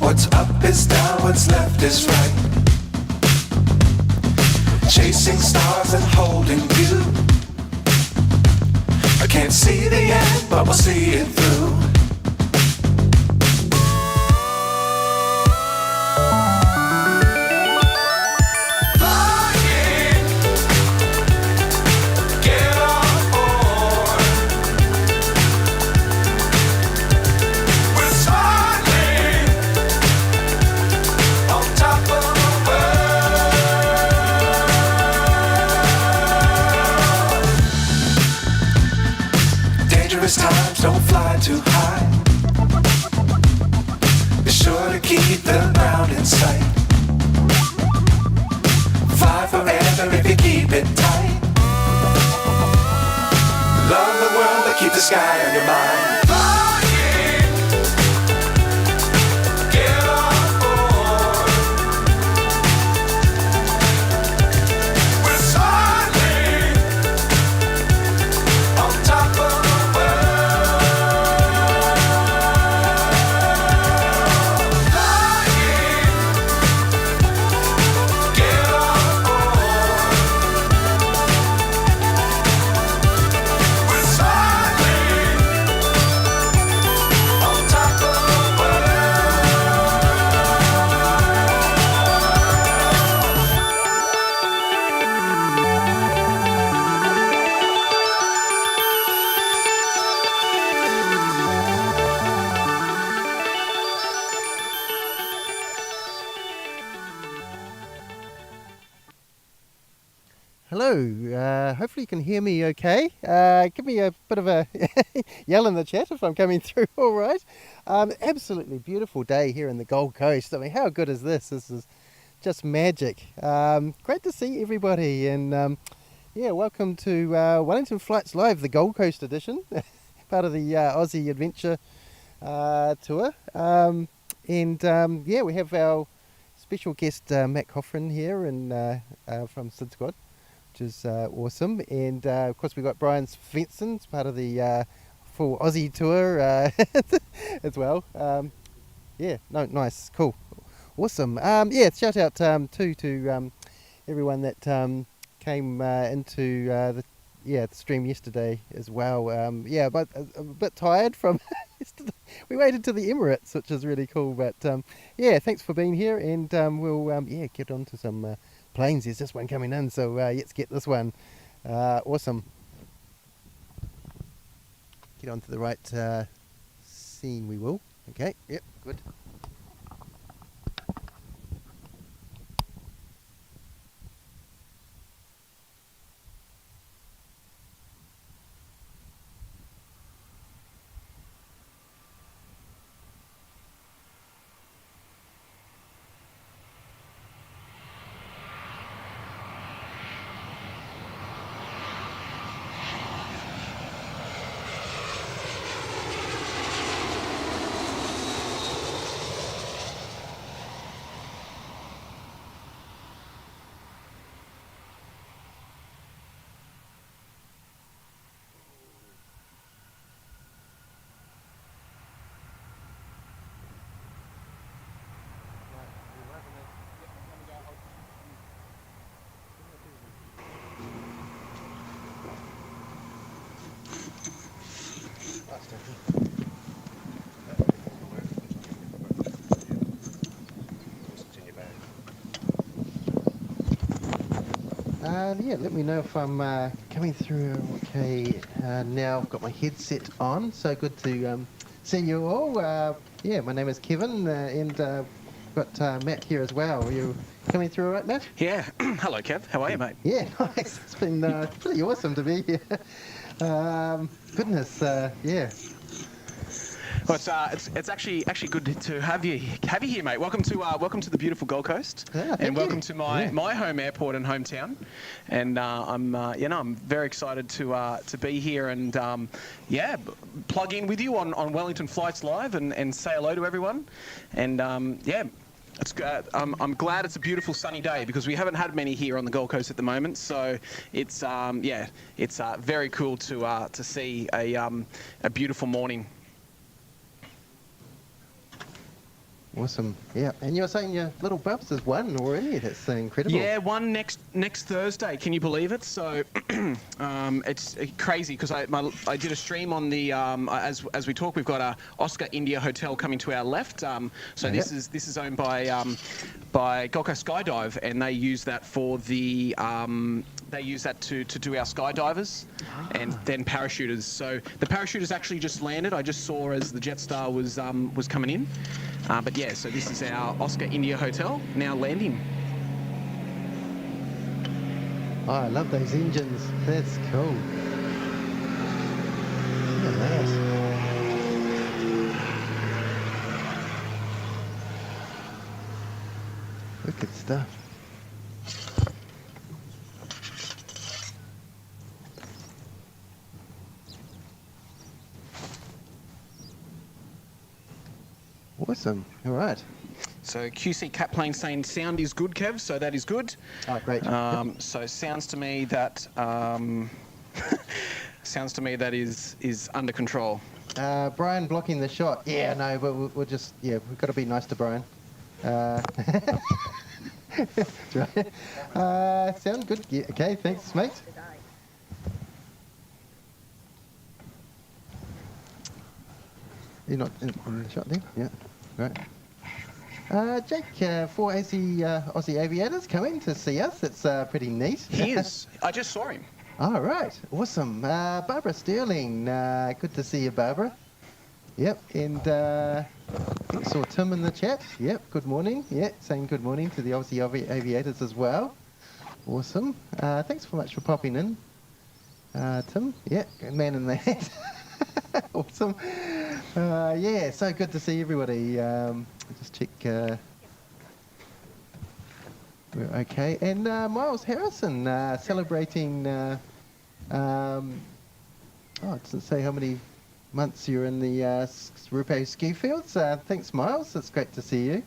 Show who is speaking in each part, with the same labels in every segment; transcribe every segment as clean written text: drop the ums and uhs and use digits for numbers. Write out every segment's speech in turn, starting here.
Speaker 1: What's up is down, what's left is right. Chasing stars and holding you. I can't see the end, but we'll see it through. Times don't fly too high. Be sure to keep the ground in sight. Fly forever if you keep it tight. Love the world but keep the sky on your mind.
Speaker 2: Hello, hopefully you can hear me okay. Give me a bit of a yell in the chat if I'm coming through all right. Absolutely beautiful day here in the Gold Coast. I mean, how good is this? This is just magic. Great to see everybody, and yeah, welcome to Wellington Flights Live, the Gold Coast edition, part of the Aussie Adventure tour. Yeah, we have our special guest Matt Coughran here and from Sydsquad, which is awesome, and of course we've got Brian Svensson, part of the full Aussie tour as well. Yeah, no, nice, cool, awesome. Yeah, shout out to everyone that came into the stream yesterday as well. Yeah, but a bit tired from yesterday. We waited to the Emirates, which is really cool. But yeah, thanks for being here, and we'll yeah, get on to some planes. There's just one coming in, so let's get this one. Awesome. Get on to the right scene, we will. Okay, yep, good. Yeah, let me know if I'm coming through okay. Now I've got my headset on, so good to see you all. Yeah, my name is Kevin, and got Matt here as well. Are you coming through all right, Matt?
Speaker 3: Yeah. Hello, Kev. How are you, mate?
Speaker 2: Yeah, nice. It's been pretty awesome to be here. Goodness, yeah.
Speaker 3: Well, it's actually good to have you here, mate. Welcome to the beautiful Gold Coast, and welcome to my home airport and hometown. And I'm very excited to be here and plug in with you on Wellington Flights Live and say hello to everyone. And it's I'm glad it's a beautiful sunny day because we haven't had many here on the Gold Coast at the moment. So it's very cool to see a beautiful morning.
Speaker 2: Awesome. Yeah. And you're saying your little bubs has won already? That's incredible.
Speaker 3: Yeah, one next Thursday. Can you believe it? So it's crazy because I did a stream on the as we talk. We've got a Oscar India Hotel coming to our left. This is owned by Gold Coast Skydive, and they use that for the they use that to do our skydivers and then parachuters. So the parachuters actually just landed. I just saw as the Jetstar was coming in. But yeah, so this is our Oscar India Hotel now landing.
Speaker 2: Oh, I love those engines. That's cool. Look at that. Wicked stuff. Awesome. All right.
Speaker 3: So QC Cat Plane saying sound is good, Kev. So that is good.
Speaker 2: Oh, great.
Speaker 3: So sounds to me that is under control.
Speaker 2: Brian blocking the shot. Yeah, no, but we'll just we've got to be nice to Brian. That's right. Sound good. Yeah, okay, thanks, mate. You're not in the shot there? Yeah, right. Jake, 4 Aussie Aviators coming to see us. It's pretty neat.
Speaker 3: He is. I just saw him.
Speaker 2: All right, awesome. Barbara Sterling, good to see you, Barbara. Yep, and saw Tim in the chat. Yep, good morning. Yeah, saying good morning to the Aussie Aviators as well. Awesome. Thanks so much for popping in, Tim. Yeah, man in the hat. Awesome. Yeah, so good to see everybody. Just check we're okay. And Miles Harrison celebrating, it doesn't say how many months you're in the Rupo ski fields. Thanks, Miles. It's great to see you.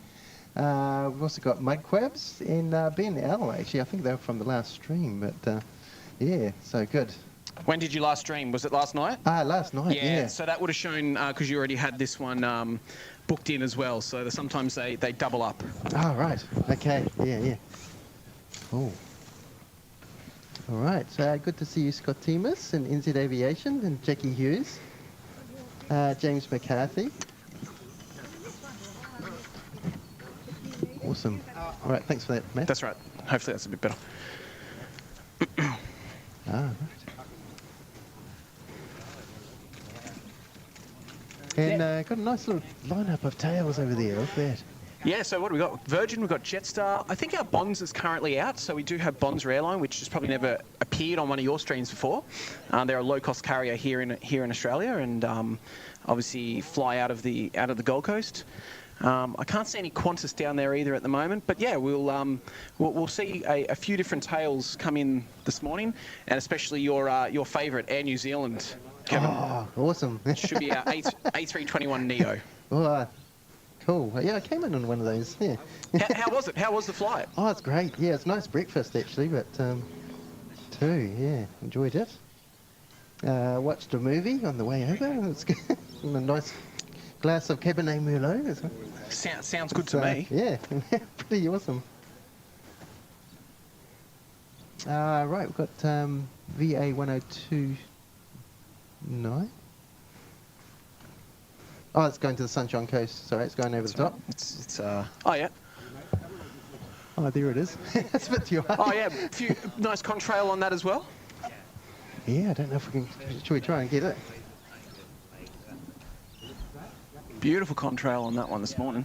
Speaker 2: We've also got Mudquabs and Ben L, actually. I think they were from the last stream, but yeah, so good.
Speaker 3: When did you last stream? Was it last night?
Speaker 2: Last night, yeah.
Speaker 3: So that would have shown, because you already had this one booked in as well, so sometimes they double up.
Speaker 2: Oh, right. Okay, yeah. Oh. All right, good to see you, Scott Teemus and NZ Aviation and Jackie Hughes. James McCarthy. Awesome. All right, thanks for that, Matt.
Speaker 3: That's right. Hopefully that's a bit better.
Speaker 2: Right. And got a nice little lineup of tails over there. Look at that.
Speaker 3: Yeah, so what do we got? Virgin, we've got Jetstar. I think our Bonza is currently out, so we do have Bonza Airline, which has probably never appeared on one of your streams before. They're a low-cost carrier here in Australia, and obviously fly out of the Gold Coast. I can't see any Qantas down there either at the moment, but yeah, we'll see a few different tails come in this morning, and especially your favourite, Air New Zealand, Kevin.
Speaker 2: Oh, awesome.
Speaker 3: Should be our A321 Neo.
Speaker 2: Oh, cool. Yeah, I came in on one of those. Yeah.
Speaker 3: How was it? How was the flight?
Speaker 2: Oh, it's great. Yeah, it's a nice breakfast actually, but enjoyed it. Watched a movie on the way over. It's good. And a nice glass of Cabernet Merlot as well.
Speaker 3: Sounds good to me.
Speaker 2: Yeah, pretty awesome. Right, we've got VA 102. No. Oh, it's going to the Sunshine Coast. Sorry, it's going over the top.
Speaker 3: Oh yeah.
Speaker 2: Oh, there it is. That's a bit too high.
Speaker 3: Oh yeah, a few nice contrail on that as well.
Speaker 2: Yeah, I don't know if we can. Should we try and get it?
Speaker 3: Beautiful contrail on that one this morning.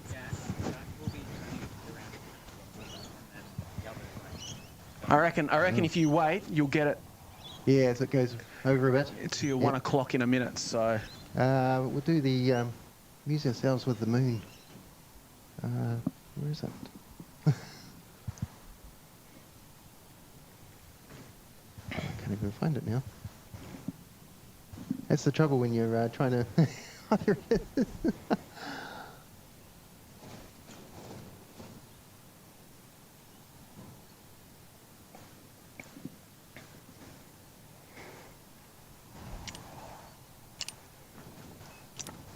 Speaker 3: I reckon if you wait, you'll get it.
Speaker 2: Yeah, as it goes over a bit.
Speaker 3: It's your 1 o'clock in a minute, so.
Speaker 2: We'll do the amuse ourselves with the moon. Where is it? I can't even find it now. That's the trouble when you're trying to. Oh, there it is.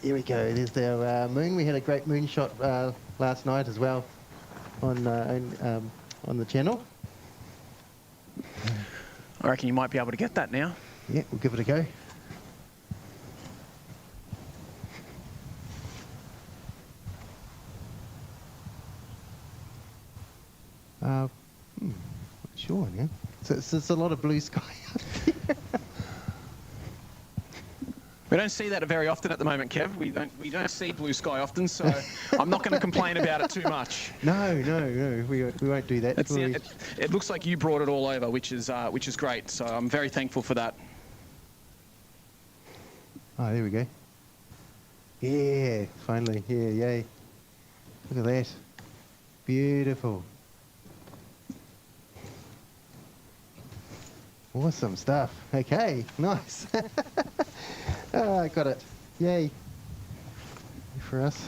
Speaker 2: Here we go. There's our moon. We had a great moon shot last night as well on the channel.
Speaker 3: I reckon you might be able to get that now.
Speaker 2: Yeah, we'll give it a go. Not sure now. So it's a lot of blue sky up here.
Speaker 3: We don't see that very often at the moment, Kev. We don't see blue sky often, so I'm not going to complain about it too much.
Speaker 2: No, we won't do that.
Speaker 3: It looks like you brought it all over, which is great. So I'm very thankful for that.
Speaker 2: Oh, there we go. Yeah, finally, yeah, yay. Look at that. Beautiful. Awesome stuff. Okay, nice. Oh, I got it. Yay. For us.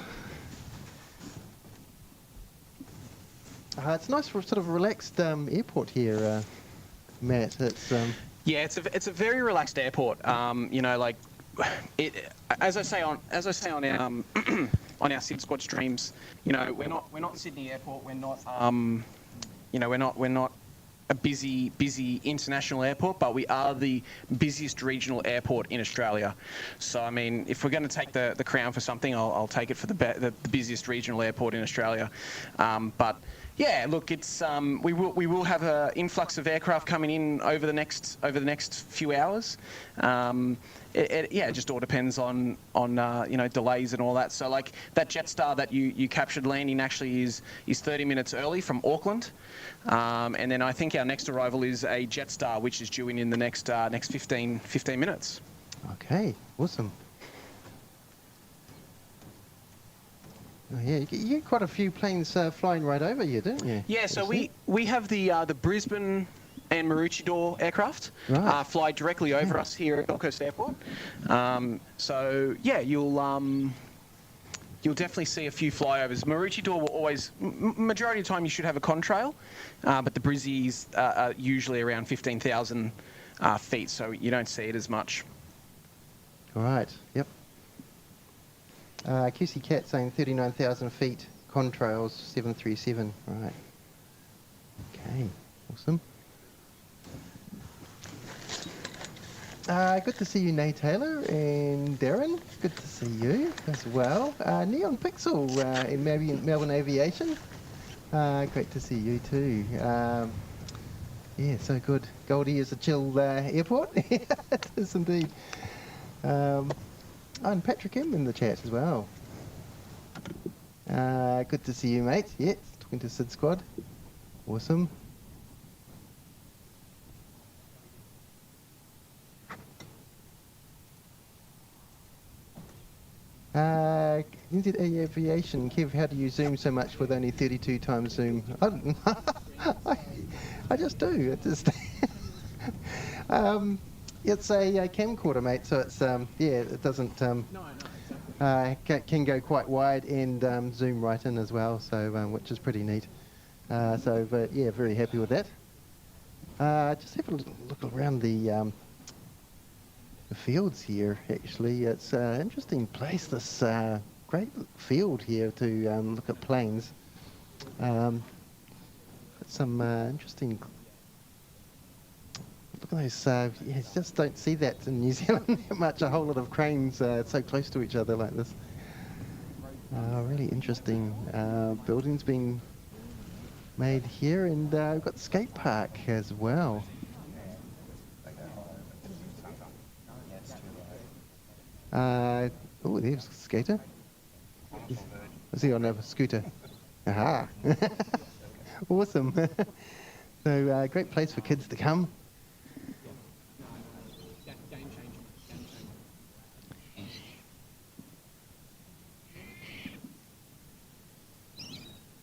Speaker 2: It's nice for sort of a relaxed airport here, Matt. It's
Speaker 3: yeah, it's a very relaxed airport. You know, like it, as I say on our on our Sydsquad streams. You know, we're not Sydney Airport. We're not you know, we're not a busy international airport, but we are the busiest regional airport in Australia. So I mean, if we're going to take the crown for something, I'll take it for the busiest regional airport in Australia. But yeah, look, it's we will have an influx of aircraft coming in over the next few hours. It just all depends on you know, delays and all that. So like that Jetstar that you captured landing actually is 30 minutes early from Auckland, and then I think our next arrival is a Jetstar which is due in the next 15 minutes.
Speaker 2: okay, awesome. Oh, yeah, you get quite a few planes flying right over you, don't you?
Speaker 3: Yeah, so we have the Brisbane and Maroochydore aircraft fly directly over us here at Gold Coast Airport. So yeah, you'll definitely see a few flyovers. Maroochydore will always, majority of the time you should have a contrail, but the Brizzies are usually around 15,000 feet, so you don't see it as much.
Speaker 2: All right, yep. QC Cat saying 39,000 feet, contrails 737. Right. Okay, awesome. Good to see you, Nay Taylor and Darren. Good to see you as well. Neon Pixel in Melbourne Aviation. Great to see you too. Yeah, so good. Goldie is a chill airport. It is indeed. And Patrick M in the chat as well. Good to see you, mate. Yeah, talking to Sydsquad. Awesome. NZA Aviation, Kev, how do you zoom so much with only 32 times zoom? I just do. It just it's a camcorder, mate, so it's yeah, it doesn't can go quite wide and zoom right in as well, so which is pretty neat. But yeah, very happy with that. Just have a look around the fields here. Actually, it's an interesting place. This great field here to look at planes. Some interesting. Look at those. Yeah, you just don't see that in New Zealand that much. A whole lot of cranes so close to each other like this. Really interesting buildings being made here, and we've got the skate park as well. Oh, there's a skater. Is he on a scooter? Aha! Awesome. So great place for kids to come.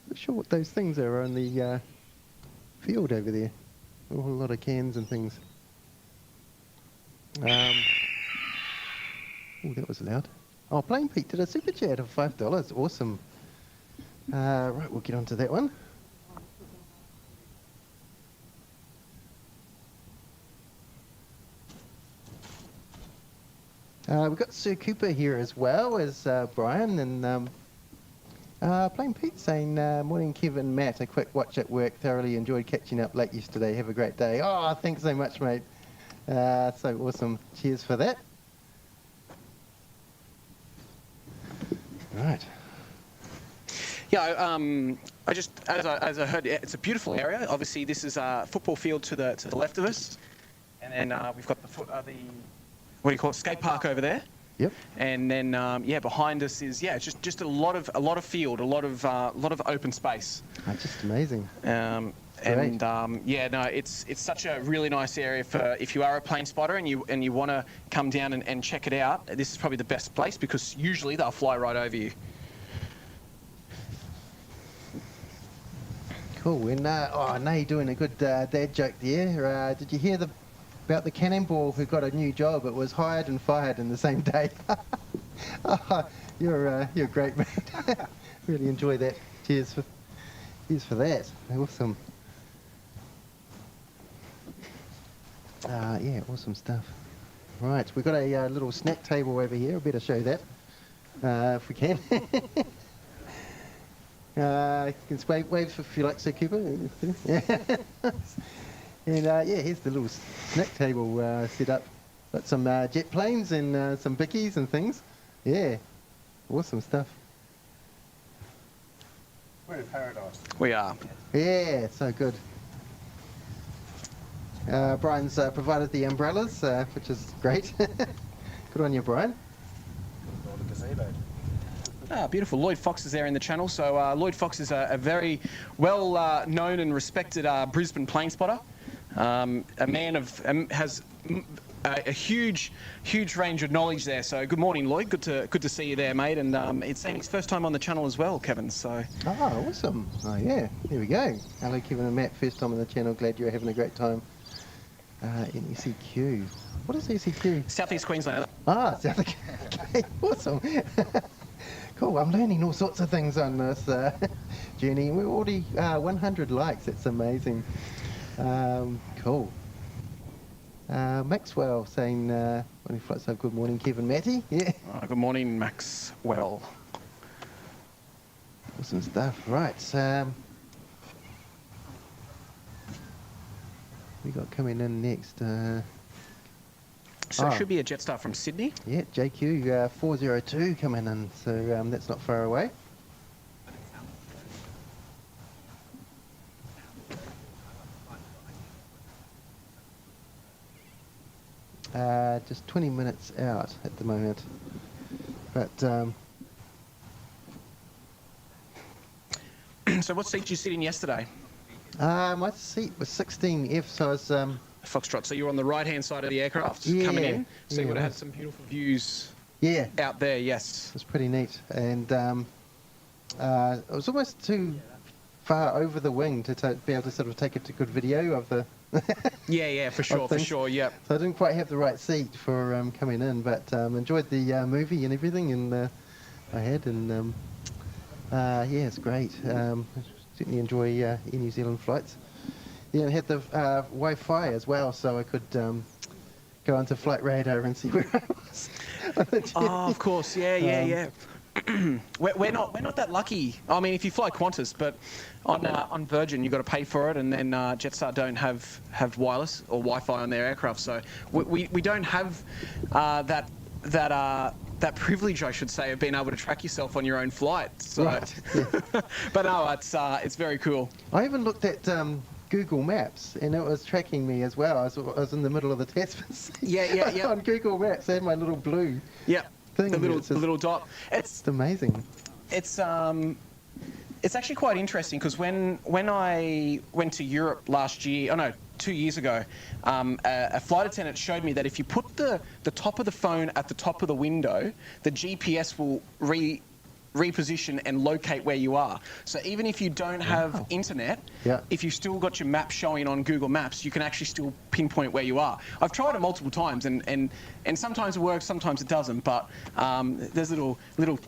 Speaker 2: Not sure what those things are on the field over there. A whole lot of cans and things. Oh, that was loud. Oh, Plain Pete did a super chat of $5. Awesome. Right, we'll get on to that one. We've got Sir Cooper here as well as Brian, and Plain Pete saying, morning Kevin, Matt, a quick watch at work, thoroughly enjoyed catching up late yesterday, have a great day. Oh, thanks so much, mate. So awesome, cheers for that. Right.
Speaker 3: Yeah, I just, as I heard, it's a beautiful area. Obviously, this is a football field to the left of us, and then we've got the what do you call it, skate park over there.
Speaker 2: Yep.
Speaker 3: And then behind us is just a lot of field, a lot of open space.
Speaker 2: Oh, just amazing.
Speaker 3: It's such a really nice area for if you are a plane spotter and you want to come down and check it out. This is probably the best place because usually they'll fly right over you.
Speaker 2: Cool. And I know you're doing a good dad joke there. Did you hear about the cannonball who got a new job? It was hired and fired in the same day. You're great, mate. Really enjoy that. Cheers for that. Awesome. Awesome stuff. Right, we've got a little snack table over here. I better show that if we can. You can wave if you like, Sir Cooper. And here's the little snack table set up. Got some jet planes and some bickies and things. Yeah, awesome stuff.
Speaker 4: We're in paradise.
Speaker 3: We are.
Speaker 2: Yeah, so good. Brian's provided the umbrellas, which is great. Good on you, Brian.
Speaker 4: Or the gazebo.
Speaker 3: Beautiful. Lloyd Fox is there in the channel. So Lloyd Fox is a very well known and respected Brisbane plane spotter. A man has a huge range of knowledge there. So good morning, Lloyd. Good to see you there, mate. And it's his first time on the channel as well, Kevin. So.
Speaker 2: Oh, awesome. Oh yeah. There we go. Hello, Kevin and Matt. First time on the channel. Glad you're having a great time. In ECQ. What is ECQ?
Speaker 3: Southeast Queensland.
Speaker 2: Ah, okay. Awesome. Cool. I'm learning all sorts of things on this journey. We're already 100 likes. It's amazing. Cool. Maxwell saying, when he flights up, good morning, Kevin, Matty. Yeah.
Speaker 3: Good morning, Maxwell.
Speaker 2: Awesome stuff. Right. We got coming in next.
Speaker 3: So it should be a Jetstar from Sydney.
Speaker 2: Yeah, JQ 402 coming in, so that's not far away. Just 20 minutes out at the moment, but
Speaker 3: So what seat did you sit in yesterday?
Speaker 2: my seat was 16F, so I was
Speaker 3: Foxtrot. So you were on the right-hand side of the aircraft coming in. So you would have had some beautiful views.
Speaker 2: Yeah,
Speaker 3: Out there, yes.
Speaker 2: it was pretty neat, and it was almost too far over the wing to be able to sort of take a good video of the.
Speaker 3: Yeah, for sure, yeah.
Speaker 2: So I didn't quite have the right seat for coming in, but enjoyed the movie and everything, and I had, and it's great. Certainly enjoy Air New Zealand flights. Yeah, and had the Wi-Fi as well, so I could go onto Flight Radar and see where I was.
Speaker 3: Oh, of course, yeah. we're not that lucky. I mean, if you fly Qantas, but on Virgin you've got to pay for it, and then Jetstar don't have wireless or Wi-Fi on their aircraft, so we don't have that privilege, I should say, of being able to track yourself on your own flight. So.
Speaker 2: Right. Yeah.
Speaker 3: But no, it's very cool.
Speaker 2: I even looked at Google Maps, and it was tracking me as well. I was in the middle of the Tasman.
Speaker 3: Yeah.
Speaker 2: On Google Maps, I had my little blue.
Speaker 3: Yeah.
Speaker 2: Thing.
Speaker 3: The little dot. It's
Speaker 2: amazing.
Speaker 3: It's actually quite interesting because when I went to Europe last year, 2 years ago, a flight attendant showed me that if you put the top of the phone at the top of the window, the GPS will reposition and locate where you are. So even if you don't have internet, if you've still got your map showing on Google Maps, you can actually still pinpoint where you are. I've tried it multiple times, and sometimes it works, sometimes it doesn't, but there's a little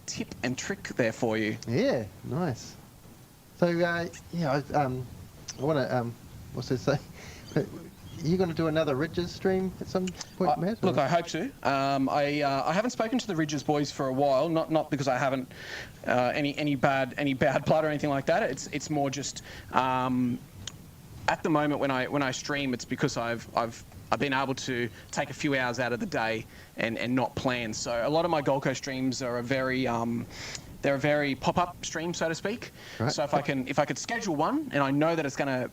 Speaker 3: tip and trick there for you.
Speaker 2: Yeah, nice. So I want to also say, you going to do another Ridges stream at some point, Matt?
Speaker 3: Look, I hope to. I haven't spoken to the Ridges boys for a while. Not because I haven't any bad blood or anything like that. It's more just at the moment when I stream, it's because I've been able to take a few hours out of the day and not plan. So a lot of my Gold Coast streams are they're a very pop-up stream, so to speak.
Speaker 2: Right.
Speaker 3: So if I could schedule one and I know that it's going to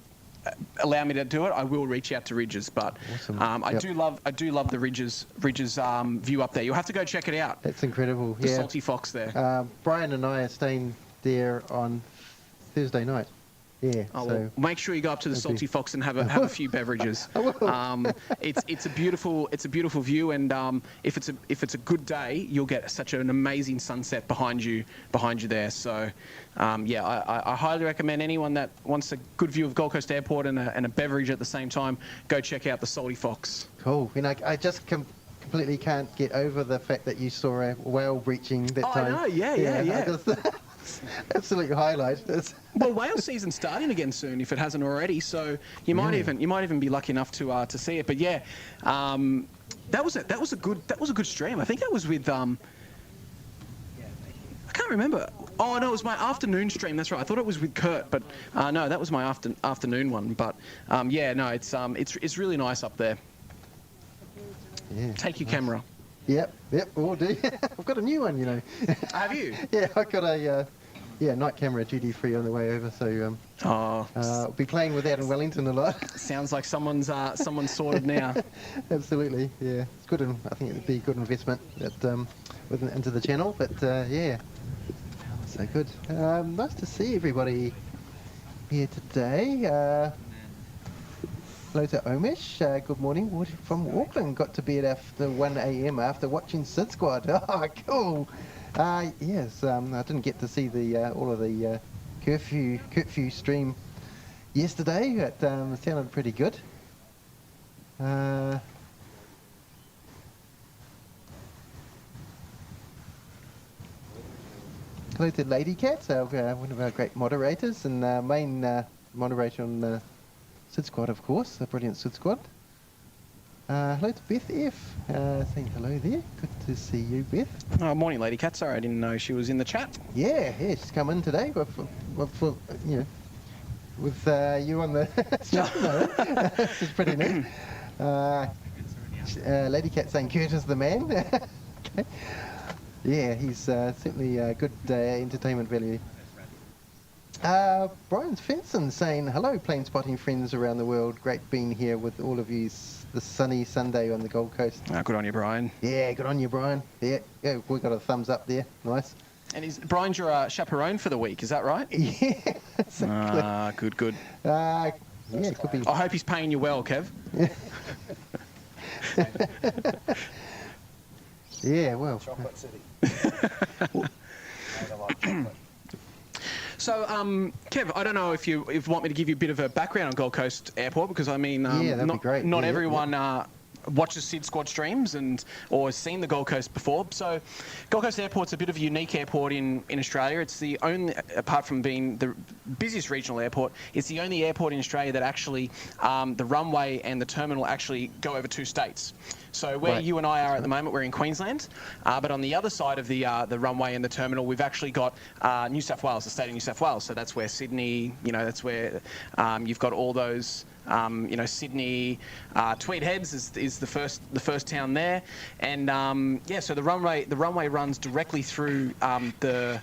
Speaker 3: allow me to do it, I will reach out to Ridges. But
Speaker 2: Awesome.
Speaker 3: I do love the Ridges view up there. You'll have to go check it out.
Speaker 2: It's incredible.
Speaker 3: The
Speaker 2: Yeah.
Speaker 3: Salty Fox there.
Speaker 2: Brian and I are staying there on Thursday night. Yeah.
Speaker 3: Oh,
Speaker 2: so
Speaker 3: well, make sure you go up to the Salty Fox and have a few beverages. It's a beautiful view, and if it's a good day, you'll get such an amazing sunset behind you there. So, I highly recommend anyone that wants a good view of Gold Coast Airport and a beverage at the same time, go check out the Salty Fox.
Speaker 2: cool. You know, I just completely can't get over the fact that you saw a whale breaching that time.
Speaker 3: I know. Yeah.
Speaker 2: I just, absolute highlight.
Speaker 3: Well, whale season's starting again soon if it hasn't already. So you might even be lucky enough to see it. But yeah, that was a good stream. I think that was with I can't remember. Oh no, it was my afternoon stream. That's right. I thought it was with Kurt, but no, that was my afternoon one. But it's really nice up there.
Speaker 2: Yeah.
Speaker 3: Take your camera.
Speaker 2: Yep, will do. I've got a new one, you know.
Speaker 3: Have you?
Speaker 2: Yeah, I've got a night camera duty free on the way over, so I'll be playing with that in Wellington a lot.
Speaker 3: Sounds like someone's sorted now.
Speaker 2: Absolutely, yeah. It's good. I think it'd be a good investment into the channel. But yeah, so good. Nice to see everybody here today. Hello to Omish. Good morning from Auckland. Got to bed after 1 a.m. after watching Sydsquad. Oh, cool. Yes, I didn't get to see all of the curfew stream yesterday, but it sounded pretty good. Hello to Lady Cat, one of our great moderators and main moderator on Sydsquad, of course, the brilliant Sydsquad. Hello to Beth F. Saying hello there. Good to see you, Beth.
Speaker 3: Oh, morning, Lady Cat. Sorry, I didn't know she was in the chat.
Speaker 2: Yeah, she's come in today with you on the show. This is pretty neat. Lady Cat saying Kurt is the man. Okay. Yeah, he's certainly a good entertainment value. Brian Svensson saying, hello, plane spotting friends around the world. Great being here with all of you this sunny Sunday on the Gold Coast.
Speaker 3: Good on you, Brian.
Speaker 2: Yeah, good on you, Brian. Yeah, we got a thumbs up there. Nice.
Speaker 3: And Brian's your chaperone for the week, is that right?
Speaker 2: Yeah, exactly.
Speaker 3: Good.
Speaker 2: Yeah, it could be.
Speaker 3: I hope he's paying you well, Kev.
Speaker 2: Yeah, well.
Speaker 4: Chocolate City. I like chocolate.
Speaker 3: So, Kev, I don't know if you want me to give you a bit of a background on Gold Coast Airport, because I mean,
Speaker 2: yeah, that'd be great.
Speaker 3: Not
Speaker 2: Yeah,
Speaker 3: everyone watches Sydsquad streams or has seen the Gold Coast before. So, Gold Coast Airport's a bit of a unique airport in Australia. It's the only, apart from being the busiest regional airport, it's the only airport in Australia that actually the runway and the terminal actually go over 2 states. So where you and I are at the moment, we're in Queensland, but on the other side of the runway and the terminal, we've actually got New South Wales, the state of New South Wales. So that's where Sydney, that's where you've got all those, Sydney, Tweed Heads is the first town there, and so the runway runs directly through the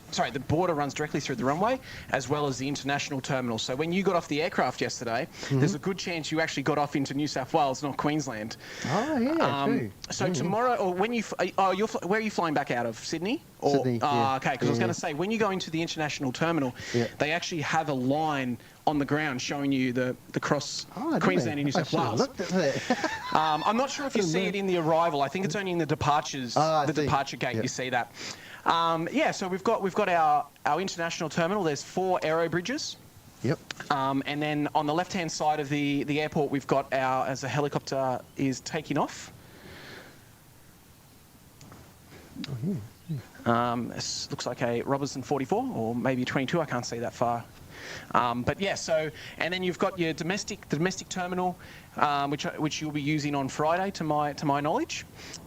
Speaker 3: border runs directly through the runway, as well as the international terminal. So when you got off the aircraft yesterday, there's a good chance you actually got off into New South Wales, not Queensland.
Speaker 2: Oh yeah. True.
Speaker 3: So tomorrow, or when where are you flying back out of? Sydney?
Speaker 2: Sydney, yeah.
Speaker 3: Okay, because I was going to say, when you go into the international terminal, they actually have a line on the ground showing you the cross Queensland and New South Wales.
Speaker 2: Looked at that.
Speaker 3: I'm not sure if you see it in the arrival. I think it's only in the departures, departure gate you see that. So we've got our international terminal. There's 4 aero bridges.
Speaker 2: Yep.
Speaker 3: And then on the left-hand side of the airport, we've got as a helicopter is taking off.
Speaker 2: Oh, yeah.
Speaker 3: It looks like a Robertson 44 or maybe 22. I can't see that far But yeah, so, and then you've got your the domestic terminal, which you'll be using on Friday, to my knowledge.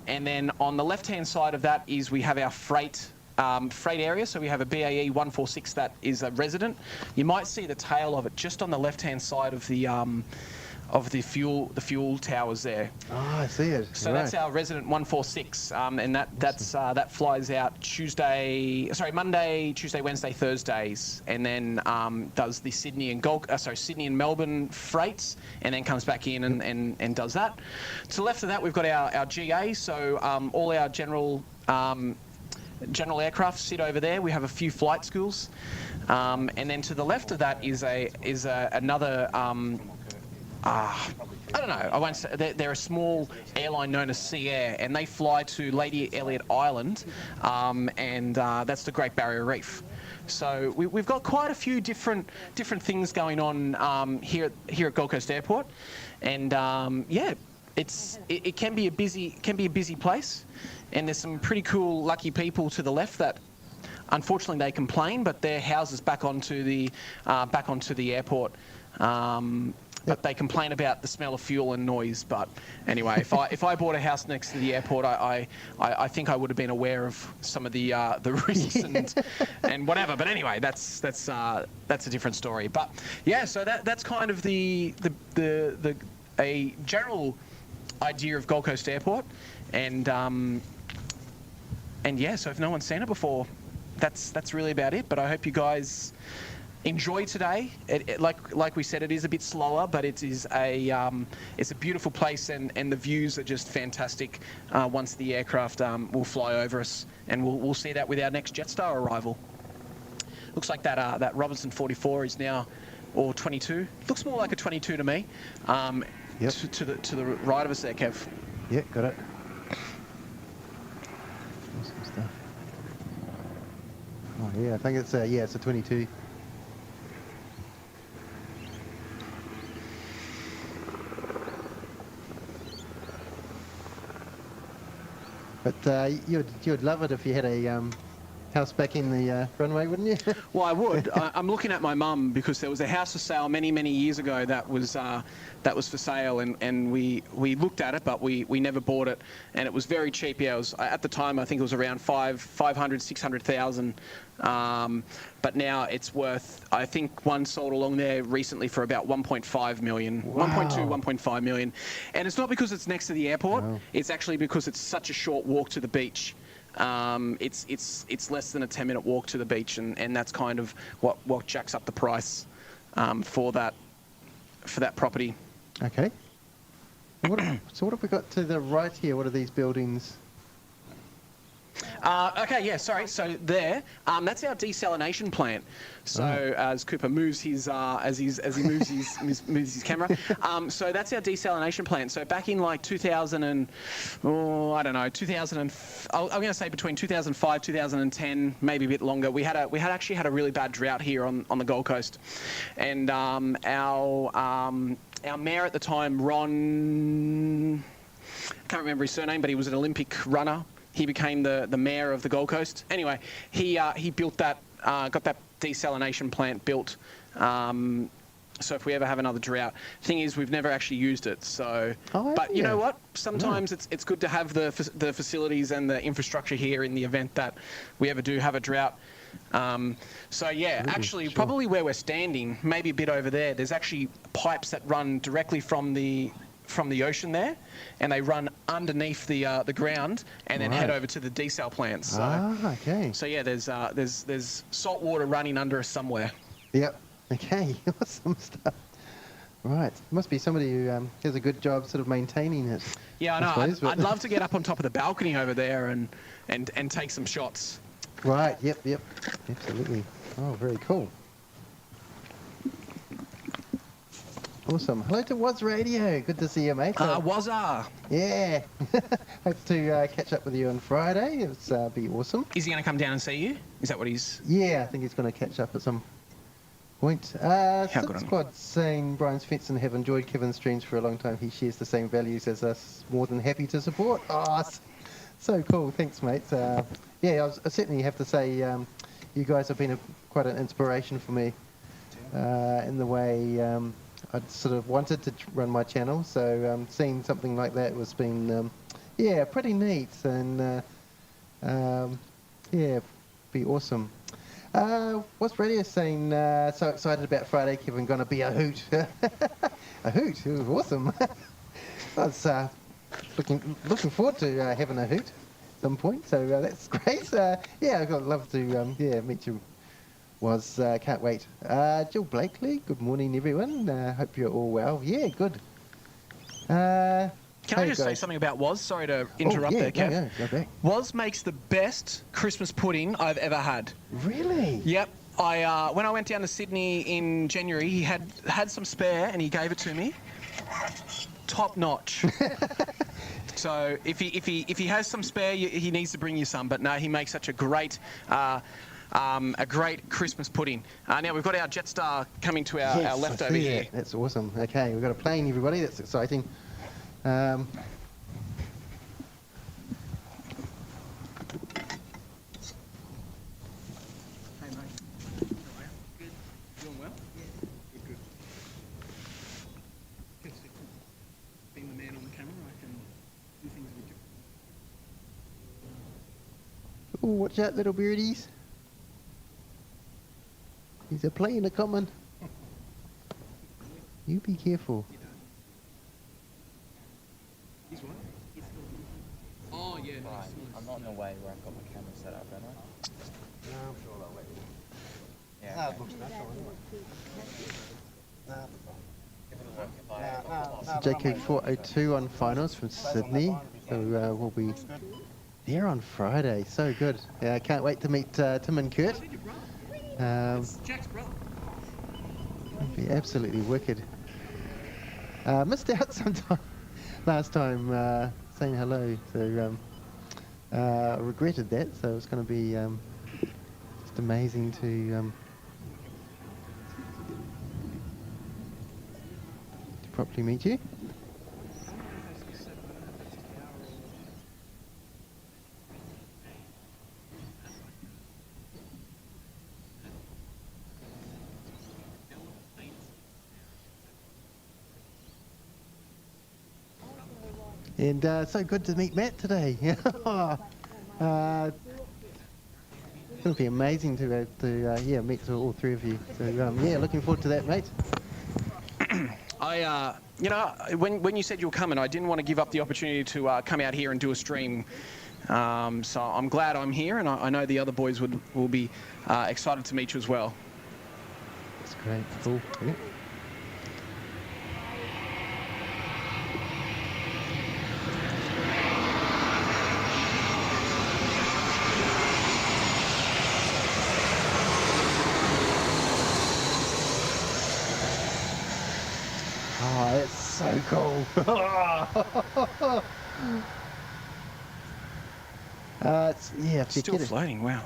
Speaker 3: And then on the left-hand side of that is we have our freight area. So we have a BAE 146 that is a resident. You might see the tail of it just on the left-hand side of the fuel towers there.
Speaker 2: Oh, I see it.
Speaker 3: So that's our resident 146, and that flies out Monday, Tuesday, Wednesday, Thursdays, and then does the Sydney and Melbourne freights, and then comes back in and does that. To the left of that, we've got our GA, so all our general aircraft sit over there. We have a few flight schools, and then to the left of that is another. I don't know. I won't say. They're a small airline known as Sea Air, and they fly to Lady Elliot Island, and that's the Great Barrier Reef. So we've got quite a few different things going on here at Gold Coast Airport, and yeah, it can be a busy place, and there's some pretty cool lucky people to the left that. Unfortunately, they complain, but their houses back onto the airport. But they complain about the smell of fuel and noise. But anyway, if I bought a house next to the airport, I think I would have been aware of some of the risks and whatever. But anyway, that's a different story. But yeah, so that's kind of a general idea of Gold Coast Airport, and yeah, so if no one's seen it before, that's really about it. But I hope you guys enjoy today. Like we said, it is a bit slower, but it's a beautiful place, and the views are just fantastic once the aircraft will fly over us, and we'll see that with our next Jetstar arrival. Looks like that Robinson 44 is now, or 22. Looks more like a 22 to me.
Speaker 2: Yep.
Speaker 3: To the right of us there, Kev.
Speaker 2: Yeah, got it. Awesome stuff. Oh yeah, I think it's it's a 22. But you'd love it if you had a house back in the runway, wouldn't you?
Speaker 3: Well, I would. I'm looking at my mum because there was a house for sale many years ago that was for sale, and we looked at it, but we never bought it, and it was very cheap. Yeah, it was, at the time I think it was around 600,000. But now it's worth, I think one sold along there recently for about 1.5 million,
Speaker 2: wow.
Speaker 3: 1.2, 1.5 million. And it's not because it's next to the airport,
Speaker 2: wow.
Speaker 3: It's actually because it's such a short walk to the beach. It's less than a 10-minute walk to the beach, and that's kind of what jacks up the price for that property.
Speaker 2: Okay. So what have we got to the right here? What are these buildings?
Speaker 3: Okay, yeah, sorry. So there, that's our desalination plant. So as Cooper moves his as he moves his camera, so that's our desalination plant. So back in like 2000 and I'm going to say between 2005 2010, maybe a bit longer. We actually had a really bad drought here on the Gold Coast, and our mayor at the time, Ron, I can't remember his surname, but he was an Olympic runner. He became the mayor of the Gold Coast. Anyway, he built that, got that desalination plant built. So if we ever have another drought, thing is we've never actually used it. So, but you know what? Sometimes it's good to have the facilities and the infrastructure here in the event that we ever do have a drought. So yeah, actually, probably where we're standing, maybe a bit over there. There's actually pipes that run directly from the ocean there, and they run underneath the ground and then head over to the desal plants. So,
Speaker 2: okay.
Speaker 3: So yeah, there's salt water running under us somewhere.
Speaker 2: Yep. Okay. Awesome stuff. Right. Must be somebody who does a good job sort of maintaining it.
Speaker 3: Yeah, I know. I'd love to get up on top of the balcony over there and take some shots.
Speaker 2: Right. Yep. Absolutely. Oh, very cool. Awesome. Hello to Woz Radio. Good to see you, mate.
Speaker 3: Wazza.
Speaker 2: Yeah. Hope to catch up with you on Friday. It's be awesome.
Speaker 3: Is he going to come down and see you? Is that what he's...
Speaker 2: Yeah, I think he's going to catch up at some point. Sydsquad saying Brian Svensson have enjoyed Kevin's streams for a long time. He shares the same values as us. More than happy to support. Oh, so cool. Thanks, mate. Yeah, I certainly have to say you guys have been quite an inspiration for me. in the way I'd sort of wanted to run my channel. So seeing something like that was been, yeah, pretty neat, and yeah, be awesome. What's radio saying? So excited about Friday, Kevin. Gonna be a hoot. A hoot. It was awesome. I was looking forward to having a hoot at some point. So that's great. Yeah, I'd love to yeah, meet you. Can't wait. Jill Blakely. Good morning, everyone. Hope you're all well. Yeah, good.
Speaker 3: Can I just say something about Woz? Sorry to interrupt there, Kev.
Speaker 2: Yeah, go back.
Speaker 3: Woz makes the best Christmas pudding I've ever had.
Speaker 2: Really?
Speaker 3: Yep. When I went down to Sydney in January, he had some spare and he gave it to me. Top notch. So if he has some spare, he needs to bring you some. But no, he makes such a great Christmas pudding. Now we've got our Jetstar coming to our left over here.
Speaker 2: That's awesome. Okay, we've got a plane, everybody. That's exciting. Hey,
Speaker 3: mate. Good. Doing well? Yeah. Good. Being the man on the camera, I can do things with you.
Speaker 2: oh, watch out, little birdies. There's a plane a-coming. You be careful.
Speaker 3: He's what? Oh, yeah, nice, nice.
Speaker 4: I'm not in the way where I've got my camera set up, am I?
Speaker 5: No, I'm sure they'll let you.
Speaker 4: Yeah.
Speaker 5: No, it looks natural anyway.
Speaker 2: JQ 402 on finals from Sydney. So we'll be there on Friday. So good. Yeah, I can't wait to meet Tim and Kurt.
Speaker 3: Jack's brother.
Speaker 2: It'd be absolutely wicked. Missed out sometime last time saying hello. So I regretted that. So it's going to be just amazing to properly meet you. And so good to meet Matt today. It's going to be amazing to meet all three of you. So yeah, looking forward to that, mate.
Speaker 3: You know, when you said you were coming, I didn't want to give up the opportunity to come out here and do a stream. So I'm glad I'm here, and I know the other boys will be excited to meet you as well.
Speaker 2: That's great. Cool. Yeah. Oh, it's so cool. It's
Speaker 3: Still floating, wow.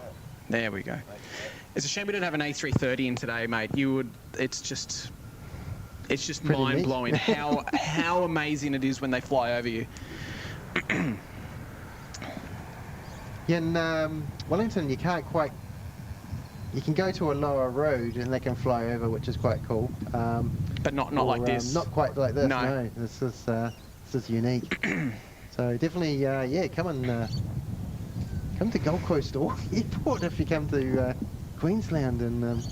Speaker 3: There we go. It's a shame we didn't have an A330 in today, mate. It's just
Speaker 2: Pretty
Speaker 3: mind-blowing
Speaker 2: neat.
Speaker 3: how amazing it is when they fly over you.
Speaker 2: Yeah, in Wellington, you can't quite. You can go to a lower road and they can fly over, which is quite cool.
Speaker 3: But not like this.
Speaker 2: Not quite like this.
Speaker 3: No.
Speaker 2: No, this is unique. So definitely, yeah, come to Gold Coast or Airport if you come to Queensland, and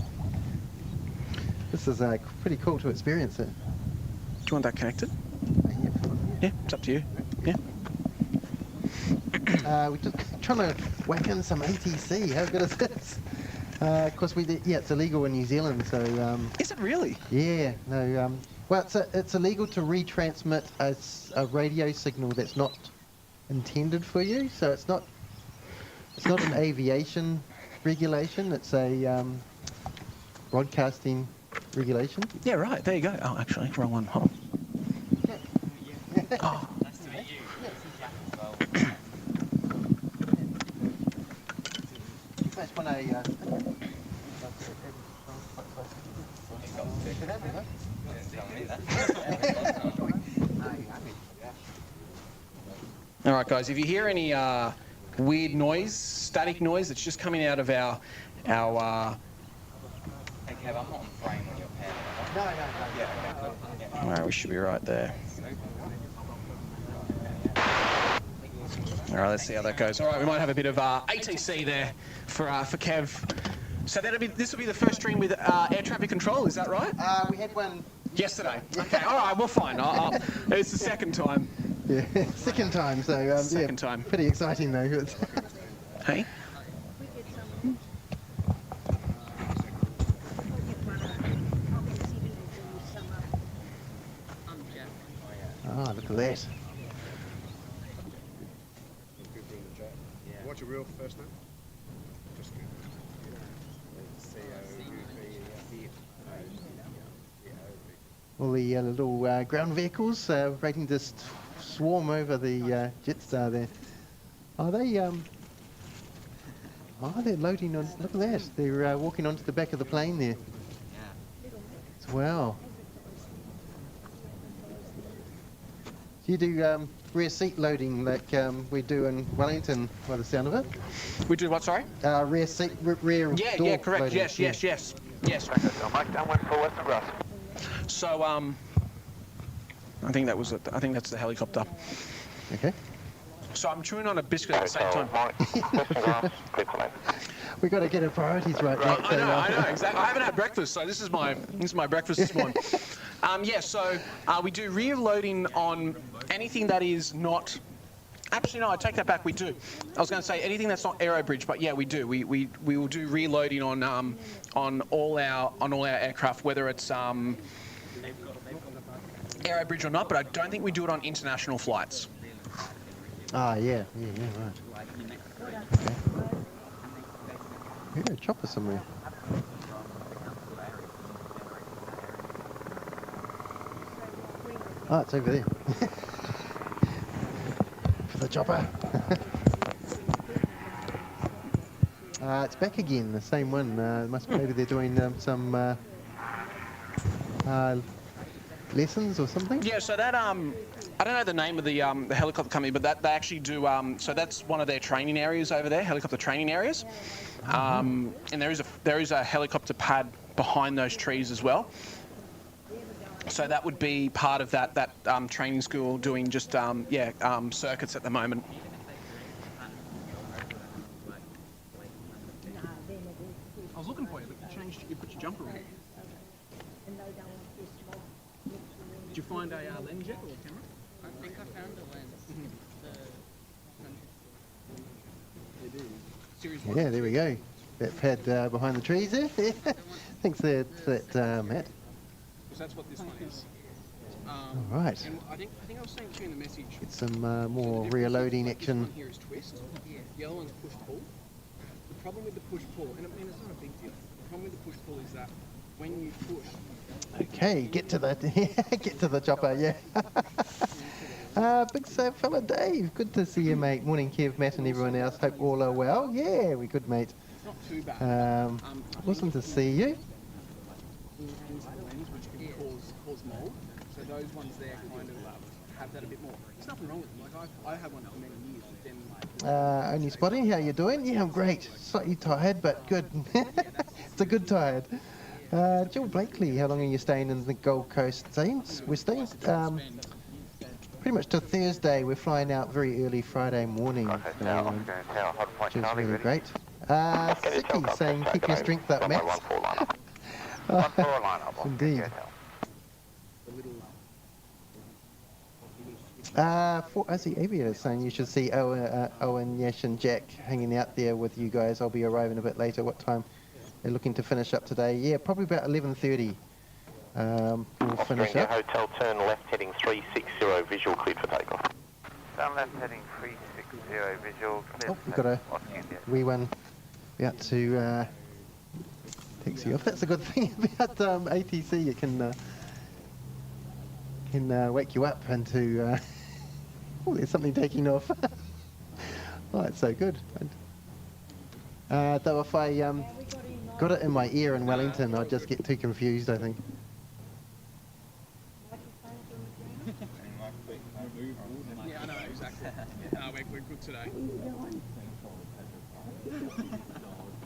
Speaker 2: this is pretty cool to experience it.
Speaker 3: Do you want that connected? Yeah, it's up to you. Yeah.
Speaker 2: We're just trying to whack in some ATC. How good is this? Of course, it's illegal in New Zealand, so...
Speaker 3: Is it really?
Speaker 2: Yeah, no, well, it's illegal to retransmit a radio signal that's not intended for you, so it's not an aviation regulation, it's a broadcasting regulation.
Speaker 3: Yeah, right, there you go. Oh, actually, wrong one, hold on. Oh.
Speaker 4: Nice to meet you.
Speaker 2: That's when I...
Speaker 3: All right, guys, if you hear any weird noise, static noise that's just coming out of our
Speaker 4: Hey Kev, I'm not on frame when you're panning.
Speaker 2: No.
Speaker 4: Yeah, okay, cool. Yeah.
Speaker 3: All right, we should be right there. All right, let's see how that goes. All right, we might have a bit of ATC there for Kev. So this will be the first stream with air traffic control. Is that right?
Speaker 2: We had one
Speaker 3: Yesterday. Okay. All right. Well, fine. It's the second time.
Speaker 2: Yeah, second time, so
Speaker 3: Second time.
Speaker 2: pretty exciting though.
Speaker 3: Hey.
Speaker 2: Oh, look at that.
Speaker 5: What's your real first name? Just
Speaker 2: All the little ground vehicles waiting to swarm over the Jetstar there. Are they? They're loading on. Look at that. They're walking onto the back of the plane there. As well. Do you do rear seat loading like we do in Wellington, by the sound of it?
Speaker 3: We do what? Sorry.
Speaker 2: Rear seat, rear door
Speaker 3: Yeah. Correct.
Speaker 2: loading.
Speaker 3: Yes.
Speaker 6: Mike downwind for Western Russ.
Speaker 3: So I think that's the helicopter.
Speaker 2: Okay.
Speaker 3: So I'm chewing on a biscuit at the same time.
Speaker 6: Mike, Western Russ, clear for land.
Speaker 2: We've got to get our priorities right. Mate,
Speaker 3: I know, exactly. I haven't had breakfast, so this is my breakfast this morning. So we do rear loading on anything that is not. Actually, no, I take that back. We do. I was going to say anything that's not aerobridge, but yeah, we do. We will do rear loading on all our aircraft, whether it's aerobridge or not. But I don't think we do it on international flights.
Speaker 2: Ah, yeah, right. Okay. Yeah, a chopper somewhere. Oh, it's over there. For the chopper. It's back again, the same one. Maybe they're doing some lessons or something.
Speaker 3: Yeah, so that I don't know the name of the helicopter company, but that they actually do. So that's one of their training areas over there, helicopter training areas. And there is a helicopter pad behind those trees as well. So that would be part of that training school doing just circuits at the moment. I was looking for you, but you put your jumper on. Did you find a lens yet or a camera?
Speaker 7: I think I found a lens.
Speaker 3: Series
Speaker 2: Yeah, there we go. That pad behind the trees there. Thanks there, Matt.
Speaker 3: Because that's what this one is.
Speaker 2: All right.
Speaker 3: And I think I was saying to you in the message.
Speaker 2: Get some more rear loading action.
Speaker 3: This one here is twist. The other one's push pull. The problem with the push pull, and I mean it's not a big deal. The problem with the push pull is that when you push.
Speaker 2: Okay, get to the chopper. Yeah. Big fella Dave, good to see you, mate. Morning, Kev, Matt, and everyone else. Hope all are well. Yeah, we're good, mate.
Speaker 3: It's not too bad.
Speaker 2: Awesome to see you.
Speaker 3: Into the lens, which can cause mold. So those ones there kind of have that a bit more. There's nothing wrong with them. Like I had one for many years, but then
Speaker 2: Only Spotting, how you doing? Yeah, I'm great. Slightly tired, but good. It's a good tired. Jill Blakely, how long are you staying in the Gold Coast? We're staying pretty much till Thursday. We're flying out very early Friday morning. Which is really great. Sicky saying, keep your strength up, Matt. Indeed. For Aussie Aviator saying you should see Owen, Yash and Jack hanging out there with you guys. I'll be arriving a bit later. What time they're looking to finish up today? Yeah, probably about 11:30. We'll finish up.
Speaker 6: Hotel turn left heading 360 visual cleared for takeoff.
Speaker 8: Turn left heading 360 visual cleared.
Speaker 2: Oh, we've got a wee one about to taxi off. That's a good thing about ATC. It can wake you up into oh, there's something taking off. Oh, it's so good. Though if I got it in my ear in Wellington, I'd just get too confused, I think.
Speaker 3: yeah, I know exactly. We're good today.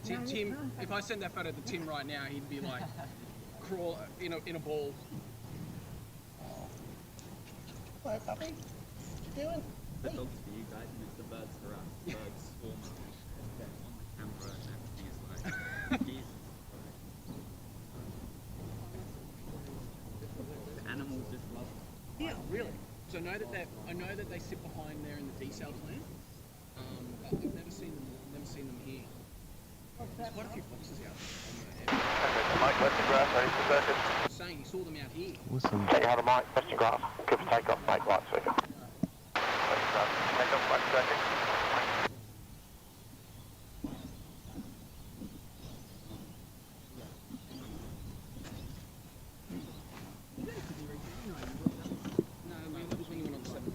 Speaker 3: Tim, if I send that photo to Tim right now, he'd be like, crawl in a ball.
Speaker 2: Hello, puppy. What you doing?
Speaker 4: The dog's for you guys, and it's the birds for us. Birds swarm on the camera, and he's like, Jesus. The animals just love it.
Speaker 3: Yeah, really. So I know that they sit behind there in the desal plant. But I've never seen them here. There's quite a few foxes out there.
Speaker 6: Mike, Western Grass, ready for circuit.
Speaker 3: I was saying he saw them out here.
Speaker 2: Awesome.
Speaker 6: Take out of Mike, Western Grass, good for takeoff, Mike, right circuit. Western Grass, takeoff, right circuit.
Speaker 3: No, that was when you went on the 7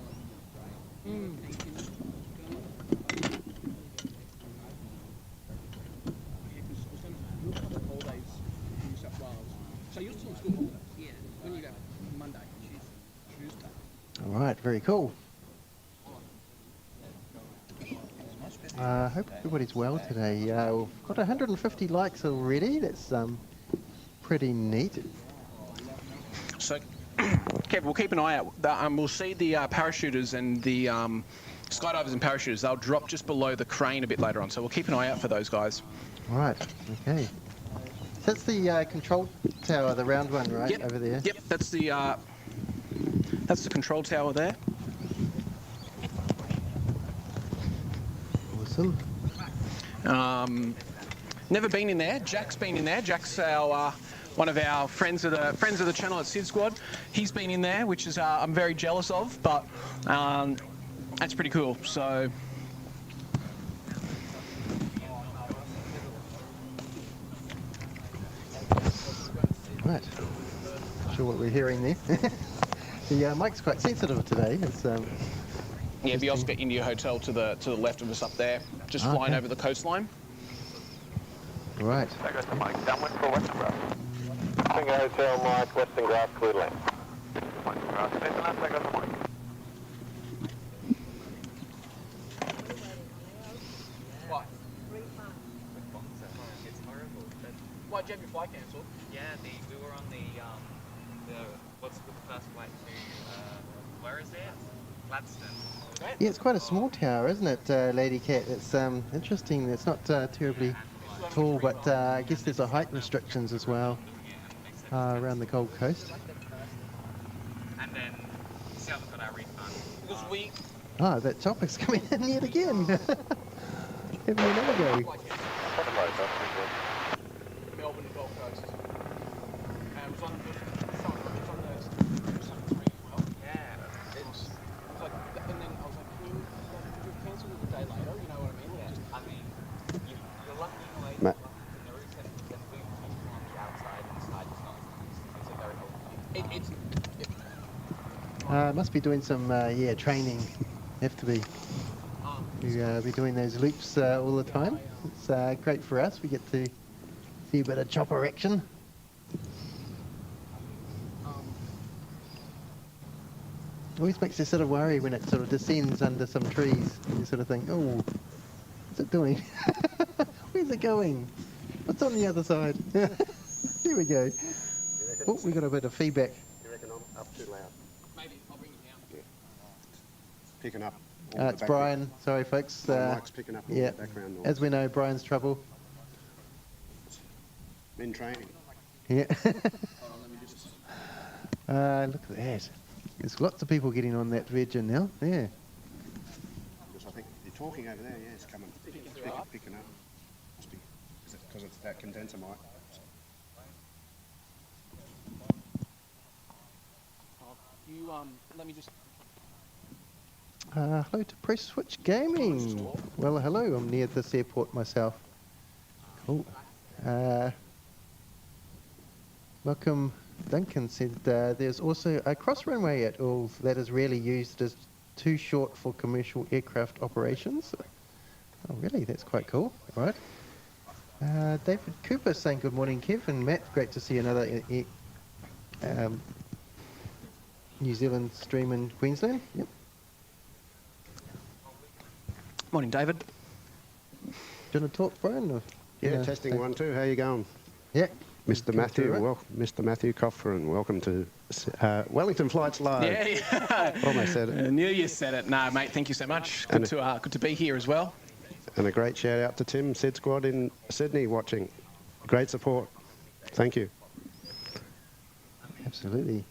Speaker 3: So you're still in school holidays? Yeah. When you go? Monday? Tuesday.
Speaker 2: All right, very cool. I hope everybody's well today. We've got 150 likes already. That's pretty neat.
Speaker 3: So, Kev, we'll keep an eye out. We'll see the parachuters and the skydivers and parachuters. They'll drop just below the crane a bit later on, so we'll keep an eye out for those guys.
Speaker 2: All right, okay. That's the control tower, the round one, right,
Speaker 3: Yep.
Speaker 2: over there?
Speaker 3: Yep, that's the control tower there.
Speaker 2: Awesome.
Speaker 3: Never been in there. Jack's been in there. Jack's our one of our friends of the channel at Sydsquad. He's been in there, which is I'm very jealous of, but that's pretty cool. So.
Speaker 2: Right. Not sure what we're hearing there. The mic's quite sensitive today. It's
Speaker 3: Yeah, the Oscar India Hotel to the left of us up there, just flying over the coastline.
Speaker 2: right.
Speaker 6: That goes to Mike, downwind for Western Grass. Bingo Hotel, Mike, Western Grass, clear land. Western Grass, clear land, that goes to Mike.
Speaker 3: What?
Speaker 4: With Bonza. It's horrible.
Speaker 3: Why'd you have your flight cancelled?
Speaker 4: Yeah, we were on the what's the first flight to, where is it? Lanceston.
Speaker 2: Yeah, it's quite a small tower, isn't it, Lady Cat? It's interesting. It's not terribly tall, but I guess there's a height restrictions as well around the Gold Coast.
Speaker 4: And then, see how we got our refund.
Speaker 3: Because we.
Speaker 2: Ah, that chopper's coming in yet again. Give me another go.
Speaker 3: Melbourne to Gold Coast. And it was on the
Speaker 4: Yeah.
Speaker 3: It was like, and then I was like, can you cancel it a day later? You know what I mean?
Speaker 4: Yeah, I mean, you're lucky in a way.
Speaker 2: Matt.
Speaker 4: The route and we on the outside, inside it's not. It's a very old.
Speaker 2: Must be doing some training. Have to be. We be doing those loops all the time. It's great for us. We get to see a bit of chopper action. Always makes you sort of worry when it sort of descends under some trees. You sort of think, oh, what's it doing? Where's it going? What's on the other side? Here we go. Oh, we got a bit of feedback.
Speaker 5: You reckon I'm up too loud?
Speaker 3: Maybe I'll bring it down.
Speaker 5: Picking up.
Speaker 2: It's Brian. Sorry, folks.
Speaker 5: Mike's picking up all
Speaker 2: yeah,
Speaker 5: the background noise.
Speaker 2: as we know, Brian's trouble.
Speaker 5: In training.
Speaker 2: Yeah. Look at that. There's lots of people getting on that Virgin now. Yeah.
Speaker 5: Because I think you're talking over there, yeah, it's coming. Picking up. Must be because it's that condenser mic.
Speaker 3: You let me just.
Speaker 2: Hello to Press Switch Gaming. Well, hello. I'm near this airport myself. Cool. Welcome. Duncan said there's also a cross runway at all that is rarely used as too short for commercial aircraft operations. Oh, really? That's quite cool. All right. David Cooper saying good morning, Kev and Matt. Great to see another New Zealand stream in Queensland. Yep.
Speaker 3: Morning, David.
Speaker 2: Do you want to talk, Brian? Or?
Speaker 5: Yeah, testing 1, 2. How you going?
Speaker 2: Yeah.
Speaker 5: Mr. Matthew, Mr. Matthew Coughran, welcome to Wellington Flights Live.
Speaker 3: Yeah.
Speaker 5: Almost said it.
Speaker 3: I knew you said it. No, mate, thank you so much. Good to be here as well.
Speaker 5: And a great shout out to Tim, Sydsquad in Sydney watching. Great support. Thank you.
Speaker 2: Absolutely.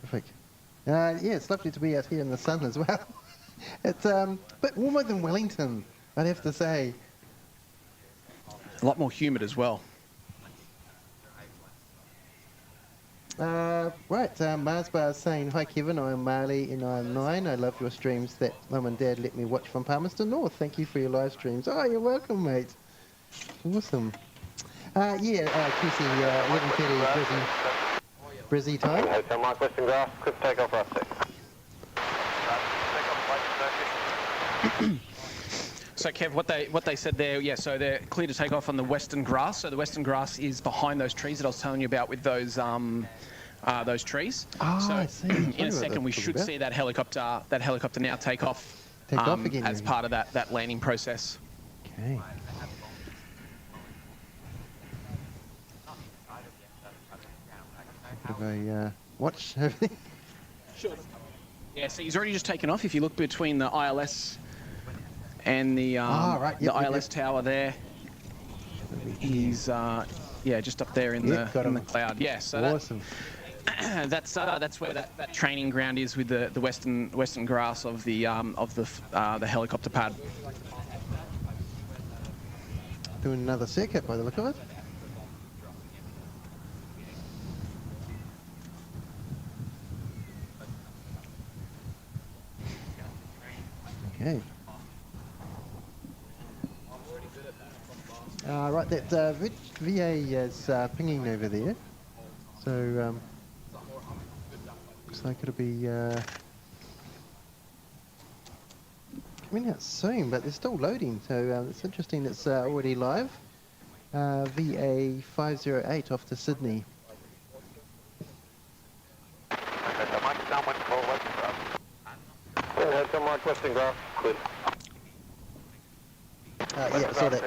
Speaker 2: Perfect. Yeah, it's lovely to be out here in the sun as well. It's a bit warmer than Wellington, I'd have to say.
Speaker 3: A lot more humid as well.
Speaker 2: Mars Bar is saying, hi Kevin, I'm Marley and I'm 9. I love your streams that Mum and Dad let me watch from Palmerston North. Thank you for your live streams. Oh, you're welcome, mate. Awesome. QC, 11:30 Brizzy time.
Speaker 6: Hotel Mike, Western Grass, quick takeoff right 6.
Speaker 3: So Kev, what they said there, yeah, so they're clear to take off on the Western Grass. So the Western Grass is behind those trees that I was telling you about with those trees.
Speaker 2: Oh,
Speaker 3: so
Speaker 2: I see.
Speaker 3: in a second we should see that helicopter now take off
Speaker 2: again
Speaker 3: as part of that landing process.
Speaker 2: Okay. Bit of a watch everything.
Speaker 3: Sure. Yeah, so he's already just taken off. If you look between the ILS and the ILS tower there, he's just up there in the cloud. Yeah, so
Speaker 2: awesome.
Speaker 3: That's where that training ground is with the western grass of the helicopter pad.
Speaker 2: Doing another circuit by the look of it. Okay. Right, that VA is pinging over there. So, looks like it'll be coming out soon, but they're still loading. So it's interesting it's already live. VA 508 off to Sydney.
Speaker 6: Hotel Mike, downwind for Western Grass. Hotel Mike, Western Grass, clear.
Speaker 2: Yeah, I saw that.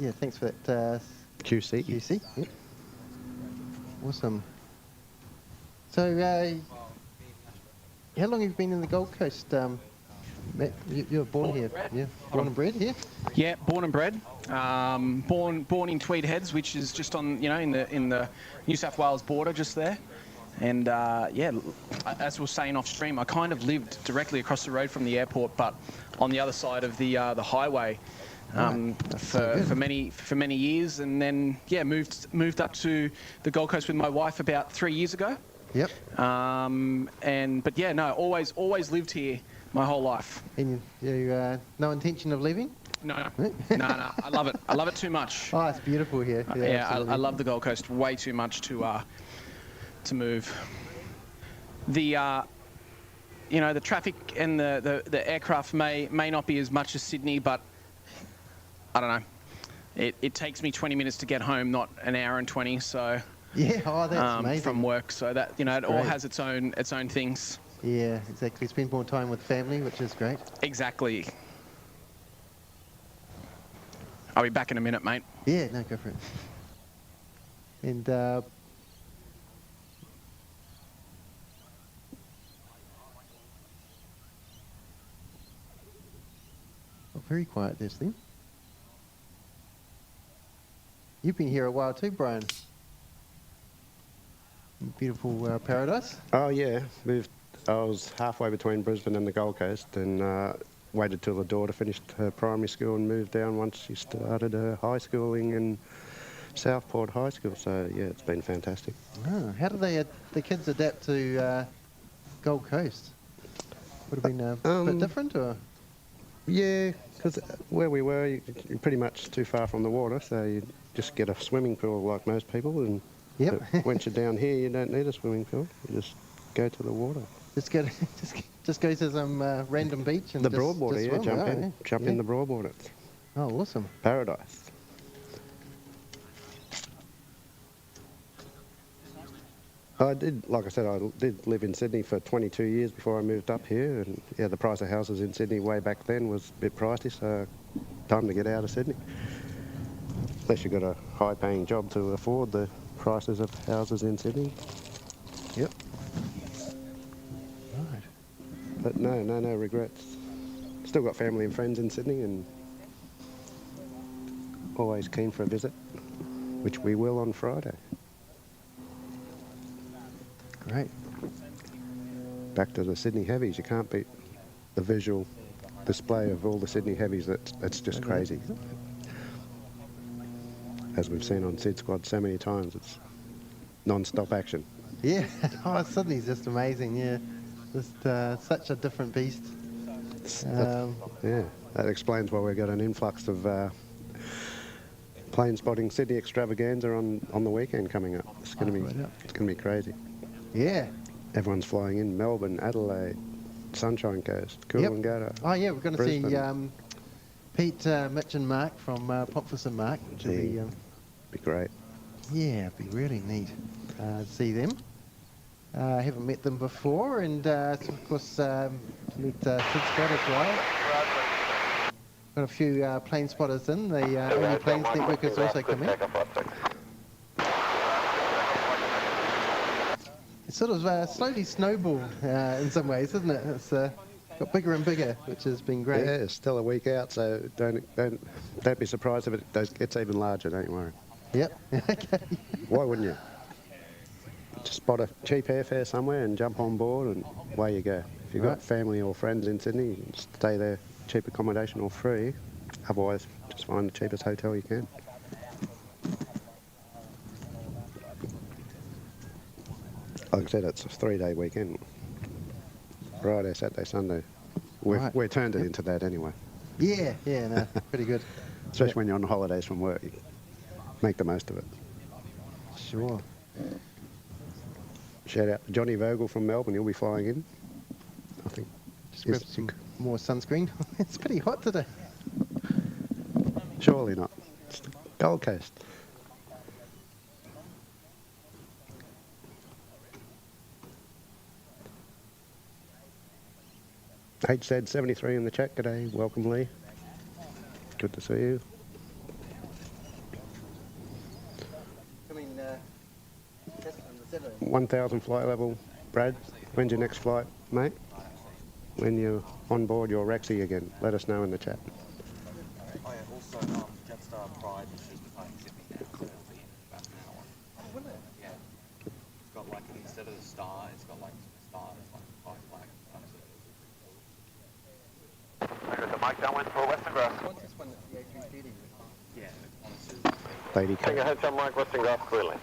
Speaker 2: Yeah, thanks for that.
Speaker 5: QC.
Speaker 2: QC. Yep. Awesome. So, how long have you been in the Gold Coast, Matt? You were born here, yeah? Born and bred here?
Speaker 3: Yeah, born and bred. Born in Tweed Heads, which is just on, in the New South Wales border, just there. And as we were saying off stream, I kind of lived directly across the road from the airport, but on the other side of the highway for many years, and then moved up to the Gold Coast with my wife about 3 years ago.
Speaker 2: Yep.
Speaker 3: Always lived here my whole life.
Speaker 2: And you no intention of leaving?
Speaker 3: No. I love it. I love it too much.
Speaker 2: Oh, it's beautiful here.
Speaker 3: Yeah, I love the Gold Coast way too much to move. The the traffic and the aircraft may not be as much as Sydney, but I don't know. It takes me 20 minutes to get home, not an hour and 20. So
Speaker 2: yeah, that's amazing.
Speaker 3: From work, so that it all has its own things.
Speaker 2: Yeah, exactly. Spend more time with family, which is great.
Speaker 3: Exactly. I'll be back in a minute, mate.
Speaker 2: Yeah, no, go for it. And very quiet this thing. You've been here a while too, Brian. Beautiful paradise.
Speaker 5: Oh yeah, I was halfway between Brisbane and the Gold Coast, and waited till the daughter finished her primary school and moved down once she started her high schooling in Southport High School. So yeah, it's been fantastic.
Speaker 2: Oh, how do the kids adapt to Gold Coast? Would have been a bit different, or?
Speaker 5: Yeah, because where we were, you're pretty much too far from the water, so you just get a swimming pool like most people. And
Speaker 2: yep.
Speaker 5: Once you're down here, you don't need a swimming pool. You just go to the water.
Speaker 2: Just go to some random beach and
Speaker 5: the Broadwater. Yeah, jump in the Broadwater.
Speaker 2: Oh, awesome!
Speaker 5: I did, like I said, I did live in Sydney for 22 years before I moved up here, and yeah, the price of houses in Sydney way back then was a bit pricey, so time to get out of Sydney. Unless you've got a high-paying job to afford the prices of houses in Sydney.
Speaker 2: Yep. Right.
Speaker 5: But no regrets. Still got family and friends in Sydney, and always keen for a visit, which we will on Friday.
Speaker 2: Great.
Speaker 5: Back to the Sydney Heavies. You can't beat the visual display of all the Sydney Heavies. That's just crazy. As we've seen on Sydsquad so many times, it's non-stop action.
Speaker 2: Yeah. Oh, Sydney's just amazing. Yeah. Just such a different beast.
Speaker 5: Yeah, that explains why we've got an influx of plane spotting Sydney extravaganza on the weekend coming up. It's going to be crazy.
Speaker 2: Yeah.
Speaker 5: Everyone's flying in. Melbourne, Adelaide, Sunshine Coast, Coolangatta.
Speaker 2: Oh yeah, we're going to see
Speaker 5: Brisbane.
Speaker 2: Pete, Mitch and Mark from Pomfus and Mark, which will
Speaker 5: be great.
Speaker 2: Yeah, it'd be really neat to see them. I haven't met them before, and of course meet Sydsquad as well. Got a few plane spotters in. The Only Planes Network is also coming. It's sort of slowly snowballed in some ways, isn't it? It's got bigger and bigger, which has been great.
Speaker 5: Yeah, it's still a week out, so don't be surprised if it gets even larger. Don't you worry.
Speaker 2: Yep. Okay.
Speaker 5: Why wouldn't you? Just spot a cheap airfare somewhere and jump on board, and away you go. If you've got family or friends in Sydney, stay there, cheap accommodation or free. Otherwise, just find the cheapest hotel you can. Like I said, it's a 3-day weekend. Friday, Saturday, Sunday. We've turned it into that anyway.
Speaker 2: Yeah, no, pretty good.
Speaker 5: Especially when you're on holidays from work. You make the most of it.
Speaker 2: Sure.
Speaker 5: Shout out to Johnny Vogel from Melbourne. He'll be flying in, I think.
Speaker 2: Just grab some more sunscreen. It's pretty hot today.
Speaker 5: Surely not. It's the Gold Coast. HZ73 in the chat. G'day. Welcome, Lee. Good to see you. 1,000 flight level. Brad, when's your next flight, mate? When you're on board your Rexy again, let us know in the chat.
Speaker 4: Oh yeah, also Jetstar Pride is just departing Sydney now, so it'll be in about an hour. Oh, will it? Yeah. It's got like, instead of the star, it's got like stars, like 5 flags.
Speaker 6: I got the mic downwind for Western Grass.
Speaker 7: What's this one, the A330?
Speaker 4: Yeah,
Speaker 5: Lady
Speaker 6: Take a
Speaker 5: Cat.
Speaker 6: hotel mic, Western Grass clearly.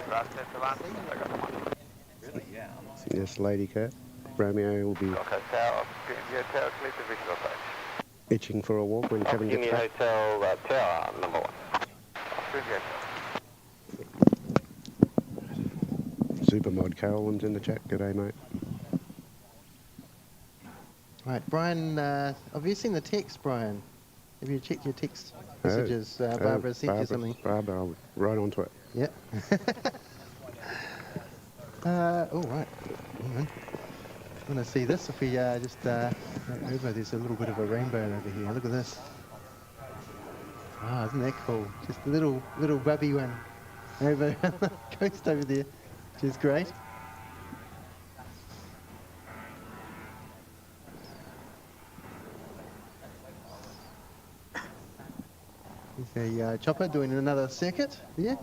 Speaker 4: Grass test around.
Speaker 6: I got the mic.
Speaker 4: Really? Yeah.
Speaker 5: Yes, Lady Cat. Romeo will be
Speaker 6: Okay, tower, your tower clear to visual approach.
Speaker 5: itching for a walk when Kevin gets
Speaker 6: Opportunity
Speaker 5: back.
Speaker 6: Hotel Tower, number 1.
Speaker 5: Supermod Carolyn's in the chat. G'day, mate.
Speaker 2: Right, Brian, have you seen the text, Brian? Have you checked your text messages? Barbara sent you something.
Speaker 5: Barbara, I'll right onto it.
Speaker 2: Yep. Oh, right. Hang on. I want to see this. If we just over, there's a little bit of a rainbow over here. Look at this. Ah, isn't that cool? Just a little bubby one over on the coast over there, which is great. There's a chopper doing another circuit. Yeah.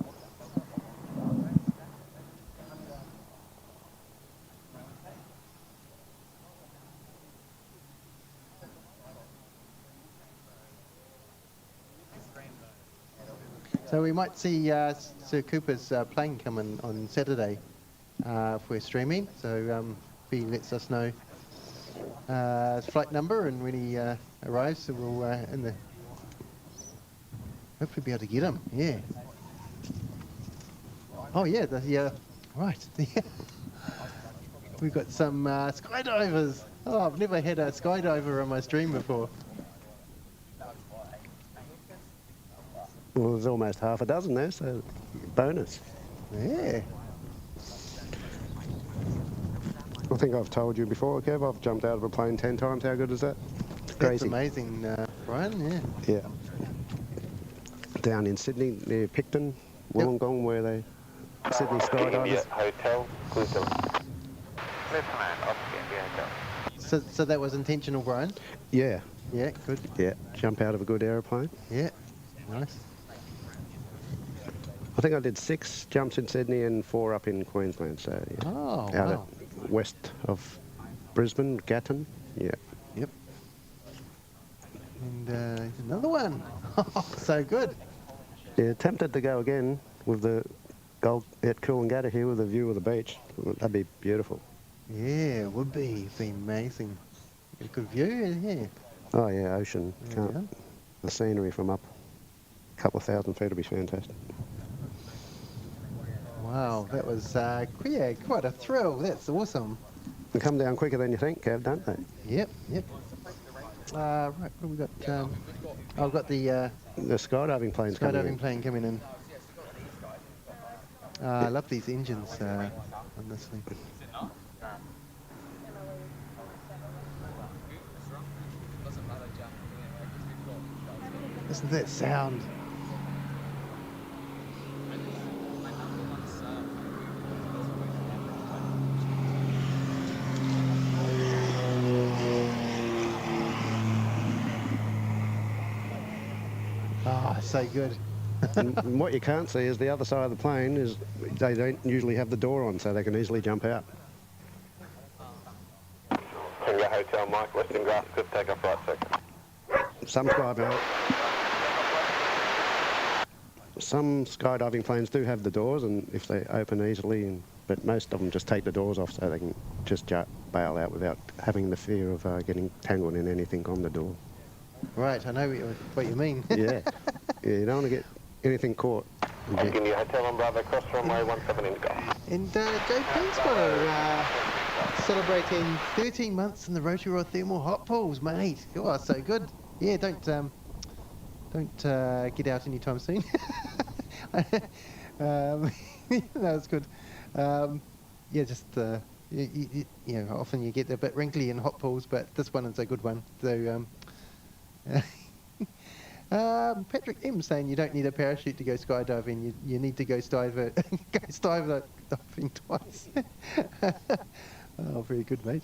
Speaker 2: So we might see Sir Cooper's plane coming on Saturday if we're streaming. So if he lets us know his flight number and when he arrives, so we'll hopefully be able to get him. Yeah. Oh yeah, right. We've got some skydivers. Oh, I've never had a skydiver on my stream before.
Speaker 5: Well, there's almost half a dozen there, so bonus.
Speaker 2: Yeah.
Speaker 5: I think I've told you before, Kev, I've jumped out of a plane 10 times. How good is that? It's crazy.
Speaker 2: That's amazing, Brian, yeah.
Speaker 5: Yeah. Down in Sydney, near Picton, Wollongong, where they... Sydney skydivers.
Speaker 6: Hotel, Clifton.
Speaker 8: Left man, Aussie Hotel.
Speaker 2: So that was intentional, Brian?
Speaker 5: Yeah.
Speaker 2: Yeah, good.
Speaker 5: Yeah, jump out of a good aeroplane.
Speaker 2: Yeah, nice.
Speaker 5: I think I did 6 jumps in Sydney and 4 up in Queensland, so yeah.
Speaker 2: Oh,
Speaker 5: Out
Speaker 2: wow.
Speaker 5: at west of Brisbane, Gatton, yeah.
Speaker 2: Yep. And another one. So good.
Speaker 5: Yeah, tempted to go again with the gold at Coolangatta here with a view of the beach. That'd be beautiful.
Speaker 2: Yeah, it would be. It'd be amazing. A good view, yeah.
Speaker 5: Oh yeah, ocean.
Speaker 2: There we
Speaker 5: Can't,
Speaker 2: go.
Speaker 5: the scenery from up a couple of thousand feet would be fantastic.
Speaker 2: Wow, that was quite a thrill. That's awesome.
Speaker 5: They come down quicker than you think, Kev, don't they?
Speaker 2: Yep, yep. Right, what have we got? I've got the
Speaker 5: The skydiving plane's coming
Speaker 2: skydiving
Speaker 5: in.
Speaker 2: plane coming in. I love these engines on this thing. Listen to that sound. Oh, so good.
Speaker 5: And what you can't see is the other side of the plane is they don't usually have the door on, so they can easily jump out.
Speaker 6: Tango Hotel, Mike, Western Grass, good take off right second.
Speaker 5: Some skydiving planes do have the doors, and if they open easily, but most of them just take the doors off so they can just bail out without having the fear of getting tangled in anything on the door.
Speaker 2: Right, I know what you mean.
Speaker 5: Yeah, you don't want to get anything caught.
Speaker 6: Continue Hotel on Bravo, cross runway 17 Indigo.
Speaker 2: And JP's got a celebrating 13 months in the Rotorua Thermal Hot Pools, mate. Oh, so good. Yeah, don't get out anytime soon. That's good. Yeah, just you know, often you get a bit wrinkly in hot pools, but this one is a good one. So. Patrick M saying you don't need a parachute to go skydiving. You need to go skydiving twice. Oh, very good, mate.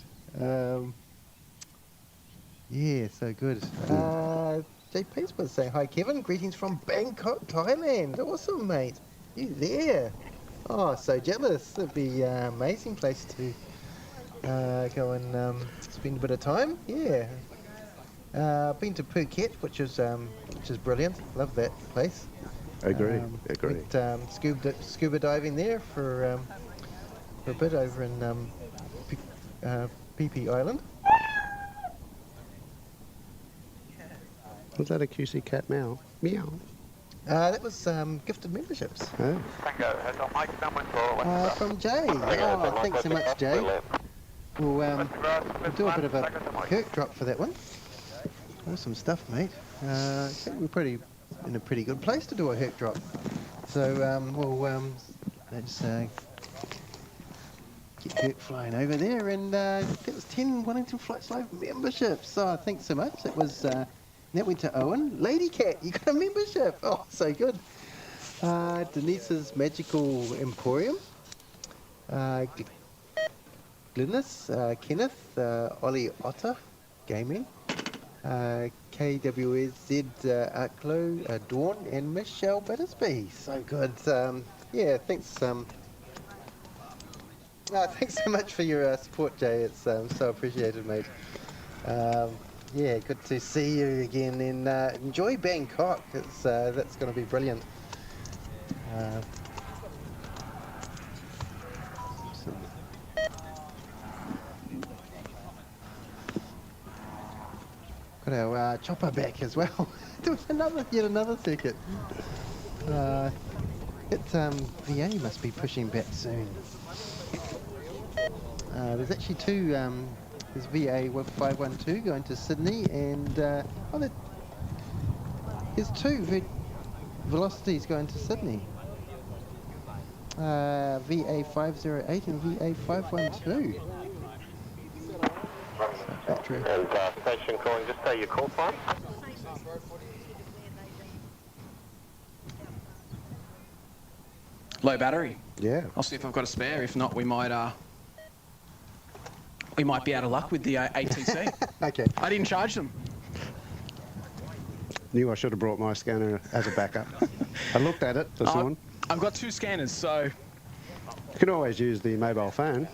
Speaker 2: Yeah, so good. JP's supposed to say hi, Kevin. Greetings from Bangkok, Thailand. Awesome, mate. You there? Oh, so jealous. It'd be an amazing place to go and spend a bit of time. Yeah. Been to Phuket, which is brilliant. Love that place.
Speaker 5: Agree.
Speaker 2: Went scuba diving there for a bit over in PP Island.
Speaker 5: Was that a QC cat meow? Meow.
Speaker 2: That was gifted memberships.
Speaker 5: Oh.
Speaker 8: Tango Hotel, Mike, downwind for
Speaker 2: From Jay. Oh, thanks so much, Jay. We'll do a bit of a Kirk drop for that one. Awesome stuff, mate. I think we're in a pretty good place to do a herc drop. So let's get Kirk flying over there, and that was 10 Wellington Flights Live memberships. So thanks so much. That went to Owen. Lady Cat, you got a membership. Oh, so good. Denise's Magical Emporium. Glynis, Kenneth, Ollie Otter Gaming. KWSZ Arklow, Dawn, and Michelle Bittersby. So good. Yeah, thanks. Thanks so much for your support, Jay. It's so appreciated, mate. Yeah, good to see you again, and enjoy Bangkok. That's going to be brilliant. Got our chopper back as well. Doing yet another circuit. VA must be pushing back soon. There's actually two. There's VA 512 going to Sydney, and there's two velocities going to Sydney. VA 508 and VA 512. Battery.
Speaker 6: And station calling, just say your call sign.
Speaker 3: Low battery.
Speaker 5: Yeah.
Speaker 3: I'll see if I've got a spare. If not, we might be out of luck with the ATC.
Speaker 2: Okay.
Speaker 3: I didn't charge them.
Speaker 5: Knew I should have brought my scanner as a backup. I looked at it this morning.
Speaker 3: I've got 2 scanners, so
Speaker 5: You can always use the mobile phone.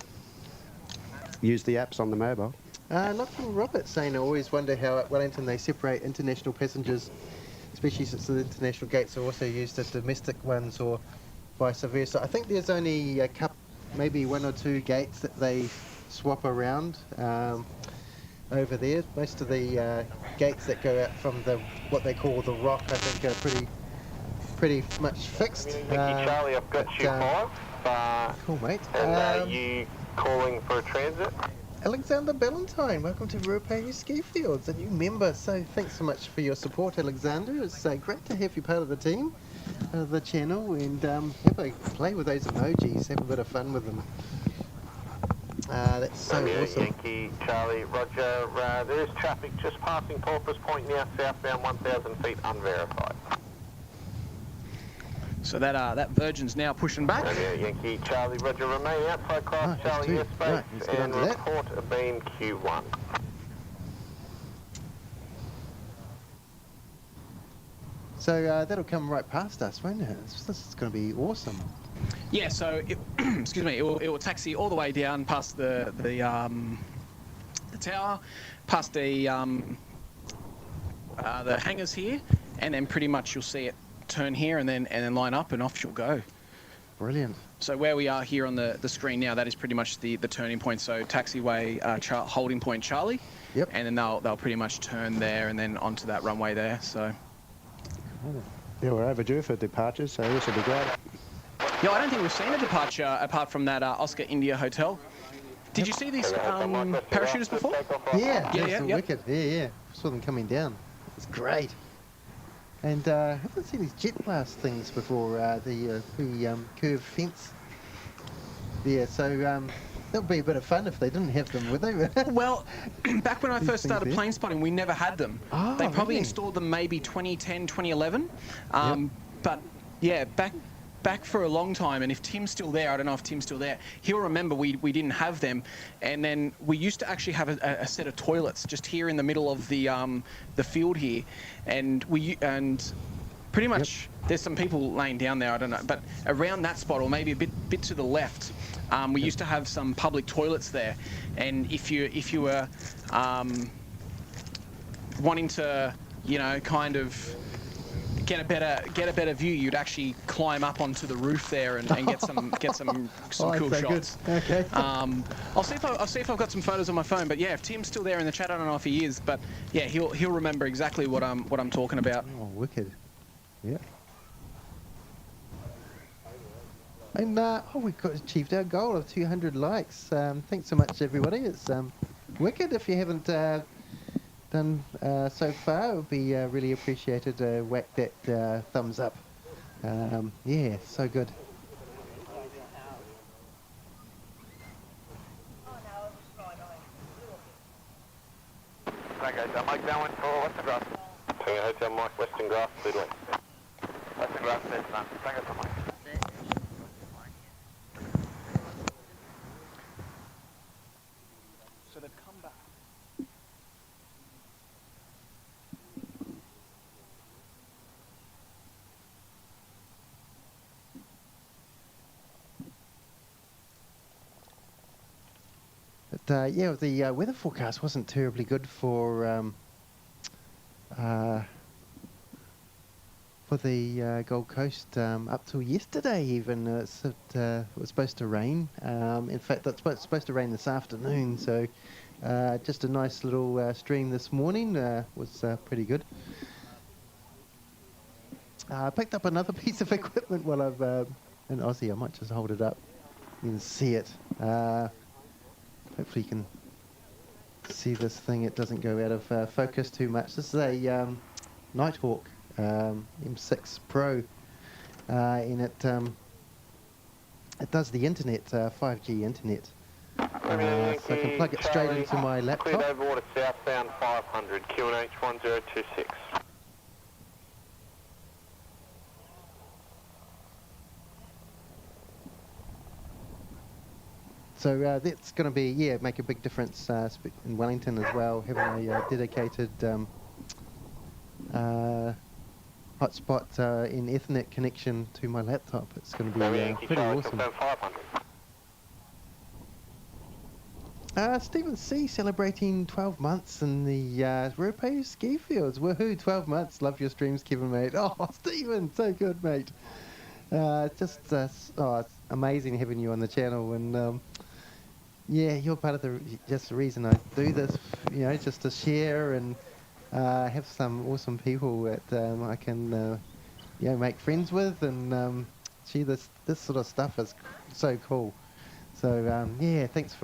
Speaker 5: Use the apps on the mobile.
Speaker 2: Not from Robert saying I always wonder how at Wellington they separate international passengers, especially since the international gates are also used as domestic ones or vice versa. I think there's only a couple, maybe 1 or 2 gates that they swap around over there. Most of the gates that go out from what they call the Rock, I think, are pretty much fixed.
Speaker 6: Charlie, I've got you 5.
Speaker 2: Cool, mate.
Speaker 6: And you calling for a transit?
Speaker 2: Alexander Ballantyne, welcome to Ruapehu Ski Fields, a new member. So thanks so much for your support, Alexander. It's great to have you part of the team, of the channel, and have a play with those emojis, have a bit of fun with them. That's so awesome.
Speaker 6: Yankee, Charlie, Roger. There is traffic just passing Porpoise Point now, southbound 1,000 feet, unverified.
Speaker 3: So that Virgin's now pushing back.
Speaker 6: Yankee, Charlie, Roger, remain outside class, Charlie airspace,
Speaker 2: Right, let's get
Speaker 6: and
Speaker 2: onto that.
Speaker 6: report a beam Q1.
Speaker 2: So that'll come right past us, won't it? This is going to be awesome.
Speaker 3: Yeah, so excuse me, it will taxi all the way down past the tower, past the hangars here, and then pretty much you'll see it turn here and then line up and off she'll go.
Speaker 2: Brilliant.
Speaker 3: So where we are here on the screen now, that is pretty much the turning point. So taxiway holding point Charlie.
Speaker 2: Yep.
Speaker 3: And then they'll pretty much turn there and then onto that runway there. So.
Speaker 5: Yeah, we're overdue for departures, so this will be great.
Speaker 3: Yeah, I don't think we've seen a departure apart from that Oscar India hotel. Did you see these parachuters before?
Speaker 2: Yeah,
Speaker 3: Yeah,
Speaker 2: wicked. Yeah. Saw them coming down. It's great. And I haven't seen these jet blast things before, the curved fence there. So that would be a bit of fun if they didn't have them, would they?
Speaker 3: Well, back when I first started plane spotting, we never had them.
Speaker 2: Oh,
Speaker 3: they probably
Speaker 2: really?
Speaker 3: installed them maybe 2010, 2011.
Speaker 2: Yep.
Speaker 3: But yeah, back for a long time, and if Tim's still there, I don't know if Tim's still there, he'll remember we didn't have them. And then we used to actually have a set of toilets just here in the middle of the field here, and pretty much there's some people laying down there, I don't know, but around that spot or maybe a bit to the left, we used to have some public toilets there. And if you were wanting to, kind of get a better view, you'd actually climb up onto the roof there and get some cool shots.
Speaker 2: Good. Okay.
Speaker 3: I'll see if I've got some photos on my phone. But yeah, if Tim's still there in the chat, I don't know if he is, but yeah, he'll remember exactly what I'm talking about.
Speaker 2: Oh, wicked. Yeah. And we've achieved our goal of 200 likes. Thanks so much, everybody. It's wicked. If you haven't done so far, it would be really appreciated. Whack that thumbs up. Yeah, so good.
Speaker 6: Okay, so Mike Darwin for Western Grass. Tango Hotel Mike, Western Grass, Lead West. Western Grass, there's none. Tango for Mike.
Speaker 3: So they've come back.
Speaker 2: But yeah, the weather forecast wasn't terribly good for the Gold Coast up till yesterday. Even it was supposed to rain. In fact, it's supposed to rain this afternoon. So just a nice little stream this morning was pretty good. I picked up another piece of equipment while I've in Aussie. I might just hold it up. You can see it. Hopefully you can see this thing. It doesn't go out of focus too much. This is a Nighthawk M6 Pro, and it does the internet, 5G internet. So I can plug it straight into my
Speaker 6: Cleared
Speaker 2: laptop.
Speaker 6: over water southbound 500, QNH 1026.
Speaker 2: So that's going to be, make a big difference in Wellington as well, having a dedicated hotspot in Ethernet connection to my laptop. It's going to be pretty awesome.
Speaker 6: 500.
Speaker 2: Stephen C celebrating 12 months in the Rupe ski fields. Woohoo, 12 months. Love your streams, Kevin, mate. Oh, Stephen, so good, mate. It's amazing having you on the channel. And you're part of the reason I do this, just to share and have some awesome people that I can, make friends with and share this sort of stuff is so cool. So thanks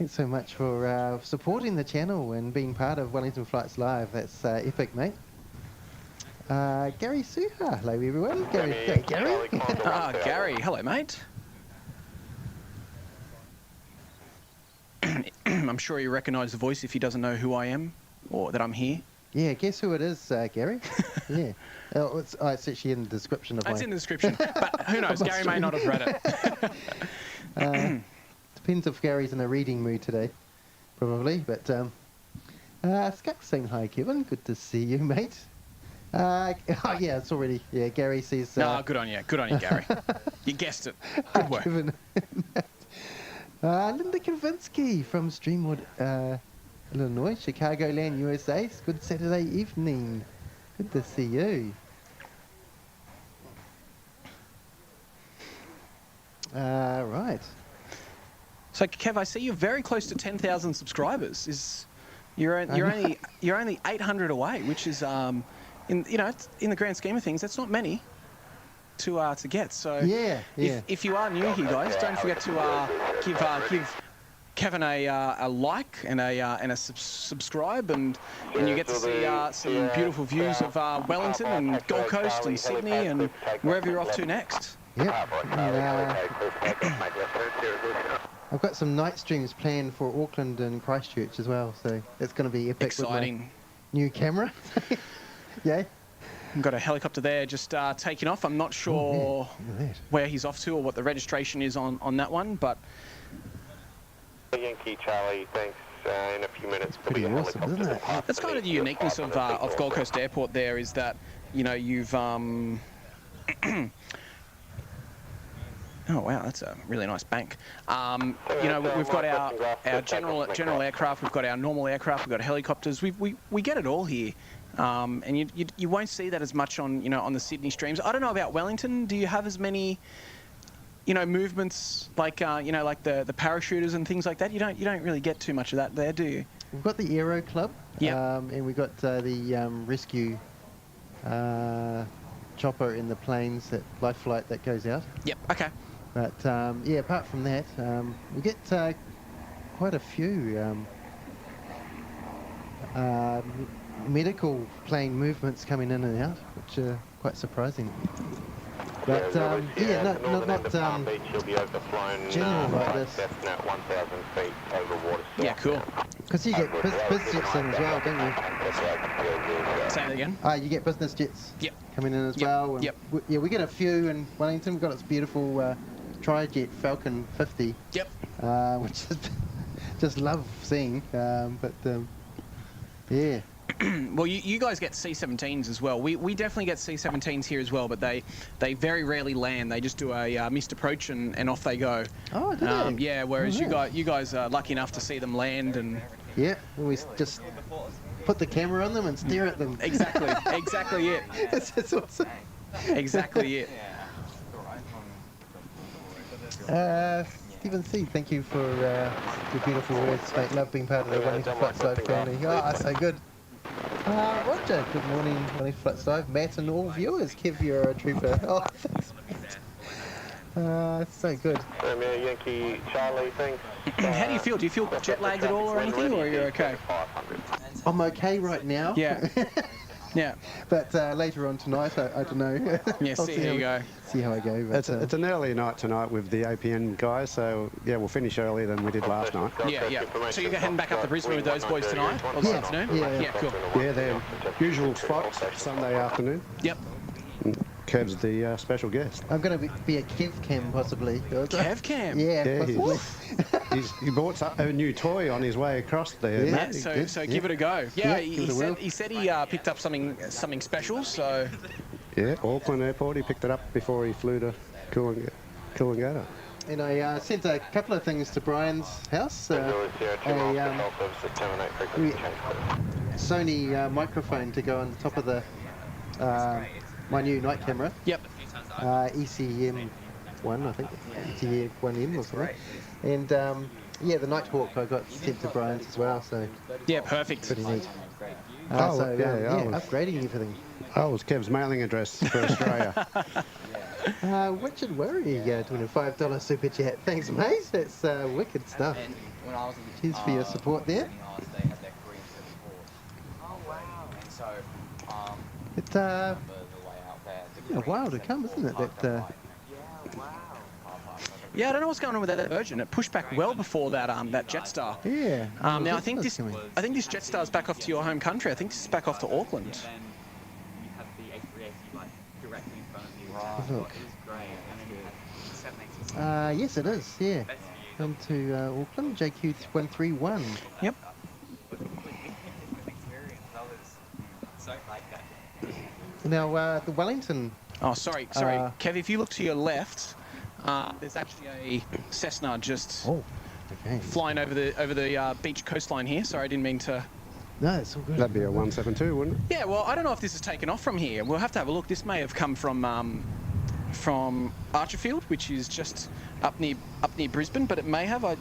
Speaker 2: so much for supporting the channel and being part of Wellington Flights Live. That's epic, mate. Gary Suha, hello everyone. Gary.
Speaker 3: Gary, hello, mate. I'm sure you recognise the voice if he doesn't know who I am or that I'm here.
Speaker 2: Yeah, guess who it is, Gary? Yeah. It's actually in the description of
Speaker 3: It's in the description, but who knows? Gary may not have read it.
Speaker 2: Depends if Gary's in a reading mood today, probably. But Skunk saying hi, Kevin. Good to see you, mate. It's already. Yeah, Gary says.
Speaker 3: Good on you. Good on you, Gary. You guessed it. Good work.
Speaker 2: Kevin. Linda Kavinsky from Streamwood, Illinois, Chicagoland, USA. It's good Saturday evening. Good to see you. Right.
Speaker 3: So, Kev, I see you're very close to 10,000 subscribers. You're only 800 away, which is in the grand scheme of things, that's not many to get. So if you are new here, guys, don't forget to give Kevin a like and a subscribe, and you get to see some beautiful views of Wellington and Gold Coast and Sydney and wherever you're off to next.
Speaker 2: Yep. I've got some night streams planned for Auckland and Christchurch as well, so it's going to be epic.
Speaker 3: Exciting.
Speaker 2: With my new camera. Yeah.
Speaker 3: I've got a helicopter there just taking off. I'm not sure where he's off to or what the registration is on that one, but...
Speaker 6: Yankee Charlie, thanks. In a few minutes.
Speaker 2: Pretty awesome, isn't it?
Speaker 3: That's kind of the uniqueness of Gold Coast Airport there, is that, you've... Oh wow, that's a really nice bank. We've got our general aircraft, we've got our normal aircraft, we've got helicopters. We get it all here, and you won't see that as much on on the Sydney streams. I don't know about Wellington. Do you have as many movements like like the parachuters and things like that? You don't really get too much of that there, do you?
Speaker 2: We've got the Aero Club,
Speaker 3: yeah,
Speaker 2: and we've got the rescue chopper in the planes, that life flight that goes out.
Speaker 3: Yep. Okay.
Speaker 2: But apart from that, we get quite a few medical plane movements coming in and out, which are quite surprising. But not general like this.
Speaker 3: Yeah, cool.
Speaker 2: Because you get business jets in as well, don't you?
Speaker 3: Say that again.
Speaker 2: You get business jets.
Speaker 3: Yep.
Speaker 2: Coming in as well. And
Speaker 3: yep.
Speaker 2: We get a few in Wellington. We've got this beautiful Trijet Falcon 50.
Speaker 3: Yep.
Speaker 2: Which is just love seeing. Yeah.
Speaker 3: Well, you guys get C-17s as well. We definitely get C-17s here as well, but they very rarely land. They just do a missed approach and off they go.
Speaker 2: Oh, do they?
Speaker 3: Yeah. Whereas you guys are lucky enough to see them land and.
Speaker 2: Yeah, we just put the camera on them and stare at them.
Speaker 3: Exactly it.
Speaker 2: That's awesome.
Speaker 3: Exactly it.
Speaker 2: Stephen C, thank you for your beautiful words, mate. Love being part of the Wellington Flights Live family. Oh, so good. Roger, good morning, Wellington Flights Live. Matt and all viewers. Kev, you're a trooper. Oh, thanks, mate. So good.
Speaker 6: Yankee Charlie, thanks.
Speaker 3: How do you feel? Do you feel jet lagged at all or anything, or are you okay?
Speaker 2: I'm okay right now.
Speaker 3: Yeah. Yeah.
Speaker 2: But later on tonight, I don't know.
Speaker 3: Yeah,
Speaker 2: I'll
Speaker 3: see how you go.
Speaker 2: See how I go. But,
Speaker 5: It's an early night tonight with the APN guys, so yeah, we'll finish earlier than we did last night.
Speaker 3: Yeah. So you're heading back up to Brisbane with those boys tonight, or this afternoon?
Speaker 2: Yeah.
Speaker 3: Cool.
Speaker 5: Yeah, their usual spot, Sunday afternoon.
Speaker 3: Yep.
Speaker 5: Kev's the special guest.
Speaker 2: I'm going to be a Kev Cam possibly.
Speaker 3: Kev Cam?
Speaker 2: Yeah, possibly.
Speaker 5: He bought a new toy on his way across there.
Speaker 2: Yeah.
Speaker 5: Matt.
Speaker 3: So give it a go. Yeah,
Speaker 2: give it a whirl.
Speaker 3: he said he picked up something special. So
Speaker 5: Yeah, Auckland Airport. He picked it up before he flew to Coolangatta.
Speaker 2: And I sent a couple of things to Brian's house. Sony microphone to go on top of the my new night camera.
Speaker 3: yep.
Speaker 2: ECM1, I think. ECM1M or something. And yeah, the Nighthawk I got sent to Brian's as well, so
Speaker 3: Yeah, perfect.
Speaker 2: pretty neat.
Speaker 5: Oh,
Speaker 2: So
Speaker 5: yeah,
Speaker 2: upgrading everything.
Speaker 5: Oh, it was Kev's mailing address for Australia.
Speaker 2: Richard Worry doing a $5 super chat. Thanks, mate. That's wicked stuff. Cheers for your support there. It's a while to come, isn't it? That
Speaker 3: Yeah, I don't know what's going on with that Virgin. It pushed back well before that that Jetstar.
Speaker 2: yeah.
Speaker 3: Now I think this Jetstar's back off to your home country. I think this is back off to Auckland.
Speaker 2: Look. Yes, it is. Yeah. Come to Auckland, JQ131.
Speaker 3: Yep.
Speaker 2: Now the Wellington.
Speaker 3: Oh, sorry, Kev. If you look to your left, there's actually a Cessna just
Speaker 2: Okay.
Speaker 3: flying over the beach coastline here. Sorry, I didn't mean to.
Speaker 2: No, it's all good.
Speaker 5: That'd be a 172, wouldn't it?
Speaker 3: Yeah, well, I don't know if this is taken off from here. We'll have to have a look. This may have come from Archerfield, which is just up near Brisbane, but it may have.
Speaker 6: Okay,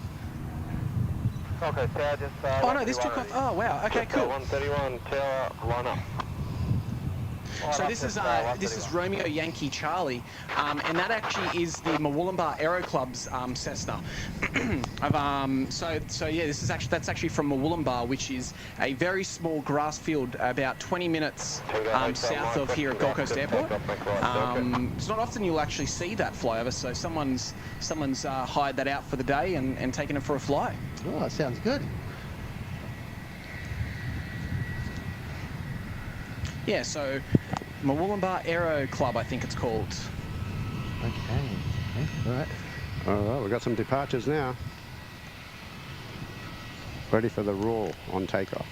Speaker 6: tower just...
Speaker 3: Oh no, this took off. Oh wow. Okay, cool.
Speaker 6: 131, tower, line up.
Speaker 3: So this is Romeo Yankee Charlie, and that actually is the Murwillumbah Aero Club's Cessna. So yeah, that's actually from Murwillumbah, which is a very small grass field about 20 minutes south of here at Gold Coast Airport. It's not often you'll actually see that flyover, so someone's hired that out for the day and taken it for a fly.
Speaker 2: Oh, that sounds good.
Speaker 3: Yeah, so Murwillumbah Aero Club, I think it's called.
Speaker 2: Okay. All right.
Speaker 5: All right, we've got some departures now. Ready for the roar on takeoff.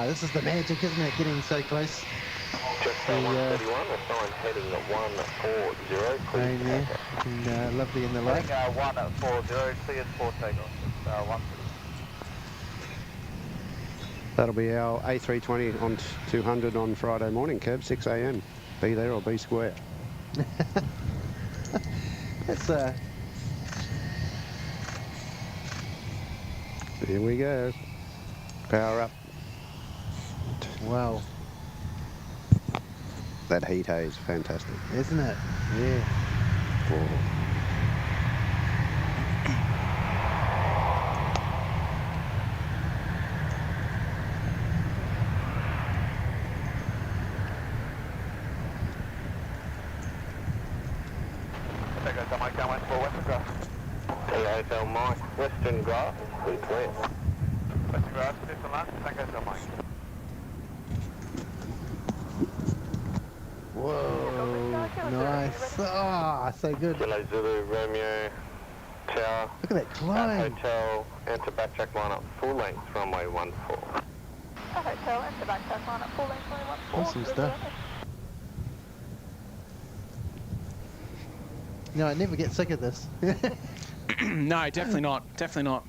Speaker 2: This is the magic, isn't it? Getting so close.
Speaker 6: Just 131, assigned heading at 140.
Speaker 2: Going there. And, lovely in the lake.
Speaker 8: Heading 140, cleared for takeoff. 130.
Speaker 5: That'll be our A320 on 200 on Friday morning, Kev, 6 a.m. Be there or be square.
Speaker 2: That's
Speaker 5: Here we go. Power up.
Speaker 2: wow,
Speaker 5: That heat haze, fantastic.
Speaker 2: isn't it? Yeah.
Speaker 5: Whoa.
Speaker 6: Hotel Mike, down west for Western Grass. Hotel Mike, Western Grass, we clear. Western Grass, Houston last, thank Hotel Mike.
Speaker 2: Whoa, nice. Ah, so good.
Speaker 6: Kilo Zulu, Romeo, Tower.
Speaker 2: Look at that climb.
Speaker 6: Hotel, enter backtrack line up, full length, runway 14.
Speaker 9: Hotel, enter backtrack line up, full length, runway 14.
Speaker 2: Awesome stuff. No, I never get sick of this.
Speaker 3: No, definitely not. Definitely not.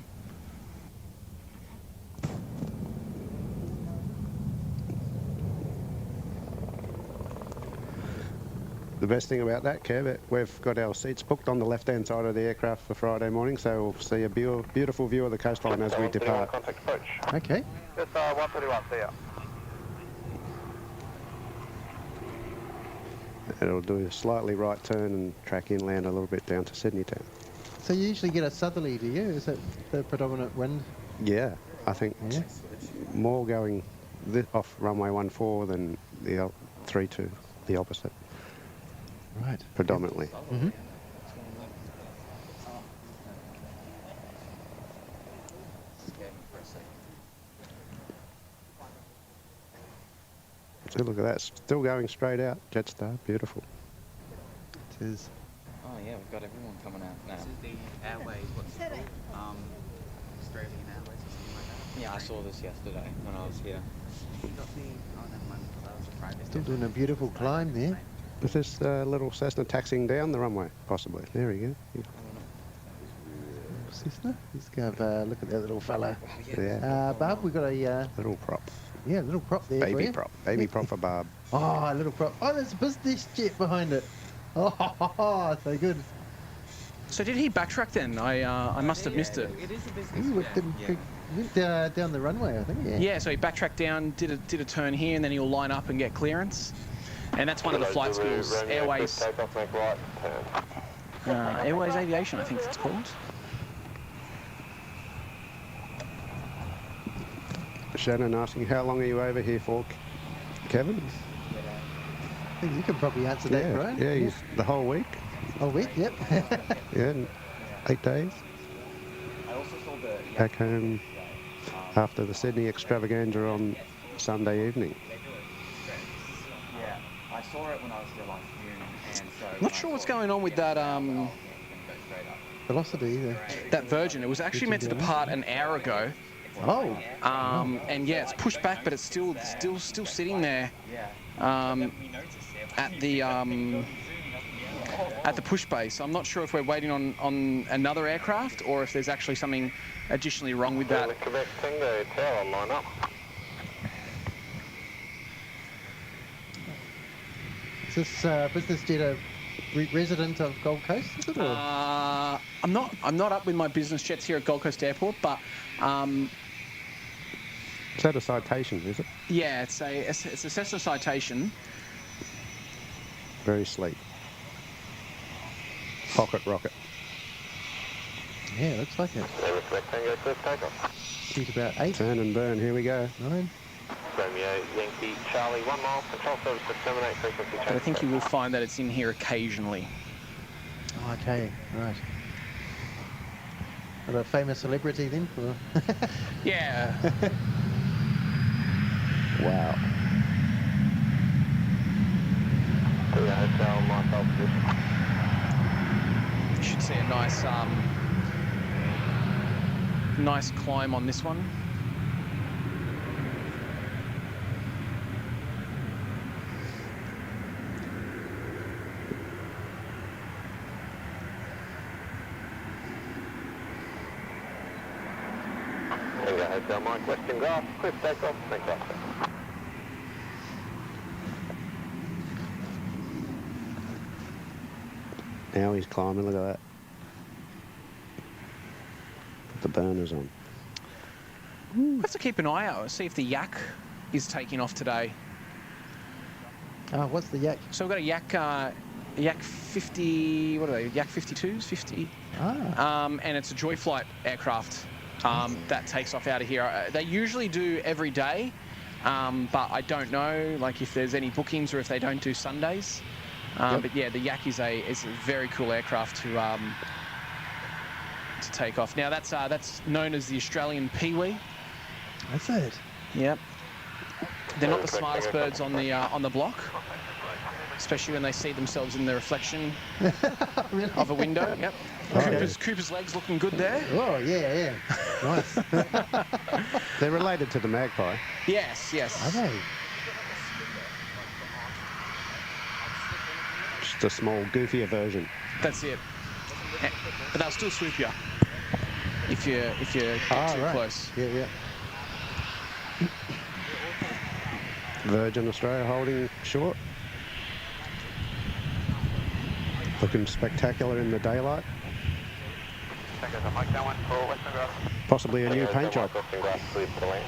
Speaker 5: The best thing about that, Kev, we've got our seats booked on the left-hand side of the aircraft for Friday morning, so we'll see a beautiful view of the coastline as we depart.
Speaker 6: Contact approach.
Speaker 2: Okay.
Speaker 6: Just 131, see ya.
Speaker 5: It'll do a slightly right turn and track inland a little bit down to Sydney town.
Speaker 2: So you usually get a southerly, do you? Is that the predominant wind?
Speaker 5: Yeah, I think
Speaker 2: Yeah.
Speaker 5: more going off runway 14 than the 32, the opposite,
Speaker 2: Right.
Speaker 5: predominantly.
Speaker 2: Mm-hmm.
Speaker 5: So look at that, still going straight out, Jetstar, beautiful.
Speaker 2: It is.
Speaker 4: Oh yeah, we've got everyone coming out now.
Speaker 10: This is the Airways, what's it called? Australian Airways or something like that.
Speaker 4: Yeah, I saw this yesterday when I was here.
Speaker 10: You got the, oh never mind, that was a private.
Speaker 2: Still doing a beautiful climb there.
Speaker 5: Is this little Cessna taxiing down the runway, possibly? There we go. Yeah.
Speaker 2: Cessna. Let's go have a look at that little fella.
Speaker 5: Yeah.
Speaker 2: Barb, we've got a
Speaker 5: Little prop.
Speaker 2: little prop there for
Speaker 5: Baby
Speaker 2: you.
Speaker 5: prop. Baby prop for Barb.
Speaker 2: Oh, a little prop. Oh, there's a business jet behind it. Oh, so good.
Speaker 3: So did he backtrack then? I must have missed it.
Speaker 10: It is a business
Speaker 2: He went,
Speaker 10: jet.
Speaker 2: went down the runway, I think. Yeah.
Speaker 3: Yeah, so he backtracked down, did a turn here, and then he'll line up and get clearance. And that's one of the flight schools, Airways, Airways Aviation, I think it's called.
Speaker 5: Shannon asking, how long are you over here for, Kevin?
Speaker 2: I think you can probably answer that,
Speaker 5: Yeah,
Speaker 2: Brian.
Speaker 5: yeah, he's the whole week.
Speaker 2: Oh, wait, yep.
Speaker 5: Yeah, 8 days.
Speaker 4: I also saw the
Speaker 5: Back home after the Sydney extravaganza on Sunday evening.
Speaker 4: yeah, I saw it when I was here last June, and so
Speaker 3: Not sure what's going on with that
Speaker 2: Velocity there.
Speaker 3: that Virgin. It was actually meant to depart an hour ago.
Speaker 2: Oh.
Speaker 3: And yeah, it's pushed back, but it's still sitting there at the push base. I'm not sure if we're waiting on another aircraft or if there's actually something additionally wrong with that.
Speaker 6: Quebec Tango Tower line up.
Speaker 2: Is this business jet a resident of Gold Coast? Is it, or?
Speaker 3: I'm not up with my business jets here at Gold Coast Airport, but
Speaker 5: Is that a citation, is it?
Speaker 3: yeah, it's a Cessna Citation.
Speaker 5: Very sleek. Pocket rocket.
Speaker 2: Yeah, looks like it.
Speaker 6: Quebec Tango first takeoff.
Speaker 2: Shoot about 8,
Speaker 5: Turn and burn, here we go.
Speaker 2: 9.
Speaker 6: Romeo Yankee Charlie 1 mile, control service to terminate frequency change.
Speaker 3: But I think you will find that it's in here occasionally.
Speaker 2: Oh, okay, right. What a famous celebrity then? Or
Speaker 3: Yeah.
Speaker 5: Wow.
Speaker 6: Hotel, Mark position.
Speaker 3: You should see a nice climb on this one.
Speaker 6: Tango Hotel, Mike Western Grass, clear takeoff, thanks officer.
Speaker 5: Now he's climbing, look at that. Put the burners on.
Speaker 3: We'll have to keep an eye out, see if the Yak is taking off today.
Speaker 2: oh, what's the yak?
Speaker 3: So we've got a Yak 50, what are they, Yak 52s, 50?
Speaker 2: Ah,
Speaker 3: And it's a Joy Flight aircraft that takes off out of here. They usually do every day, but I don't know, like if there's any bookings or if they don't do Sundays. But yeah, the Yak is a very cool aircraft to take off. Now that's known as the Australian Peewee.
Speaker 2: that's it.
Speaker 3: Yep. They're not the smartest birds on the block, especially when they see themselves in the reflection
Speaker 2: Really?
Speaker 3: of a window. Yep.
Speaker 2: Okay.
Speaker 3: Cooper's legs looking good there.
Speaker 2: Oh, yeah. Nice.
Speaker 5: They're related to the magpie.
Speaker 3: Yes.
Speaker 2: Are they?
Speaker 5: Just a small, goofier version.
Speaker 3: That's it. But they'll still swoop you if you get too
Speaker 2: right.
Speaker 3: close.
Speaker 2: Yeah.
Speaker 5: Virgin Australia holding short. Looking spectacular in the daylight.
Speaker 6: Tango Mike down 1 for Western Grass.
Speaker 5: Possibly a new paint job.
Speaker 6: Western Grass, clear to land.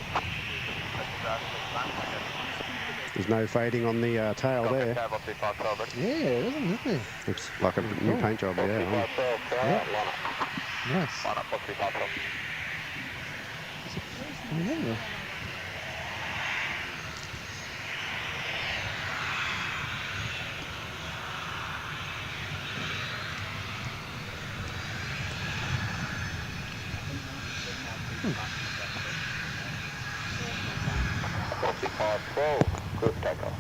Speaker 5: There's no fading on the tail there.
Speaker 2: Yeah, isn't it?
Speaker 5: Looks like a new paint job, yeah.
Speaker 6: Line up.
Speaker 2: Nice.
Speaker 6: Line up, possibly Papa.
Speaker 2: Yeah.
Speaker 6: Possibly 512, group takeoff.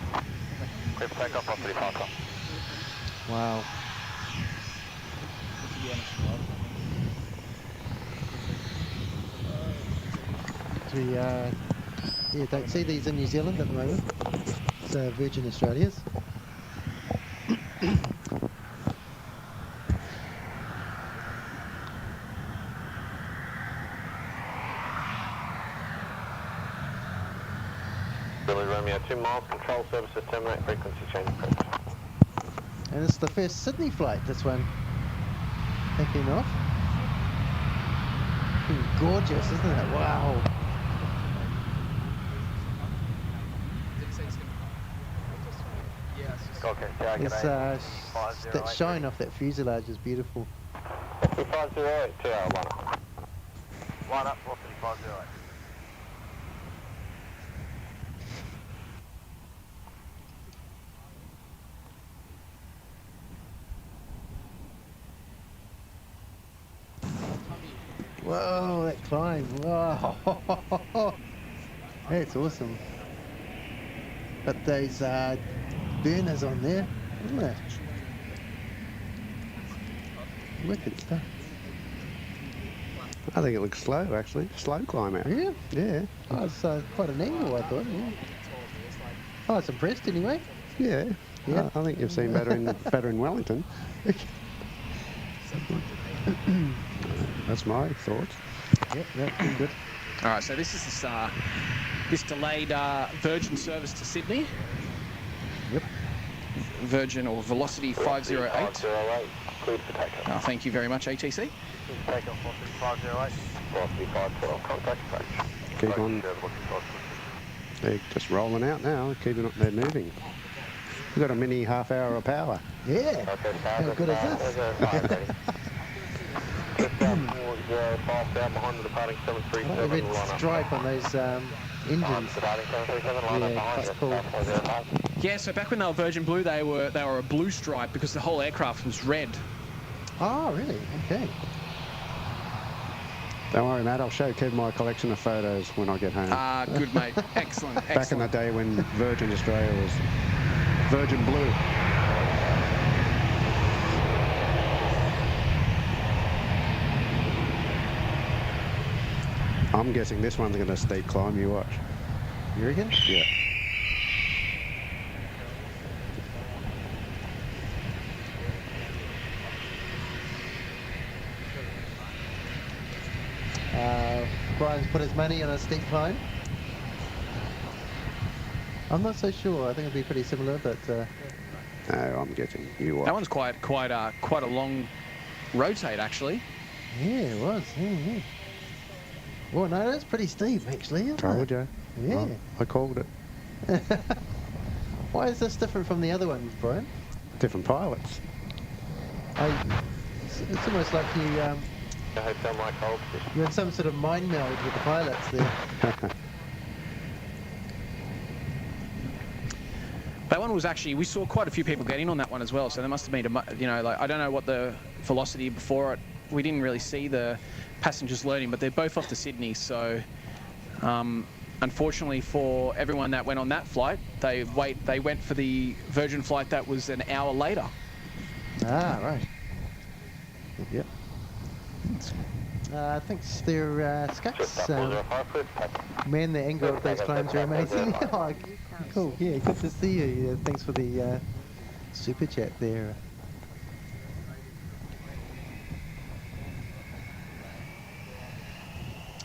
Speaker 6: Group takeoff, possibly Papa.
Speaker 2: Wow. We don't see these in New Zealand at the moment. It's Virgin Australia's.
Speaker 6: Billy Romeo, 2 miles, control services terminate, frequency change approach.
Speaker 2: And it's the first Sydney flight, this one. Taking off. Gorgeous, isn't it? Wow.
Speaker 6: Okay, target
Speaker 2: It's, that shine off that fuselage is beautiful.
Speaker 6: 508, 2 hour line up. Line up, 508.
Speaker 2: Whoa, that climb. Wow. That's awesome. But those burners on there, isn't it? Wicked stuff.
Speaker 5: I think it looks slow, actually. Slow climb out.
Speaker 2: Yeah?
Speaker 5: Yeah.
Speaker 2: Oh, it's quite an angle, I thought. Yeah. I was impressed anyway.
Speaker 5: Yeah.
Speaker 2: Yeah.
Speaker 5: I think you've seen better in Wellington. That's my thoughts.
Speaker 2: Yep, yep, good.
Speaker 3: All right, so this is this delayed Virgin service to Sydney.
Speaker 2: Yep.
Speaker 3: Virgin or Velocity 508.
Speaker 6: 508, cleared for takeoff.
Speaker 3: Oh, thank you very much, ATC.
Speaker 6: Takeoff, 508. Velocity 512, contact approach.
Speaker 5: Keep on. They're just rolling out now. They're moving. We've got a mini half hour of power.
Speaker 2: Yeah.
Speaker 6: Okay,
Speaker 2: How good is this?
Speaker 6: Just 5 down behind the departing
Speaker 2: I like the
Speaker 6: 737.
Speaker 2: red
Speaker 6: line up.
Speaker 2: stripe on those engines.
Speaker 6: Departing 737, line up
Speaker 2: Yeah,
Speaker 6: behind
Speaker 2: that's
Speaker 6: you.
Speaker 2: cool.
Speaker 6: 505.
Speaker 3: Yeah, so back when they were Virgin Blue, they were a blue stripe because the whole aircraft was red.
Speaker 2: Oh, really? Okay.
Speaker 5: Don't worry, Matt. I'll show Kev my collection of photos when I get home.
Speaker 3: Ah, good, mate. Excellent,
Speaker 5: Back in the
Speaker 3: excellent.
Speaker 5: day when Virgin Australia was Virgin Blue. I'm guessing this one's going to steep climb. You watch.
Speaker 2: You reckon?
Speaker 5: Yeah.
Speaker 2: Brian's put his money on a steep climb. I'm not so sure. I think it'll be pretty similar, but
Speaker 5: No, I'm guessing. You watch.
Speaker 3: That one's quite a long rotate, actually.
Speaker 2: yeah, it was. Yeah. Well, no, that's pretty steep, actually, isn't
Speaker 5: Told
Speaker 2: it?
Speaker 5: you.
Speaker 2: Yeah.
Speaker 5: I called it.
Speaker 2: Why is this different from the other ones, Brian?
Speaker 5: Different pilots.
Speaker 2: It's almost like
Speaker 6: Hotel Mike hold position.
Speaker 2: you had some sort of mind meld with the pilots there.
Speaker 3: That one was actually, we saw quite a few people get in on that one as well, so there must have been, like, I don't know what the velocity before it, we didn't really see the passengers loading, but they're both off to Sydney, so unfortunately for everyone that went on that flight, they went for the Virgin flight that was an hour later.
Speaker 2: Ah, right. Yep. I think they're Scots. Man, the angle of those climbs are amazing. Oh, cool. Yeah, good to see you. Thanks for the super chat there.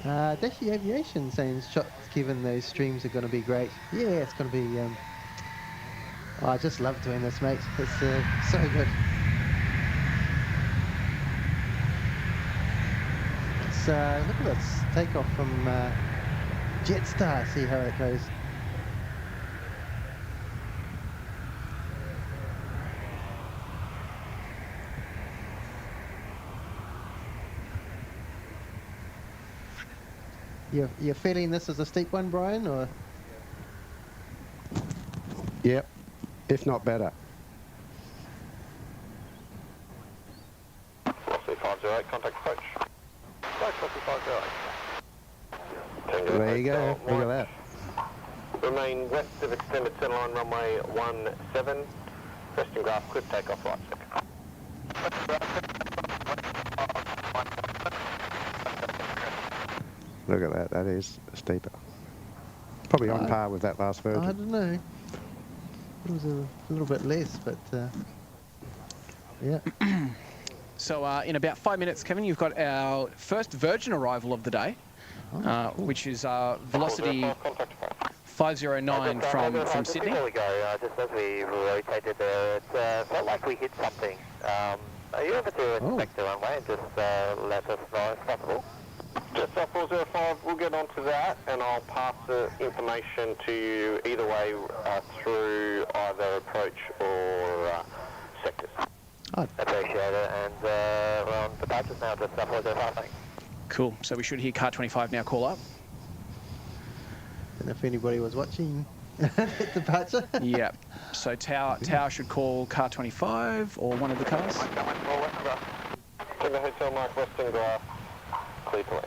Speaker 2: Dashi Aviation saying, "Shots given those streams are going to be great." Yeah, it's going to be. Oh, I just love doing this, mate. It's so good. Look at this takeoff from Jetstar. See how it goes. You're feeling this as a steep one, Brian, or?
Speaker 5: Yep, if not better.
Speaker 6: Velocity 508, contact approach. Velocity 508.
Speaker 5: There you go. Look at that.
Speaker 6: Remain west of extended centerline runway 17. Western Graph, clip takeoff right second.
Speaker 5: Look at that. That is steeper. Probably on par with that last version.
Speaker 2: I don't know. It was a little bit less, but yeah.
Speaker 3: So in about 5 minutes, Kevin, you've got our first Virgin arrival of the day, which is Velocity 509 from Sydney.
Speaker 8: Before we go, just as we rotated there, it felt like we hit something. Are you able to inspect the runway and just let us know if possible?
Speaker 6: Just off 405, we'll get onto that and I'll pass the information to you either way through either approach or sectors.
Speaker 8: Appreciate it, and we're on departures now, just off 405, thanks.
Speaker 3: Cool. So we should hear car 25 now call up.
Speaker 2: Don't know if anybody was watching that departure.
Speaker 3: Yeah. So Tower should call car 25 or one of the cars.
Speaker 6: Tango Hotel Mike, Western Graph, clear to land.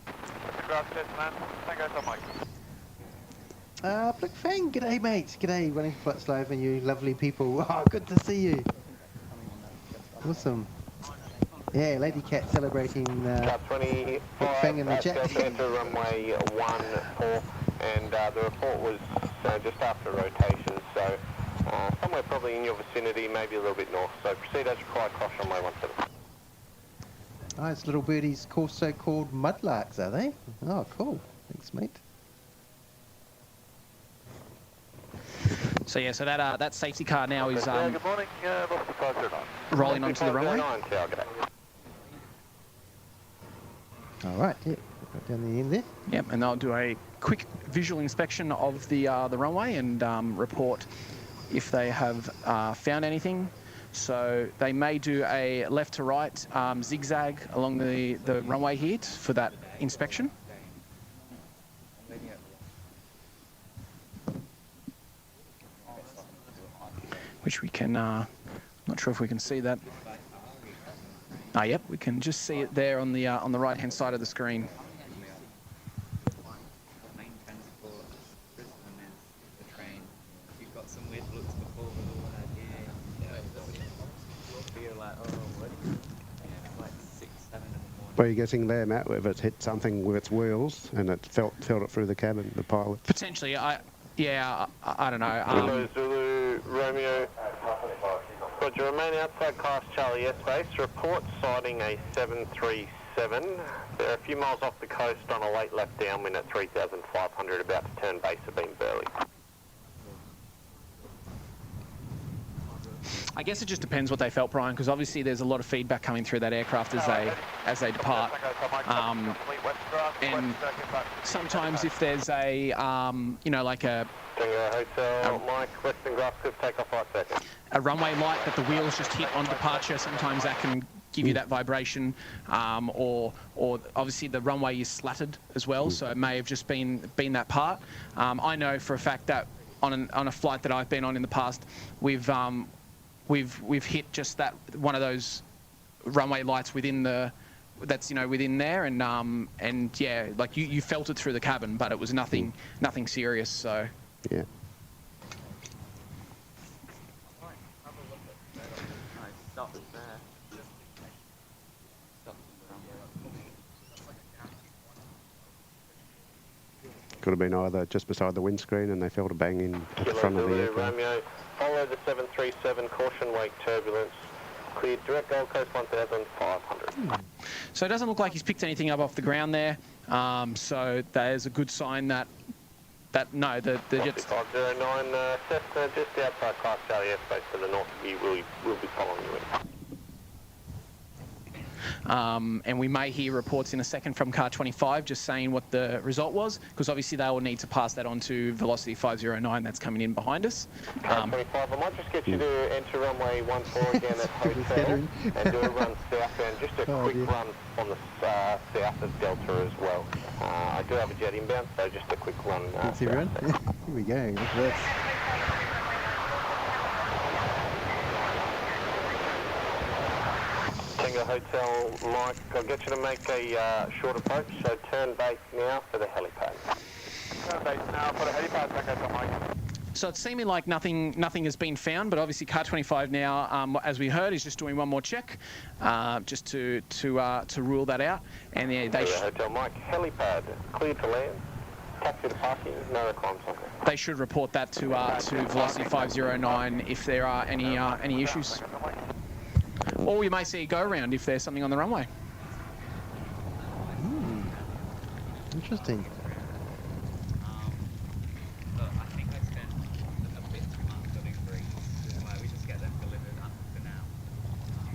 Speaker 8: Western Graph, man. Tango Hotel Mike.
Speaker 2: Blick Fang, g'day mate. G'day, running flights live and you lovely people. Oh, good to see you. Awesome. Yeah, Lady Cat celebrating
Speaker 6: Car 25,
Speaker 2: Fang in the chat.
Speaker 6: Delta runway 14, and the report was just after rotation, so somewhere probably in your vicinity, maybe a little bit north. So proceed as required, cross runway 17.
Speaker 2: Nice little birdies, also called mudlarks, are they? Oh, cool. Thanks, mate.
Speaker 3: So yeah, so that safety car now is
Speaker 6: good morning,
Speaker 3: rolling onto the runway.
Speaker 2: All right, yeah, right down the end there.
Speaker 3: Yep, and they'll do a quick visual inspection of the runway and report if they have found anything. So they may do a left to right zigzag along the runway here for that inspection. Which we can, not sure if we can see that. Yep, we can just see it there on the right-hand side of the screen.
Speaker 10: Main transport, Brisbane is the train. You've got some weird looks before the feel like, oh, what? Yeah, like 6, 7 in the morning.
Speaker 5: What are you guessing there, Matt? If it's hit something with its wheels and it felt it through the cabin, the pilot?
Speaker 3: Potentially, I don't know.
Speaker 6: Kilo Zulu Romeo. Roger, remain outside class Charlie airspace. Report sighting a 737. They're a few miles off the coast on a late left downwind at 3,500, about to turn base at Beam Burley.
Speaker 3: I guess it just depends what they felt, Brian, because obviously there's a lot of feedback coming through that aircraft as they depart. And sometimes if there's a like a
Speaker 6: Hotel Mike, Western Graph, clip takeoff right second.
Speaker 3: A runway light that the wheels just hit on departure, sometimes that can give you that vibration, or obviously the runway is slatted as well, so it may have just been that part. I know for a fact that on a flight that I've been on in the past, we've hit just that one of those runway lights within the within there, and yeah, like you felt it through the cabin, but it was nothing serious. So
Speaker 5: yeah. Could have been either just beside the windscreen and they felt a bang in at the front of the aircraft.
Speaker 6: Romeo, follow the 737, caution wake turbulence, cleared direct Gold Coast 1,500.
Speaker 3: So it doesn't look like he's picked anything up off the ground there. So there's a good sign that no, the jets.
Speaker 6: 509 Cessna just outside Class Charlie airspace to the north. He will be following you in.
Speaker 3: and we may hear reports in a second from car 25 just saying what the result was, because obviously they will need to pass that on to Velocity 509 that's coming in behind us.
Speaker 6: Car 25, I might just get you to enter runway 14 again at Hotel and do a run south and just a quick run on the south of Delta as well. I do have a jet inbound, so just a quick run.
Speaker 2: Thanks everyone. Here we go. Look at this.
Speaker 6: Tango Hotel, Mike, I'll get you to make a short approach, so turn base now for the helipad. Turn base now for the helipad, Tango Hotel, Mike.
Speaker 3: So it's seeming like nothing has been found, but obviously car 25 now, as we heard, is just doing one more check, just to rule that out. And they
Speaker 6: Hotel Mike, helipad, clear to land, taxi to parking, no requirements on it.
Speaker 3: They should report that to Velocity 509 if there are any issues, or we may see a go around if there's something on the runway.
Speaker 2: Interesting.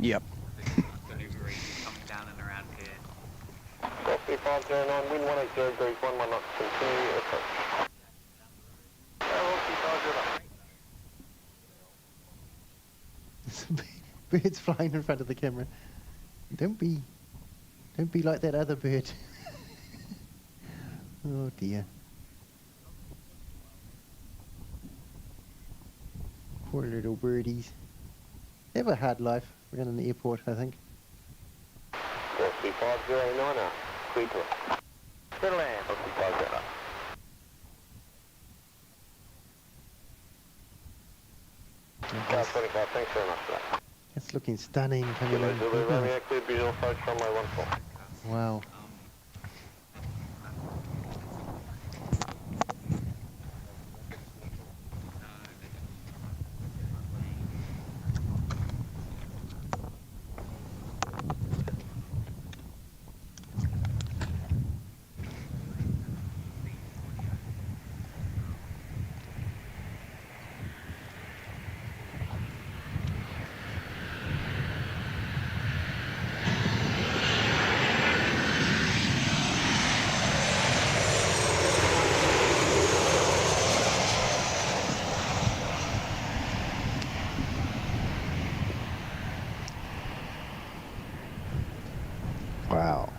Speaker 3: Yep.
Speaker 10: Delivery coming down and around here.
Speaker 6: Velocity 509, wind 180 degrees, 1 knots, continue approach.
Speaker 2: Birds flying in front of the camera. Don't be like that other bird. Oh dear. Poor little birdies. They have a hard life around an airport, I think.
Speaker 6: Velocity 509, clear to land. Clear to land, Velocity 509. Car 25, thanks very much for that.
Speaker 2: It's looking stunning coming in.
Speaker 6: Romeo, clear visual approach runway 14.
Speaker 2: Wow. Wow.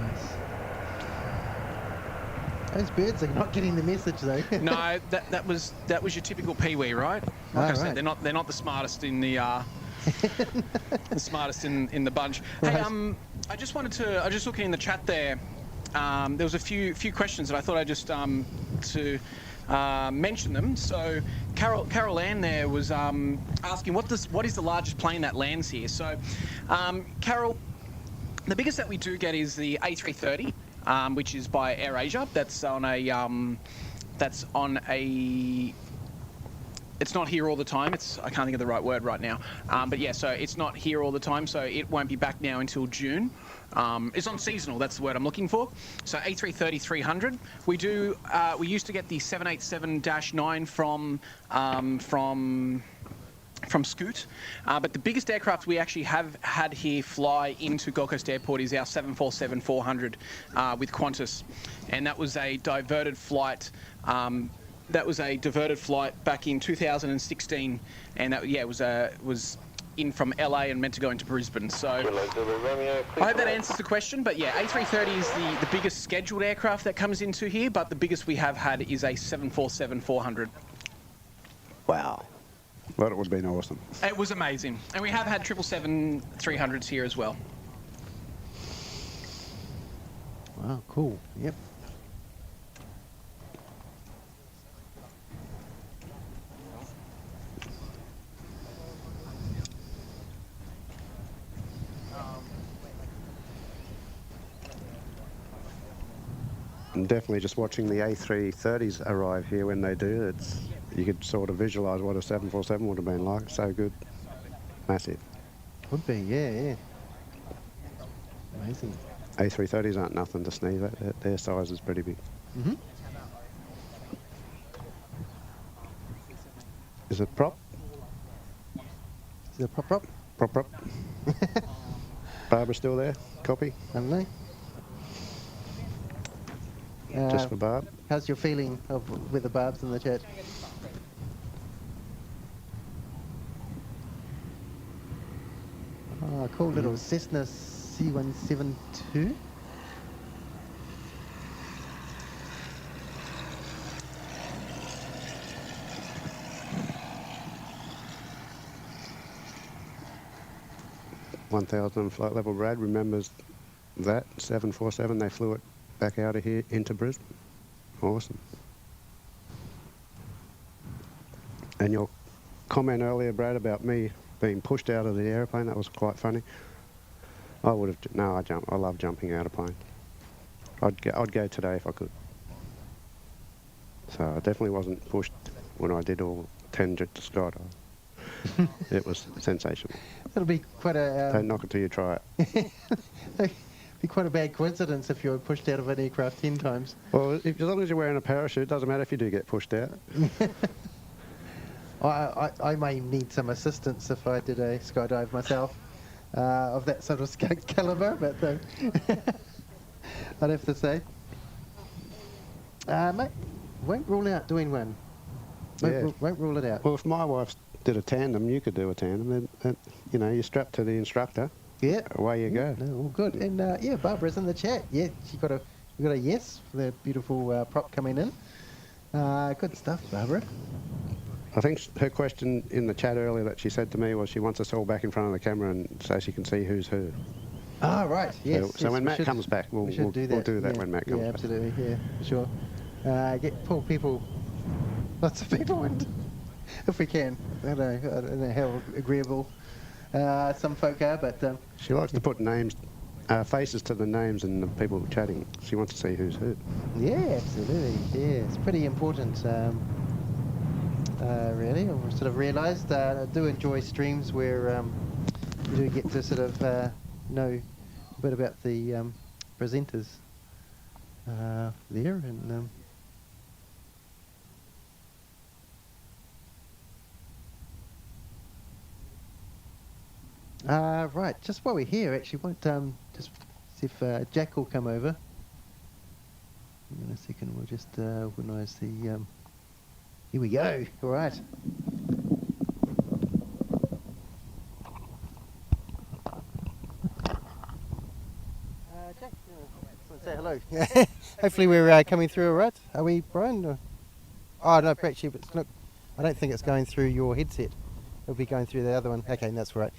Speaker 2: Nice. Those birds are not getting the message though.
Speaker 3: No, that was your typical peewee, right? Like I said, they're not the smartest in the the smartest in the bunch. Hey, I just looking in the chat there. There was a few questions that I thought I'd just to mention them. So Carol Ann there was asking what is the largest plane that lands here. So Carol, the biggest that we do get is the A330, which is by AirAsia. That's on a it's not here all the time. I can't think of the right word right now. But yeah, so it's not here all the time, so it won't be back now until June. It's on seasonal, that's the word I'm looking for. So A330-300. We used to get the 787-9 from Scoot, but the biggest aircraft we actually have had here fly into Gold Coast Airport is our 747-400 with Qantas, and that was a diverted flight. That was a diverted flight back in 2016, and that was in from LA and meant to go into Brisbane. So I hope that answers the question. But yeah, A330 is the biggest scheduled aircraft that comes into here, but the biggest we have had is a 747-400.
Speaker 5: Wow. That would have been awesome.
Speaker 3: It was amazing. And we have had 777-300s here as well.
Speaker 2: Wow, cool. Yep.
Speaker 5: And definitely just watching the A330s arrive here when they do, you could sort of visualise what a 747 would have been like. So good. Massive.
Speaker 2: Would be, yeah. Amazing.
Speaker 5: A330s aren't nothing to sneeze at. Their size is pretty big.
Speaker 2: Mm-hmm.
Speaker 5: Is it prop?
Speaker 2: Is it prop?
Speaker 5: Prop. Barbara still there? Copy.
Speaker 2: I don't know.
Speaker 5: Just for Barb.
Speaker 2: How's your feeling of with the Barbs in the chat? Oh, cool little Cessna C172.
Speaker 5: .1000 flight level Brad remembers that 747. They flew it back out of here into Brisbane. Awesome. And your comment earlier, Brad, about me being pushed out of the airplane, that was quite funny. I would have. No, I love jumping out of planes. I'd go today if I could. So I definitely wasn't pushed when I did all 10 jets to skydive. It was sensational.
Speaker 2: It'll be quite a...
Speaker 5: Don't knock it till you try it.
Speaker 2: be quite a bad coincidence if you were pushed out of an aircraft 10 times.
Speaker 5: Well, as long as you're wearing a parachute, doesn't matter if you do get pushed out.
Speaker 2: I may need some assistance if I did a skydive myself of that sort of caliber, but I'd have to say. Mate, won't rule out doing one. Won't rule it out.
Speaker 5: Well, if my wife did a tandem, you could do a tandem. Then, you know, you're strapped to the instructor.
Speaker 2: Yeah.
Speaker 5: Away you go.
Speaker 2: No, all good. And yeah, Barbara's in the chat. Yeah, we got a yes for the beautiful prop coming in. Good stuff, Barbara.
Speaker 5: I think her question in the chat earlier that she said to me was she wants us all back in front of the camera and so she can see who's who.
Speaker 2: Ah, right. Yes.
Speaker 5: So when Matt comes back, we'll do that when Matt comes back.
Speaker 2: Absolutely. Yeah, for sure. Pull people, lots of people in, if we can. I don't know how agreeable some folk are, but...
Speaker 5: she likes to put names, faces to the names and the people chatting. She wants to see who's who.
Speaker 2: Yeah, absolutely. Yeah, it's pretty important. Really, I've sort of realised I do enjoy streams where you do get to sort of know a bit about the presenters there, and right. Just while we're here, actually, won't just see if Jack will come over. In a second, we'll just organise the. Here we go. All right. Jack, say hello. Hopefully we're coming through all right. Are we, Brian? Or? Oh, no, actually, but it's not, I don't think it's going through your headset. It'll be going through the other one. Okay, that's all right.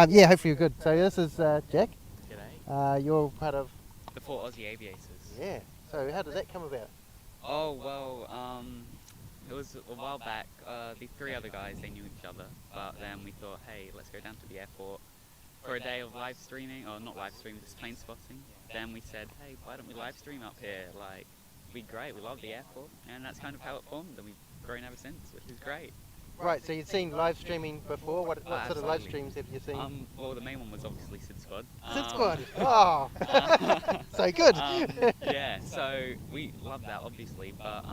Speaker 2: Yeah, hopefully you're good. So this is Jack.
Speaker 11: G'day.
Speaker 2: You're part of...
Speaker 11: The 4 Aussie Aviators.
Speaker 2: Yeah. So how did that come about?
Speaker 11: Oh, well, it was a while back. The 3 other guys, they knew each other. But then we thought, hey, let's go down to the airport for a day of live streaming. Or not live streaming, just plane spotting. Then we said, hey, why don't we live stream up here? Like, it'd be great. We love the airport. And that's kind of how it formed. And we've grown ever since, which is great.
Speaker 2: Right, so you'd seen live streaming before? What sort of live streams have you seen?
Speaker 11: Well, the main one was obviously Sydsquad.
Speaker 2: Sydsquad! Oh! So good!
Speaker 11: Yeah, so we love that, obviously, but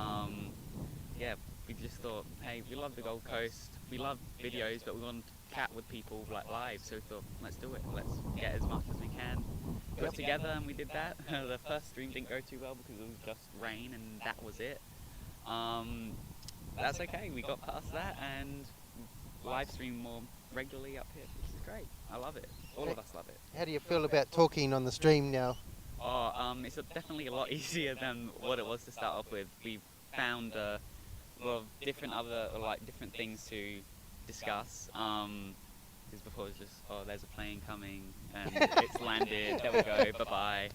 Speaker 11: yeah, we just thought, hey, we love the Gold Coast, we love videos, but we want to chat with people like live, so we thought, let's do it, let's get as much as we can. We got together and we did that. The first stream didn't go too well because it was just rain and that was it. That's okay, we got past that and live stream more regularly up here, which is great. I love it. All of us love it.
Speaker 2: How do you feel about talking on the stream now?
Speaker 11: Oh, it's definitely a lot easier than what it was to start off with. We found a lot of different different things to discuss. Because before it was just, oh, there's a plane coming and it's landed, there we go, bye-bye.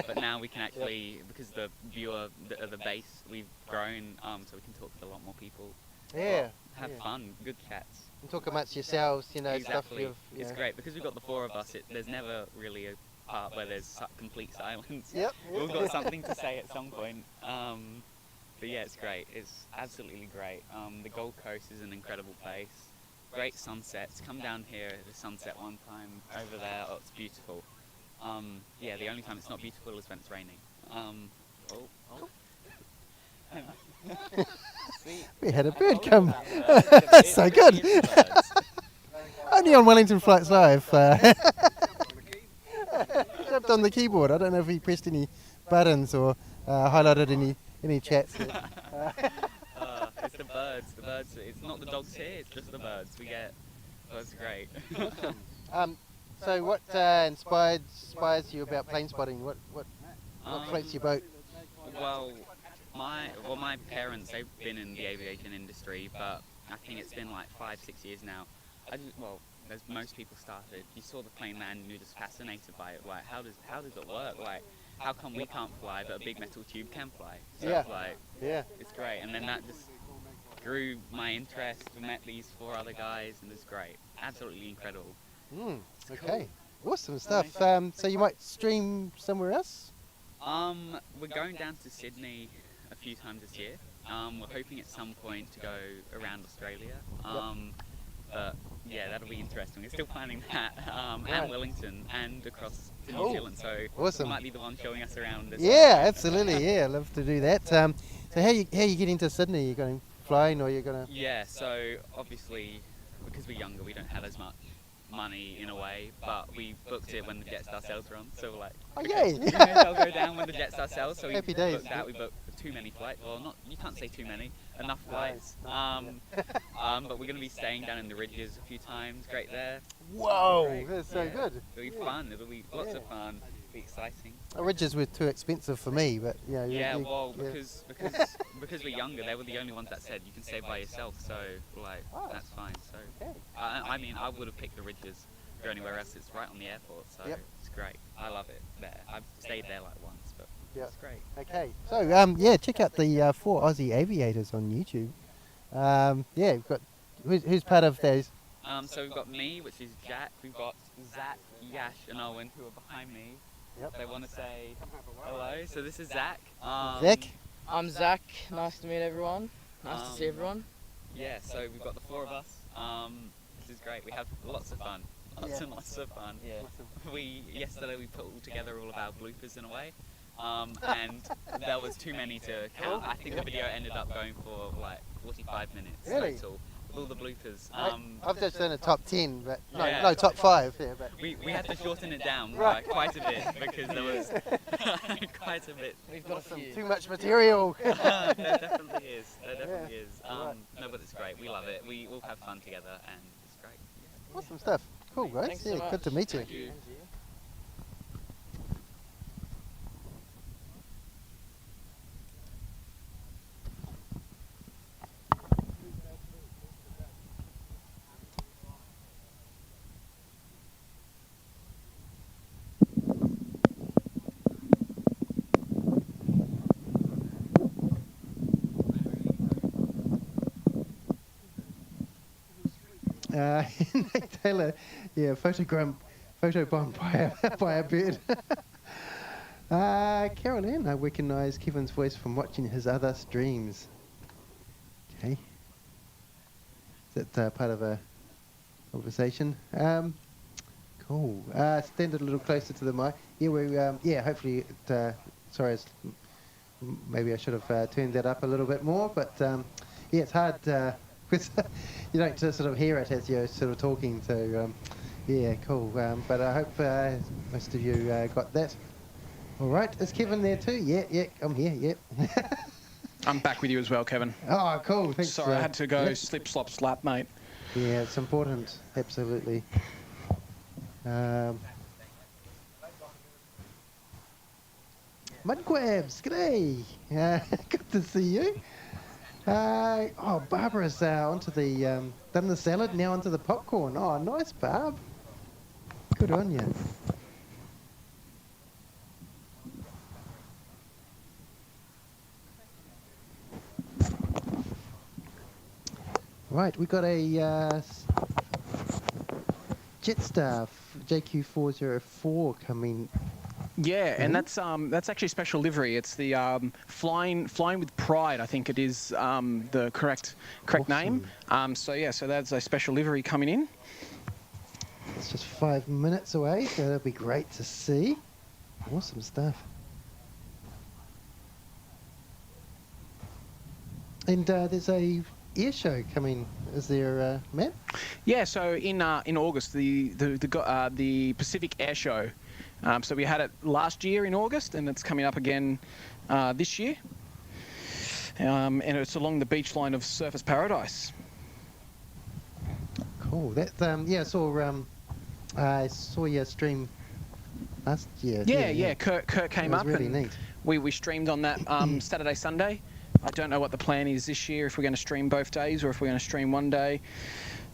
Speaker 11: But now we can actually, because the viewer, the base, we've grown, so we can talk to a lot more people.
Speaker 2: Yeah.
Speaker 11: Have fun, good chats.
Speaker 2: And talk amongst yourselves, you know,
Speaker 11: exactly.
Speaker 2: stuff you've...
Speaker 11: It's great, because we've got the 4 of us, there's never really a part where there's complete silence.
Speaker 2: Yep.
Speaker 11: We've got something to say at some point. But yeah, it's great. It's absolutely great. The Gold Coast is an incredible place. Great sunsets. Come down here at the sunset one time over there. Oh, it's beautiful. Yeah, the only time it's not beautiful is when it's raining.
Speaker 2: We had a bird come. So good. Only on Wellington Flights Live. Tapped on the keyboard. I don't know if he pressed any buttons or highlighted any chats.
Speaker 11: It's the birds. The birds. It's not the dogs here. It's just the birds. We get. Oh, it's great.
Speaker 2: So what inspires you about plane spotting? What floats your boat?
Speaker 11: Well, my parents, they've been in the aviation industry, but I think it's been like 5-6 years now. As most people started, you saw the plane land and you're just fascinated by it. Like, how does it work? Like, how come we can't fly, but a big metal tube can fly? So
Speaker 2: Yeah.
Speaker 11: it's like, it's great. And then that just grew my interest. We met these 4 other guys, and it's great. Absolutely incredible.
Speaker 2: Okay, awesome stuff. So you might stream somewhere else?
Speaker 11: We're going down to Sydney a few times this year. We're hoping at some point to go around Australia. But yeah, that'll be interesting. We're still planning that. And Wellington and across to New Zealand. So
Speaker 2: awesome.
Speaker 11: it might be the one showing us around.
Speaker 2: Yeah, absolutely. Yeah, I'd love to do that. So how you getting to Sydney? You going flying or you're gonna?
Speaker 11: Yeah. So obviously, because we're younger, we don't have as much money in a way, but we booked it when the Jetstar sales were on, so we're like,
Speaker 2: yay!
Speaker 11: They'll go down when the Jetstar sells, so we
Speaker 2: Happy days.
Speaker 11: booked that. We booked too many flights, well, not, you can't say too many, enough flights, but we're going to be staying down in the Ridges a few times, great there.
Speaker 2: Whoa,
Speaker 11: Great.
Speaker 2: that's so good.
Speaker 11: It'll be fun, it'll be lots of fun, it'll be exciting.
Speaker 2: Ridges were too expensive for me, but
Speaker 11: because we're younger, they were the only ones that said you can stay by yourself, so like that's fine. So I mean, I would have picked the Ridges or anywhere else. It's right on the airport, so it's great. I love it there. I've stayed there like once, but it's great.
Speaker 2: Okay, so check out the 4 Aussie aviators on YouTube. We've got who's part of those?
Speaker 11: So we've got me, which is Jack. We've got Zach, Yash, and Owen, who are behind me. They want to say hello. So this is Zach.
Speaker 2: Zach.
Speaker 12: I'm Zach. Nice to meet everyone. Nice to see everyone.
Speaker 11: Yeah, so we've got the 4 of us. This is great. We have lots of fun. Lots and lots of fun. Yeah. Yesterday we put all together all of our bloopers in a way. And there was too many to count. I think the video ended up going for like 45 minutes total. All the bloopers.
Speaker 2: I've just done a top 10, but no, top 5. Yeah, but
Speaker 11: we had to shorten it down quite a bit because there was quite a bit.
Speaker 12: We've got
Speaker 2: too much material.
Speaker 11: There definitely is. No, but it's great. We love it. We all have fun together, and it's great.
Speaker 2: Awesome stuff. Cool, guys.
Speaker 12: Thanks so much.
Speaker 2: Good to meet you.
Speaker 11: Thank you.
Speaker 2: Nick Taylor, photobombed by a bird. Carol Ann, I recognise Kevin's voice from watching his other streams. Okay. Is that part of a conversation? Cool. Stand a little closer to the mic. Hopefully, maybe I should have turned that up a little bit more, but it's hard. You don't sort of hear it as you're sort of talking, so cool. But I hope most of you got that. All right, is Kevin there too? Yeah, I'm here, yep.
Speaker 3: I'm back with you as well, Kevin.
Speaker 2: Oh, cool, thanks.
Speaker 3: Sorry, I had to go slip, slop, slap, mate.
Speaker 2: Yeah, it's important, absolutely. Mudquabs, g'day. Good to see you. Barbara's onto the done the salad, now onto the popcorn. Oh, nice, Barb. Good on you. Right, we got a Jetstar JQ404 coming.
Speaker 3: Yeah, and that's actually special livery. It's the flying with pride. I think it is the correct name. So that's a special livery coming in.
Speaker 2: It's just 5 minutes away, so that'll be great to see. Awesome stuff. And there's a air show coming. Is there, Matt?
Speaker 3: Yeah, so in August, the Pacific Air Show. So we had it last year in August, and it's coming up again this year. And it's along the beach line of Surfers Paradise.
Speaker 2: Cool. That yeah, I saw your stream last year.
Speaker 3: Yeah. Kurt came up.
Speaker 2: It was really
Speaker 3: and
Speaker 2: neat.
Speaker 3: We streamed on that Saturday, Sunday. I don't know what the plan is this year, if we're going to stream both days or if we're going to stream one day.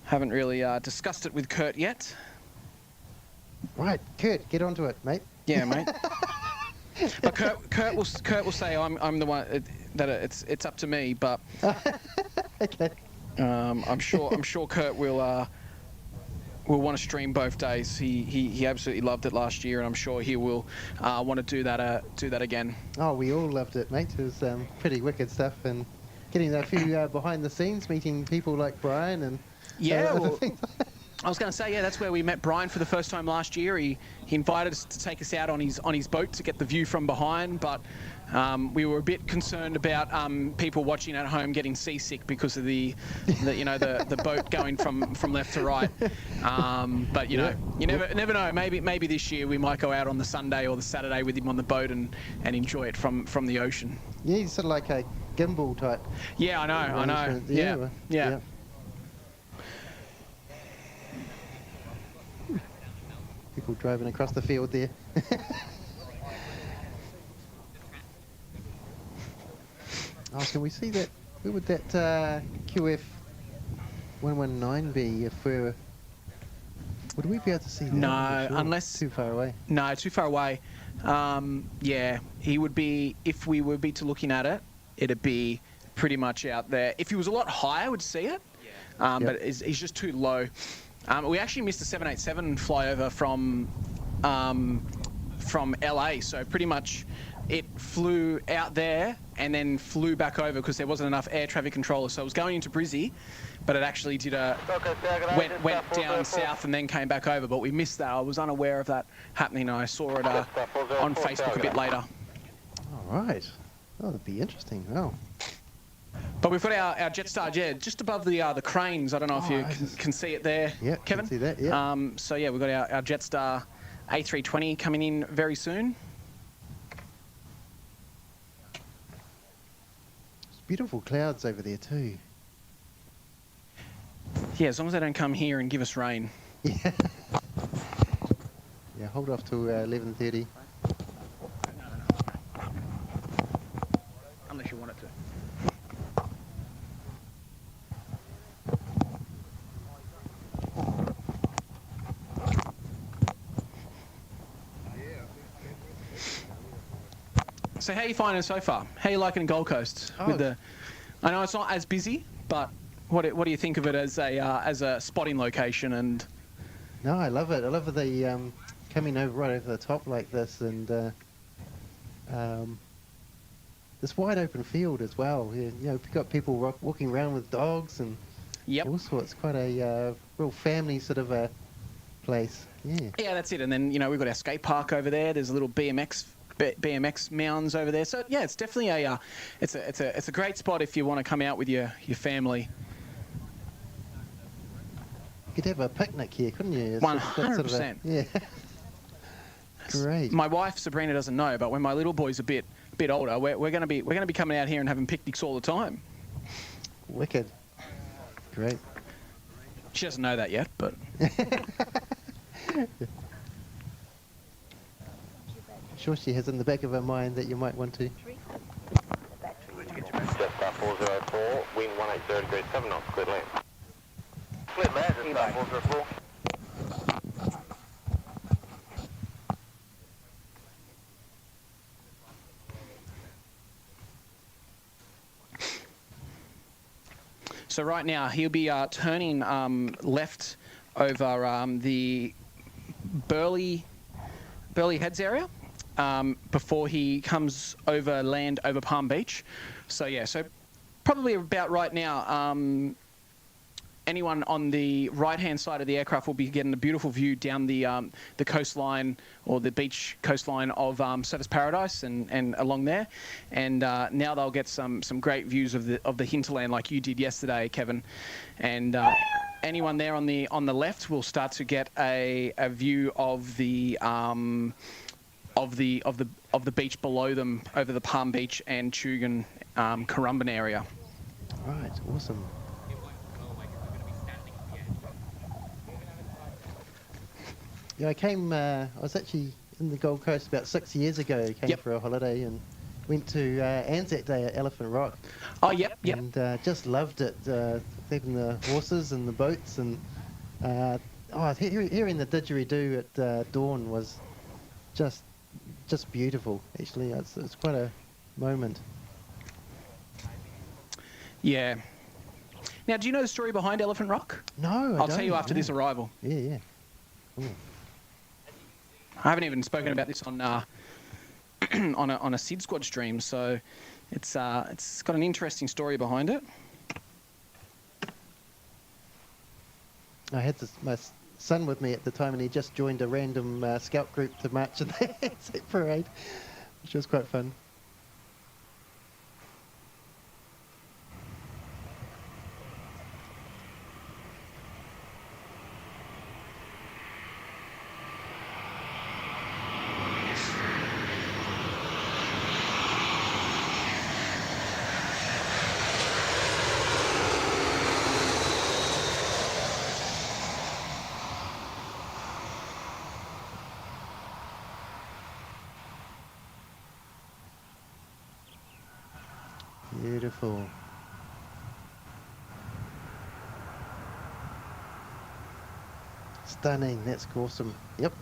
Speaker 3: Haven't really discussed it with Kurt yet.
Speaker 2: Right, Kurt, get onto it, mate.
Speaker 3: Yeah, mate. But Kurt will say I'm the one that it's up to me, but
Speaker 2: Okay.
Speaker 3: I'm sure Kurt will want to stream both days. He absolutely loved it last year, and I'm sure he will want to do that again.
Speaker 2: Oh, we all loved it, mate. It was pretty wicked stuff, and getting a few behind the scenes, meeting people like Brian and
Speaker 3: Yeah,
Speaker 2: other
Speaker 3: well,
Speaker 2: things.
Speaker 3: I was going to say, yeah, that's where we met Brian for the first time last year. He invited us to take us out on his boat to get the view from behind, but we were a bit concerned about people watching at home getting seasick because of the boat going from left to right. But you never know. Maybe this year we might go out on the Sunday or the Saturday with him on the boat and enjoy it from the ocean.
Speaker 2: Yeah, he's sort of like a gimbal type.
Speaker 3: Yeah, I know.
Speaker 2: arrangement.
Speaker 3: Yeah.
Speaker 2: People driving across the field there. Oh, can we see that? Where would that QF 119 be if we're... Would we be able to see that?
Speaker 3: No,
Speaker 2: Sure.
Speaker 3: unless...
Speaker 2: Too far away.
Speaker 3: No, too far away. Yeah, he would be... If we were to looking at it, it'd be pretty much out there. If he was a lot higher, we'd see it. But he's just too low. We actually missed a 787 flyover from LA, so pretty much it flew out there and then flew back over because there wasn't enough air traffic controllers. So it was going into Brizzy, but it actually did went down south and then came back over. But we missed that. I was unaware of that happening. I saw it on Facebook a bit later.
Speaker 2: All right. Oh, that'd be interesting. Oh.
Speaker 3: But we've got our Jetstar jet just above the cranes. I don't know if you can see it there,
Speaker 2: Yeah,
Speaker 3: Kevin.
Speaker 2: can see that, yeah.
Speaker 3: So yeah, we've got our Jetstar A320 coming in very soon.
Speaker 2: There's beautiful clouds over there too.
Speaker 3: Yeah, as long as they don't come here and give us rain.
Speaker 2: Yeah. Yeah, hold off till 11:30.
Speaker 3: Unless you want it to. So how are you finding it so far? How are you liking Gold Coast?
Speaker 2: Oh.
Speaker 3: I know it's not as busy, but what do you think of it as a spotting location? And
Speaker 2: No, I love it. I love the coming over right over the top like this, and this wide open field as well. You know, you've got people walking around with dogs and all sorts. Quite a real family sort of a place. Yeah.
Speaker 3: Yeah, that's it. And then we've got our skate park over there. There's a little BMX mounds over there. So yeah, it's definitely it's a great spot if you want to come out with your family.
Speaker 2: You could have a picnic here, couldn't you? It's
Speaker 3: 100%.
Speaker 2: Yeah. Great.
Speaker 3: My wife Sabrina doesn't know, but when my little boy's a bit older, we're going to be coming out here and having picnics all the time.
Speaker 2: Wicked. Great.
Speaker 3: She doesn't know that yet, but.
Speaker 2: Sure, she has in the back of her mind that you might want to.
Speaker 6: Jetstar 404, wind 180 degrees 7 knots, clear land. Clear land, Jetstar 404.
Speaker 3: So right now he'll be turning left over the Burleigh Heads area before he comes over land over Palm Beach. So yeah, so probably about right now. anyone on the right-hand side of the aircraft will be getting a beautiful view down the coastline or the beach coastline of Surfers Paradise and along there. And now they'll get some great views of the hinterland like you did yesterday, Kevin. And anyone there on the left will start to get a view of the beach below them over the Palm Beach and Tugun Currumbin area.
Speaker 2: Right, awesome. Yeah, I was actually in the Gold Coast about 6 years ago. Came for a holiday and went to Anzac Day at Elephant Rock.
Speaker 3: Oh, yep.
Speaker 2: And just loved it. Even the horses and the boats and hearing the didgeridoo at dawn was just beautiful. Actually, it's quite a moment.
Speaker 3: Yeah. Now, do you know the story behind Elephant Rock?
Speaker 2: No,
Speaker 3: I'll tell you after this arrival.
Speaker 2: Yeah. Ooh.
Speaker 3: I haven't even spoken about this on on a Sydsquad stream, so it's got an interesting story behind it.
Speaker 2: I had my son with me at the time, and he just joined a random scout group to march in the Anzac parade, which was quite fun. Beautiful. Stunning. That's awesome. Yep.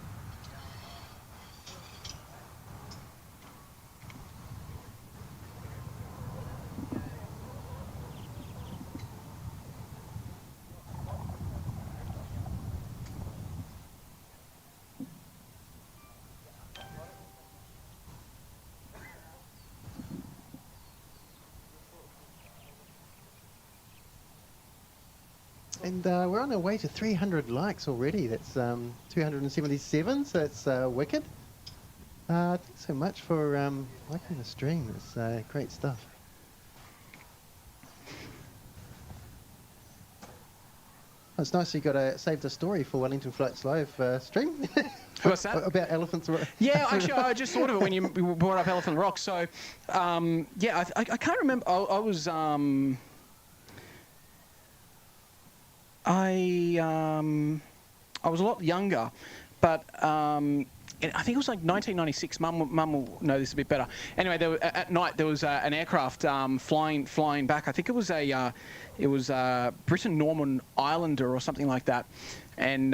Speaker 2: And we're on our way to 300 likes already. That's 277, so it's wicked. Thanks so much for liking the stream. It's great stuff. It's nice you got saved a story for Wellington Flights Live stream.
Speaker 3: What's that?
Speaker 2: About Elephants.
Speaker 3: Yeah, actually, I just thought of it when you brought up Elephant Rock. So, yeah, I can't remember. I was I was a lot younger, but I think it was like 1996. Mum will know this a bit better. Anyway, at night there was an aircraft flying back. I think it was a Britain Norman Islander or something like that. And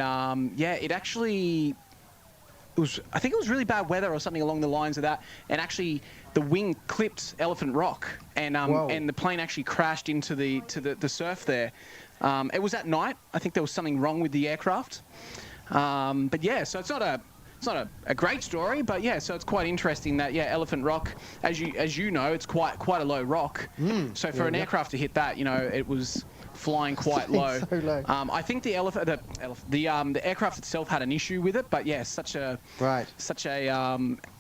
Speaker 3: yeah, I think it was really bad weather or something along the lines of that. And actually, the wing clipped Elephant Rock, and the plane actually crashed into the surf there. It was at night. I think there was something wrong with the aircraft. But yeah, so it's not a great story, but yeah, so it's quite interesting that Elephant Rock, as you know, it's quite a low rock. So for an aircraft to hit that, it was flying quite low.
Speaker 2: So low.
Speaker 3: I think the aircraft itself had an issue with it, but yeah, such a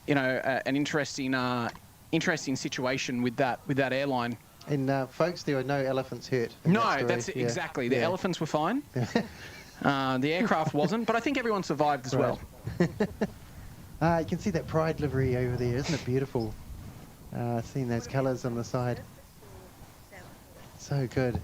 Speaker 3: an interesting situation with that airline.
Speaker 2: And folks, there were no elephants hurt.
Speaker 3: No, that's it, exactly. The elephants were fine. The aircraft wasn't, but I think everyone survived as well.
Speaker 2: You can see that Pride livery over there, isn't it beautiful? Seeing those colours on the side. So good.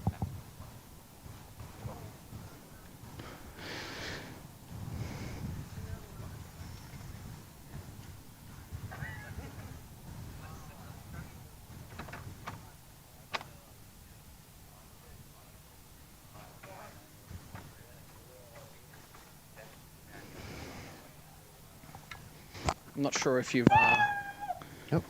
Speaker 3: I'm not sure if you've...
Speaker 2: Nope.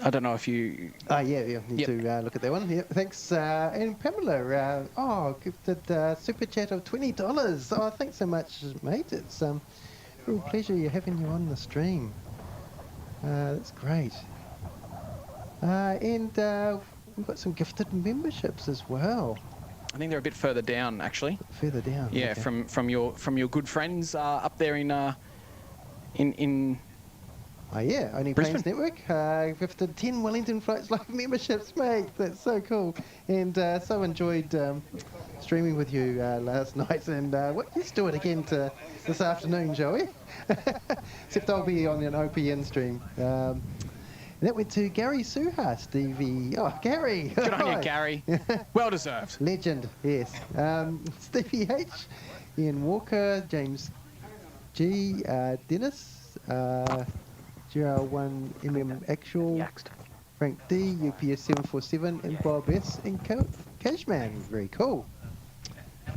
Speaker 3: I don't know if you...
Speaker 2: yeah, need to look at that one. Yep, thanks. And Pamela, gifted super chat of $20. Oh, thanks so much, mate. It's a real pleasure having you on the stream. That's great. And we've got some gifted memberships as well.
Speaker 3: I think they're a bit further down, actually.
Speaker 2: Further down.
Speaker 3: Yeah,
Speaker 2: okay.
Speaker 3: from your good friends up there in.
Speaker 2: Oh yeah, Only
Speaker 3: Brisbane.
Speaker 2: Planes Network. Gifted 10 Wellington Flights Live memberships, mate. That's so cool. And so enjoyed streaming with you last night. And let's do it again this afternoon, shall we? Except I'll be on an OPN stream. And that went to Gary Suha, Stevie. Oh, Gary.
Speaker 3: Good on you, Gary. Well deserved.
Speaker 2: Legend, yes. Stevie H, Ian Walker, James G, Dennis. GR1MM Actual, Frank D, UPS 747, and Bob S, and Cashman. Very cool.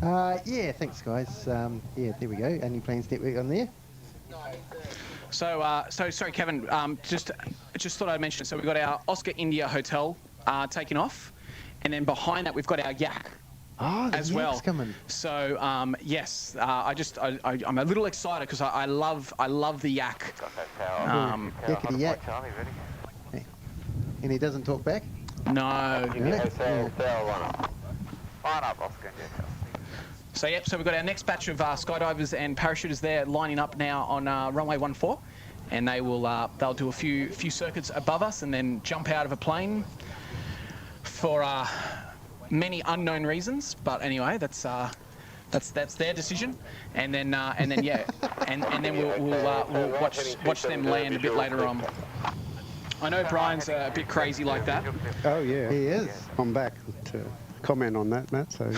Speaker 2: Yeah, thanks guys. Yeah, there we go. Only Planes Network on there.
Speaker 3: So sorry, Kevin. Just thought I'd mention it. So we've got our Oscar India Hotel taking off, and then behind that we've got our yak.
Speaker 2: Oh, the
Speaker 3: as
Speaker 2: yak's
Speaker 3: well.
Speaker 2: coming.
Speaker 3: So yes, I'm a little excited because I love the yak.
Speaker 2: Yakety yak. And he doesn't talk back?
Speaker 3: No. So yep, so we've got our next batch of skydivers and parachuters there lining up now on runway 14, and they'll do a few circuits above us and then jump out of a plane for many unknown reasons, but anyway, that's their decision, and then yeah, and then we'll watch them land a bit later on. I know Brian's a bit crazy like that.
Speaker 5: Oh yeah,
Speaker 2: he is.
Speaker 5: I'm back to comment on that, Matt. So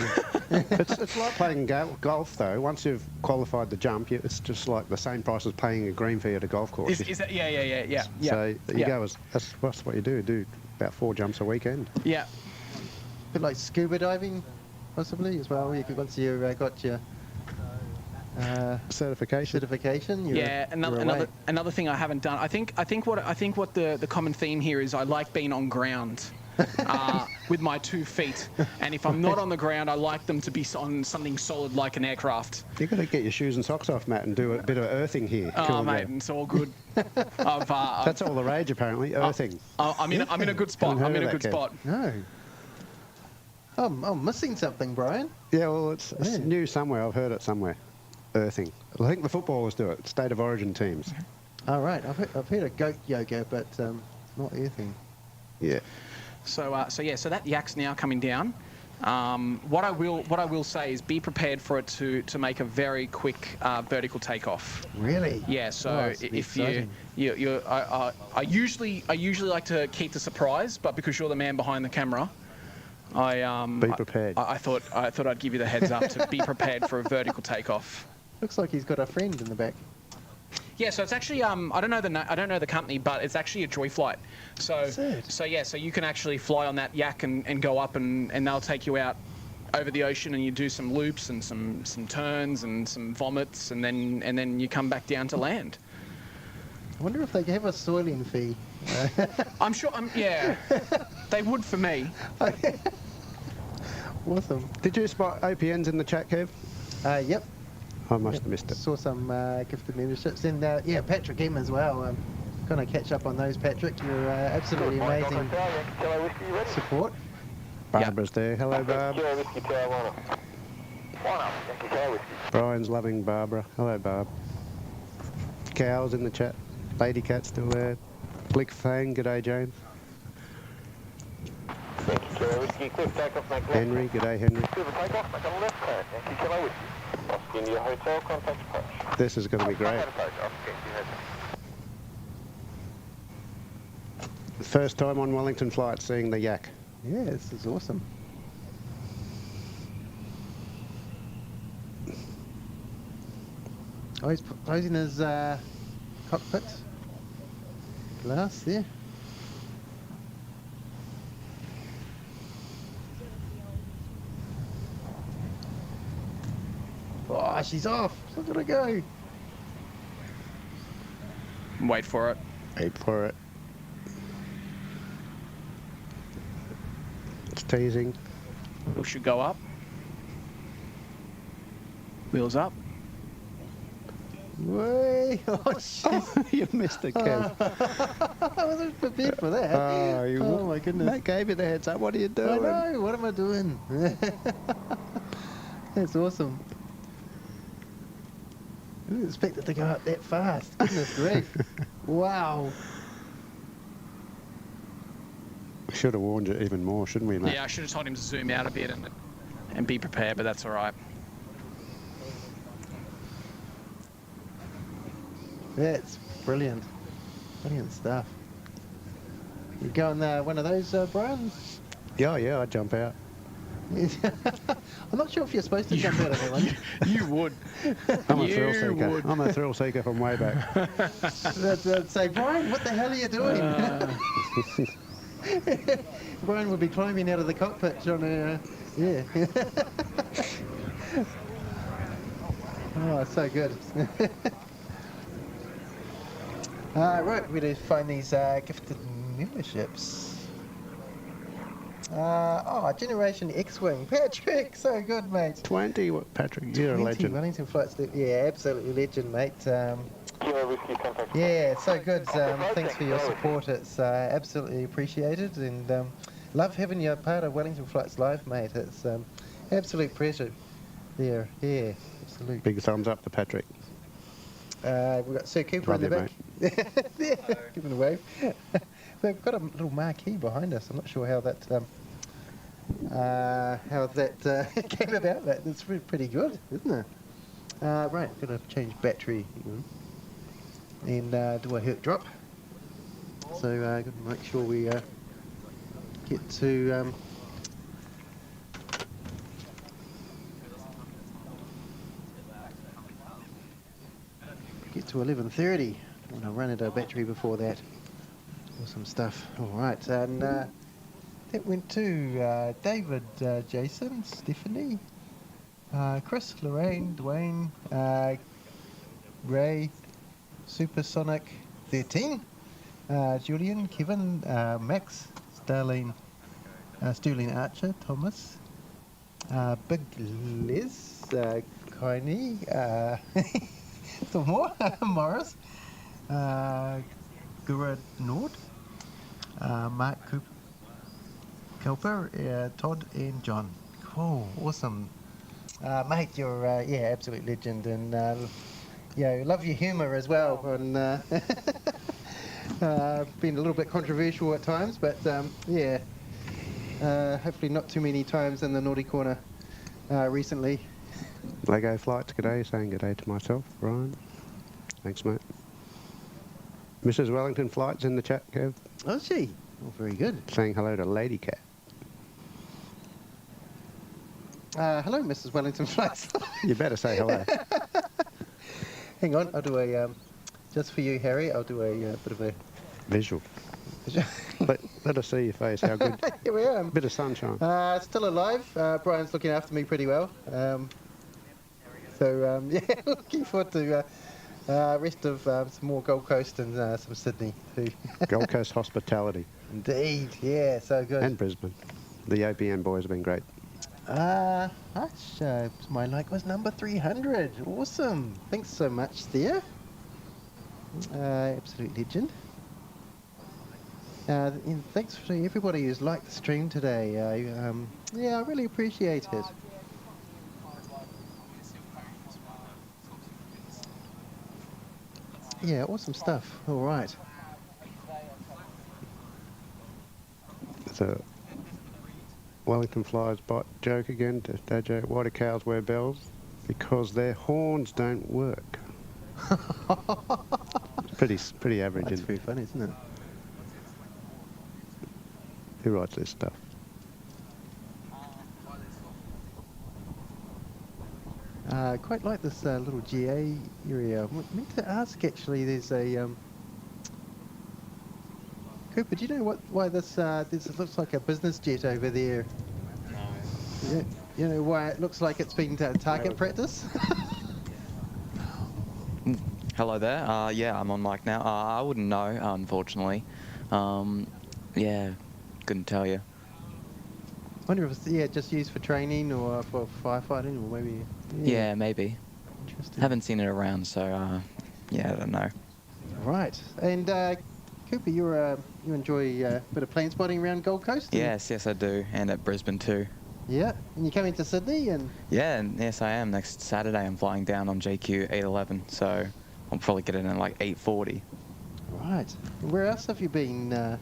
Speaker 5: yeah. it's like playing golf though. Once you've qualified the jump, it's just like the same price as playing a green fee at a golf course.
Speaker 3: Is that yeah?
Speaker 5: So you go that's what you do about 4 jumps a weekend.
Speaker 3: Yeah.
Speaker 2: A bit like scuba diving, possibly, as well. Once you've got your
Speaker 5: certification.
Speaker 3: Yeah, another thing I haven't done. I think what the common theme here is I like being on ground with my 2 feet, and if I'm not on the ground, I like them to be on something solid like an aircraft.
Speaker 5: You've got to get your shoes and socks off, Matt, and do a bit of earthing here.
Speaker 3: Oh, mate, it's all good.
Speaker 5: That's all the rage, apparently. Earthing.
Speaker 3: I'm in a good spot. I'm in a good spot.
Speaker 2: No. I'm missing something, Brian.
Speaker 5: Yeah, well, it's new somewhere. I've heard it somewhere. Earthing. I think the footballers do it. State of origin teams.
Speaker 2: All right. I've heard of goat yoga, but not earthing.
Speaker 5: Yeah.
Speaker 3: So that yak's now coming down. What I will say is be prepared for it to make a very quick vertical takeoff.
Speaker 2: Really?
Speaker 3: Yeah. So if I usually like to keep the surprise, but because you're the man behind the camera,
Speaker 5: be prepared.
Speaker 3: I thought I'd give you the heads up to be prepared for a vertical takeoff.
Speaker 2: Looks like he's got a friend in the back.
Speaker 3: Yeah, so it's actually I don't know the company, but it's actually a Joy Flight. So you can actually fly on that yak and go up and they'll take you out over the ocean and you do some loops and some turns and some vomits and then you come back down to land.
Speaker 2: I wonder if they have a soiling fee.
Speaker 3: I'm sure. Yeah, they would for me.
Speaker 2: Awesome.
Speaker 5: Did you spot OPNs in the chat, Kev?
Speaker 2: Yep.
Speaker 5: I must have missed it.
Speaker 2: Saw some gifted memberships and yeah, Patrick M as well. Gonna catch up on those, Patrick. You're absolutely amazing support.
Speaker 5: Barbara's there. Hello, Barb. Brian's loving Barbara. Hello, Barb. Cow's in the chat. Lady Cat's still there. Blick Fang, g'day, James. Henry, g'day, Henry. This is going to be great. First time on Wellington flight seeing the yak.
Speaker 2: Yeah, this is awesome. Oh, he's closing his cockpit glass there. Oh, she's off. Look at her go.
Speaker 3: Wait for it.
Speaker 5: Wait for it. It's teasing.
Speaker 3: We should go up. Wheels up.
Speaker 2: Way! Oh, jeez.
Speaker 5: You missed it, Kev.
Speaker 2: I wasn't prepared for that. Oh, my goodness.
Speaker 5: Mate gave you the heads up. What are you doing?
Speaker 2: I know. What am I doing? That's awesome. I didn't expect it to go up that fast. Goodness grief. Wow.
Speaker 5: We should have warned you even more, shouldn't we, mate?
Speaker 3: Yeah, I should have told him to zoom out a bit and be prepared, but that's all right.
Speaker 2: That's brilliant. Brilliant stuff. You go on one of those, Brian?
Speaker 5: Yeah, I'd jump out.
Speaker 2: I'm not sure if you're supposed to jump out of that one.
Speaker 3: You would.
Speaker 5: I'm a thrill seeker. I'm a thrill seeker from way back.
Speaker 2: I'd say, Brian, what the hell are you doing? Brian would be climbing out of the cockpit on a... yeah. Oh, so good. Right, we're going to find these gifted memberships. Generation X-Wing. Patrick, so good, mate.
Speaker 5: 20, what, Patrick? You're a legend.
Speaker 2: Wellington flights. Yeah, absolutely legend, mate. Yeah, so good. Thanks for your support. It's absolutely appreciated, and love having you part of Wellington Flights Live, mate. It's absolute pleasure. There, yeah, absolute.
Speaker 5: Big thumbs up to Patrick.
Speaker 2: We've got Sir Cooper in the back. Yeah, giving a wave. We've got a little marquee behind us. I'm not sure how that came about. That's pretty good, isn't it? Right, got to change battery and do a hurt drop. So got to make sure we get to get to 11:30. I'm going to run out of battery before that. Awesome stuff. All right, and that went to David, Jason, Stephanie, Chris, Lorraine, Dwayne, Ray, Supersonic 13, Julian, Kevin, Max, Sterling Archer, Thomas, Big Liz, Kaini, some more, Morris, Gurad Nord, Mark Cooper, Todd and John. Cool, awesome. Mate, you're absolute legend, and love your humour as well. And been a little bit controversial at times, but hopefully not too many times in the naughty corner recently.
Speaker 5: Lego Flights, g'day, saying g'day to myself, Brian. Thanks, mate. Mrs. Wellington Flights in the chat, Kev.
Speaker 2: Oh, is she? Oh, very good.
Speaker 5: Saying hello to Lady Cat.
Speaker 2: Hello, Mrs. Wellington Flights.
Speaker 5: You better say hello.
Speaker 2: Hang on, I'll do a, just for you, Harry, I'll do a bit of a...
Speaker 5: Visual. let us see your face, how good.
Speaker 2: Here we are.
Speaker 5: Bit of sunshine.
Speaker 2: Still alive. Brian's looking after me pretty well. Looking forward to rest of some more Gold Coast and some Sydney too.
Speaker 5: Gold Coast hospitality.
Speaker 2: Indeed, yeah, so good.
Speaker 5: And Brisbane. The OPM boys have been great.
Speaker 2: My like was number 300. Awesome. Thanks so much there. Absolute legend. And thanks for everybody who's liked the stream today. I really appreciate it. Yeah, awesome stuff. All right.
Speaker 5: So, Wellington Flyers bot joke again to Dad joke. Why do cows wear bells? Because their horns don't work. pretty average.
Speaker 2: That's pretty funny, isn't it?
Speaker 5: Who writes this stuff?
Speaker 2: Quite like this little GA area. I meant to ask actually. There's a Cooper. Do you know why this looks like a business jet over there?
Speaker 4: No.
Speaker 2: Yeah, you know why it looks like it's been target practice?
Speaker 13: Hello there. I'm on mic now. I wouldn't know, unfortunately. Couldn't tell you.
Speaker 2: I wonder if it's just used for training or for firefighting or maybe.
Speaker 13: Yeah, maybe.
Speaker 2: Interesting.
Speaker 13: Haven't seen it around, so yeah, I don't know.
Speaker 2: Right. And Cooper, you enjoy a bit of plane spotting around Gold Coast?
Speaker 13: Yes, I do, and at Brisbane too.
Speaker 2: Yeah. And you're coming to Sydney and...
Speaker 13: Yeah, and yes, I am. Next Saturday, I'm flying down on JQ 811, so I'll probably get in at like 8:40.
Speaker 2: Right. And where else have you been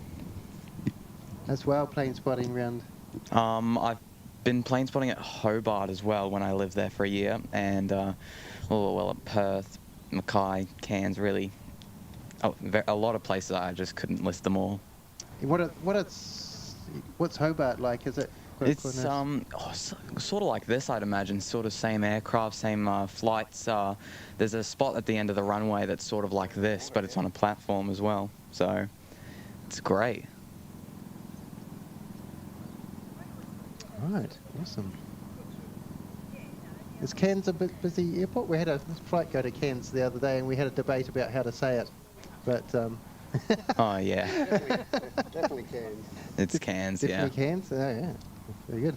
Speaker 2: as well, plane spotting around?
Speaker 13: I've been plane spotting at Hobart as well when I lived there for a year, and at Perth, Mackay, Cairns, really, a lot of places. I just couldn't list them all.
Speaker 2: What's Hobart like? Is it?
Speaker 13: It's sort of like this, I'd imagine. Sort of same aircraft, same flights. There's a spot at the end of the runway that's sort of like this, but it's on a platform as well. So it's great.
Speaker 2: Right, awesome. Is Cairns a bit busy airport? We had a flight go to Cairns the other day, and we had a debate about how to say it, but.
Speaker 13: Oh yeah.
Speaker 5: Definitely Cairns.
Speaker 13: It's Cairns, yeah.
Speaker 2: Definitely Cairns. Oh yeah, very good.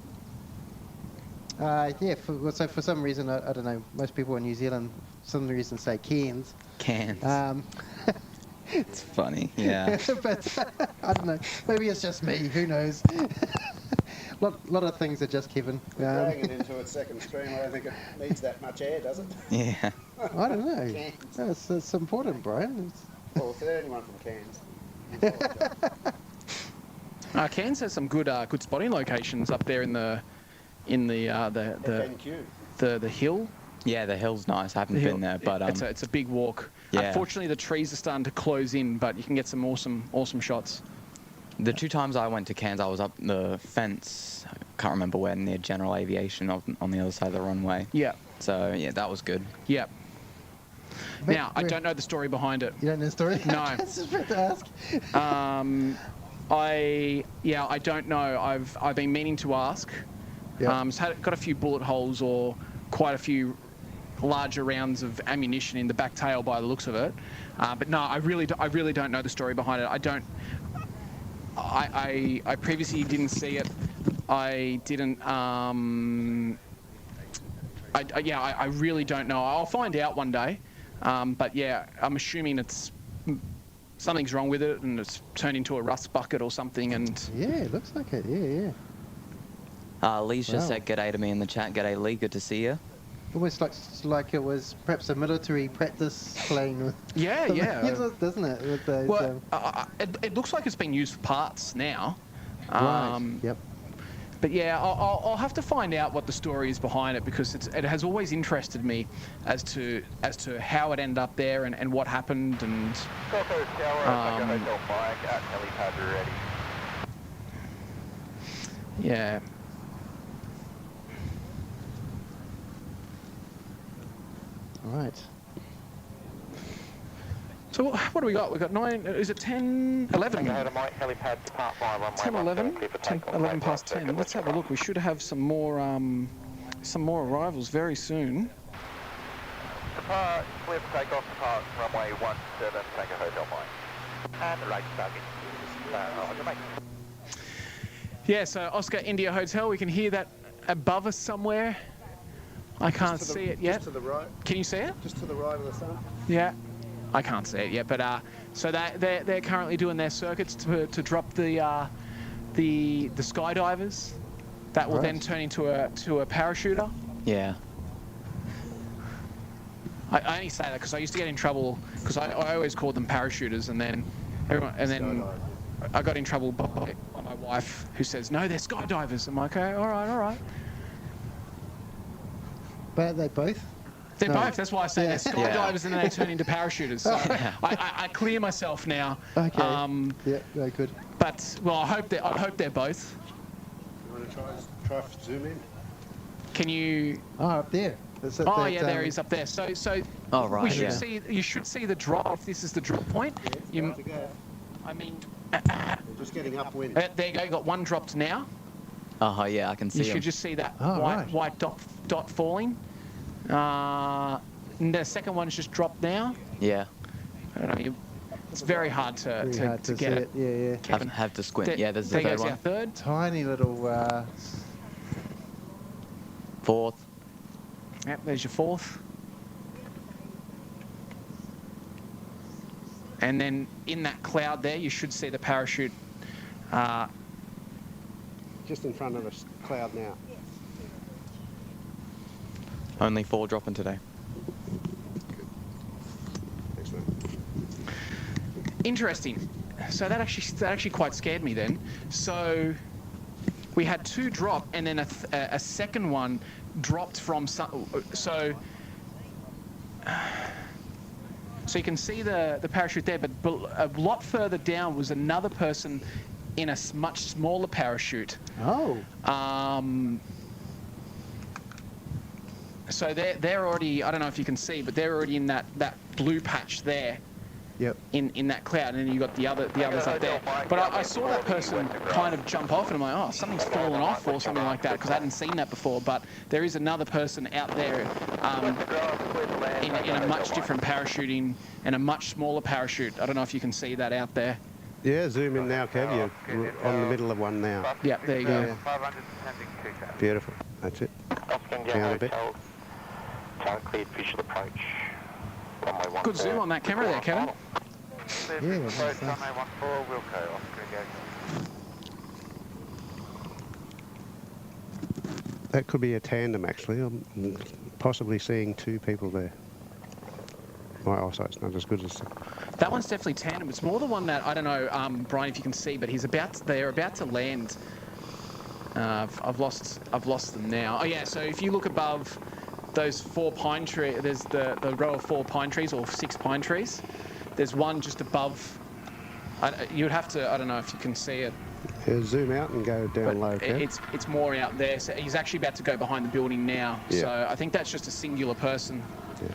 Speaker 2: Yeah. For some reason, I don't know. Most people in New Zealand, for some reason, say Cairns.
Speaker 13: Cairns. It's funny, yeah.
Speaker 2: But I don't know. Maybe it's just me. Who knows? lot of things are just Kevin.
Speaker 5: Dragging it into its second stream, I don't think it needs that much air, does it?
Speaker 13: Yeah.
Speaker 2: I don't know. No, it's important, Brian.
Speaker 5: Well, if there's anyone from Cairns.
Speaker 3: Cairns has some good spotting locations up there in the hill.
Speaker 13: Yeah, the hill's nice. I haven't been there, but
Speaker 3: it's a big walk.
Speaker 13: Yeah.
Speaker 3: Unfortunately, the trees are starting to close in, but you can get some awesome shots.
Speaker 13: The 2 times I went to Cairns, I was up the fence. I can't remember where, near General Aviation on the other side of the runway.
Speaker 3: Yeah.
Speaker 13: So yeah, that was good.
Speaker 3: Yeah. Now, I don't know the story behind it.
Speaker 2: You don't know the story?
Speaker 3: No.
Speaker 2: I was just about to ask.
Speaker 3: I don't know. I've been meaning to ask.
Speaker 2: Yeah.
Speaker 3: It's got a few bullet holes or quite a few larger rounds of ammunition in the back tail by the looks of it. But no, I really don't know the story behind it. I previously didn't see it. I didn't. I really don't know. I'll find out one day. But yeah, I'm assuming something's wrong with it and it's turned into a rust bucket or something. And
Speaker 2: yeah, it looks like it. Yeah.
Speaker 13: Lee's just said g'day to me in the chat. G'day, Lee. Good to see you.
Speaker 2: Almost like it was perhaps a military practice plane. With
Speaker 3: yeah.
Speaker 2: Doesn't it? With those,
Speaker 3: it looks like it's been used for parts now.
Speaker 2: Right. Yep.
Speaker 3: But yeah, I'll have to find out what the story is behind it, because it has always interested me as to how it ended up there and what happened and.
Speaker 6: Hotel Mike at helipad ready.
Speaker 3: Yeah.
Speaker 2: Right.
Speaker 3: So what do we got? We've got 9, is it 10, 11? 10, 11, 10, 11 past 10. Let's have a look. We should have some more arrivals very soon.
Speaker 6: Depart, clear for takeoff, depart runway 17, Tango Hotel Mike. And the right target. Roger, mate.
Speaker 3: Yeah, so Oscar India Hotel, we can hear that above us somewhere. I can't see it yet.
Speaker 5: Just to the right.
Speaker 3: Can you see it?
Speaker 5: Just to the right of the sun.
Speaker 3: Yeah, I can't see it yet. But so they're currently doing their circuits to drop the skydivers. That will then turn into a parachuter.
Speaker 13: Yeah.
Speaker 3: I only say that because I used to get in trouble because I always called them parachuters, and then I got in trouble by my wife, who says no, they're skydivers. I'm like, okay, all right.
Speaker 2: But are they both?
Speaker 3: They're both. That's why I say they're skydivers and then they turn into parachuters. So I clear myself now.
Speaker 2: Okay. Yeah, very good.
Speaker 3: But well, I hope they're both.
Speaker 5: You want to try zoom in?
Speaker 3: Can you?
Speaker 2: Oh, up there.
Speaker 3: Yeah, there he's up there. So.
Speaker 13: Oh right.
Speaker 3: We should see. You should see the drop. If this is the drop point.
Speaker 5: Yeah,
Speaker 3: They're
Speaker 5: just getting upwind.
Speaker 3: There you go. You got one dropped now.
Speaker 13: Oh yeah, I can see.
Speaker 3: You should just see that white dot falling. The second one's just dropped now.
Speaker 13: Yeah.
Speaker 3: I don't know. It's very hard to get it.
Speaker 2: Yeah.
Speaker 13: Have to squint. Yeah, there's the
Speaker 3: there
Speaker 13: third
Speaker 3: goes
Speaker 13: one.
Speaker 3: Our third.
Speaker 2: Tiny little.
Speaker 13: Fourth.
Speaker 3: Yep, there's your fourth. And then in that cloud there, you should see the parachute.
Speaker 5: Just in front of us, cloud now.
Speaker 13: Only 4 dropping today.
Speaker 5: Excellent.
Speaker 3: Interesting. So that actually quite scared me then. So we had 2 drop, and then a second one dropped from some. So you can see the parachute there, but a lot further down was another person in a much smaller parachute.
Speaker 2: Oh.
Speaker 3: So they're already, I don't know if you can see, but they're already in that blue patch there.
Speaker 2: Yep.
Speaker 3: In that cloud, and then you got the others up there. But I saw that person kind of jump off, and I'm like, oh, something's fallen off or something like that, because I hadn't seen that before. But there is another person out there in a much different parachuting and a much smaller parachute. I don't know if you can see that out there.
Speaker 5: Yeah, zoom in now, Kev. You're on the middle of one now.
Speaker 3: Yep, there you go.
Speaker 5: Yeah. Beautiful. That's it. Down a bit.
Speaker 6: Cleared visual approach.
Speaker 3: Good zoom on that camera there, Kevin.
Speaker 2: Yeah.
Speaker 5: That could be a tandem, actually. I'm possibly seeing 2 people there. My eyesight's not as good as...
Speaker 3: That one's definitely tandem. It's more the one that, I don't know, Brian, if you can see, but they're about to land. I've lost them now. Oh yeah, so if you look above those 4 pine trees, there's the row of 4 pine trees, or 6 pine trees. There's one just above. You would have to, I don't know if you can see it.
Speaker 5: Yeah, zoom out and go down low, Kev.
Speaker 3: It's more out there. So he's actually about to go behind the building now.
Speaker 5: Yeah.
Speaker 3: So I think that's just a singular person.
Speaker 5: Yeah.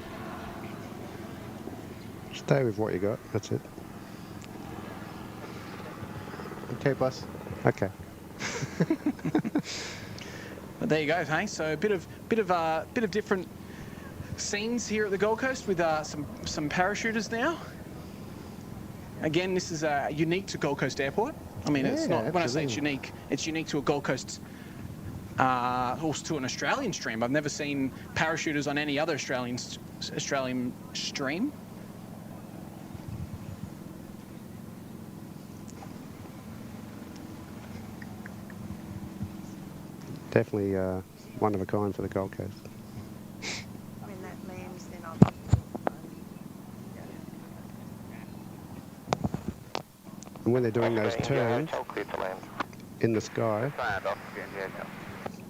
Speaker 5: Stay with what you got. That's it.
Speaker 2: Okay, boss.
Speaker 5: Okay.
Speaker 3: But there you go, hey. So a bit of different scenes here at the Gold Coast with some parachuters now. Again, this is unique to Gold Coast Airport. I mean, it's not. When I say it's unique to a Gold Coast, also to an Australian stream. I've never seen parachuters on any other Australian stream.
Speaker 5: Definitely one of a kind for the Gold Coast.
Speaker 7: When that lands, then I'll...
Speaker 5: And when they're doing those turns in the sky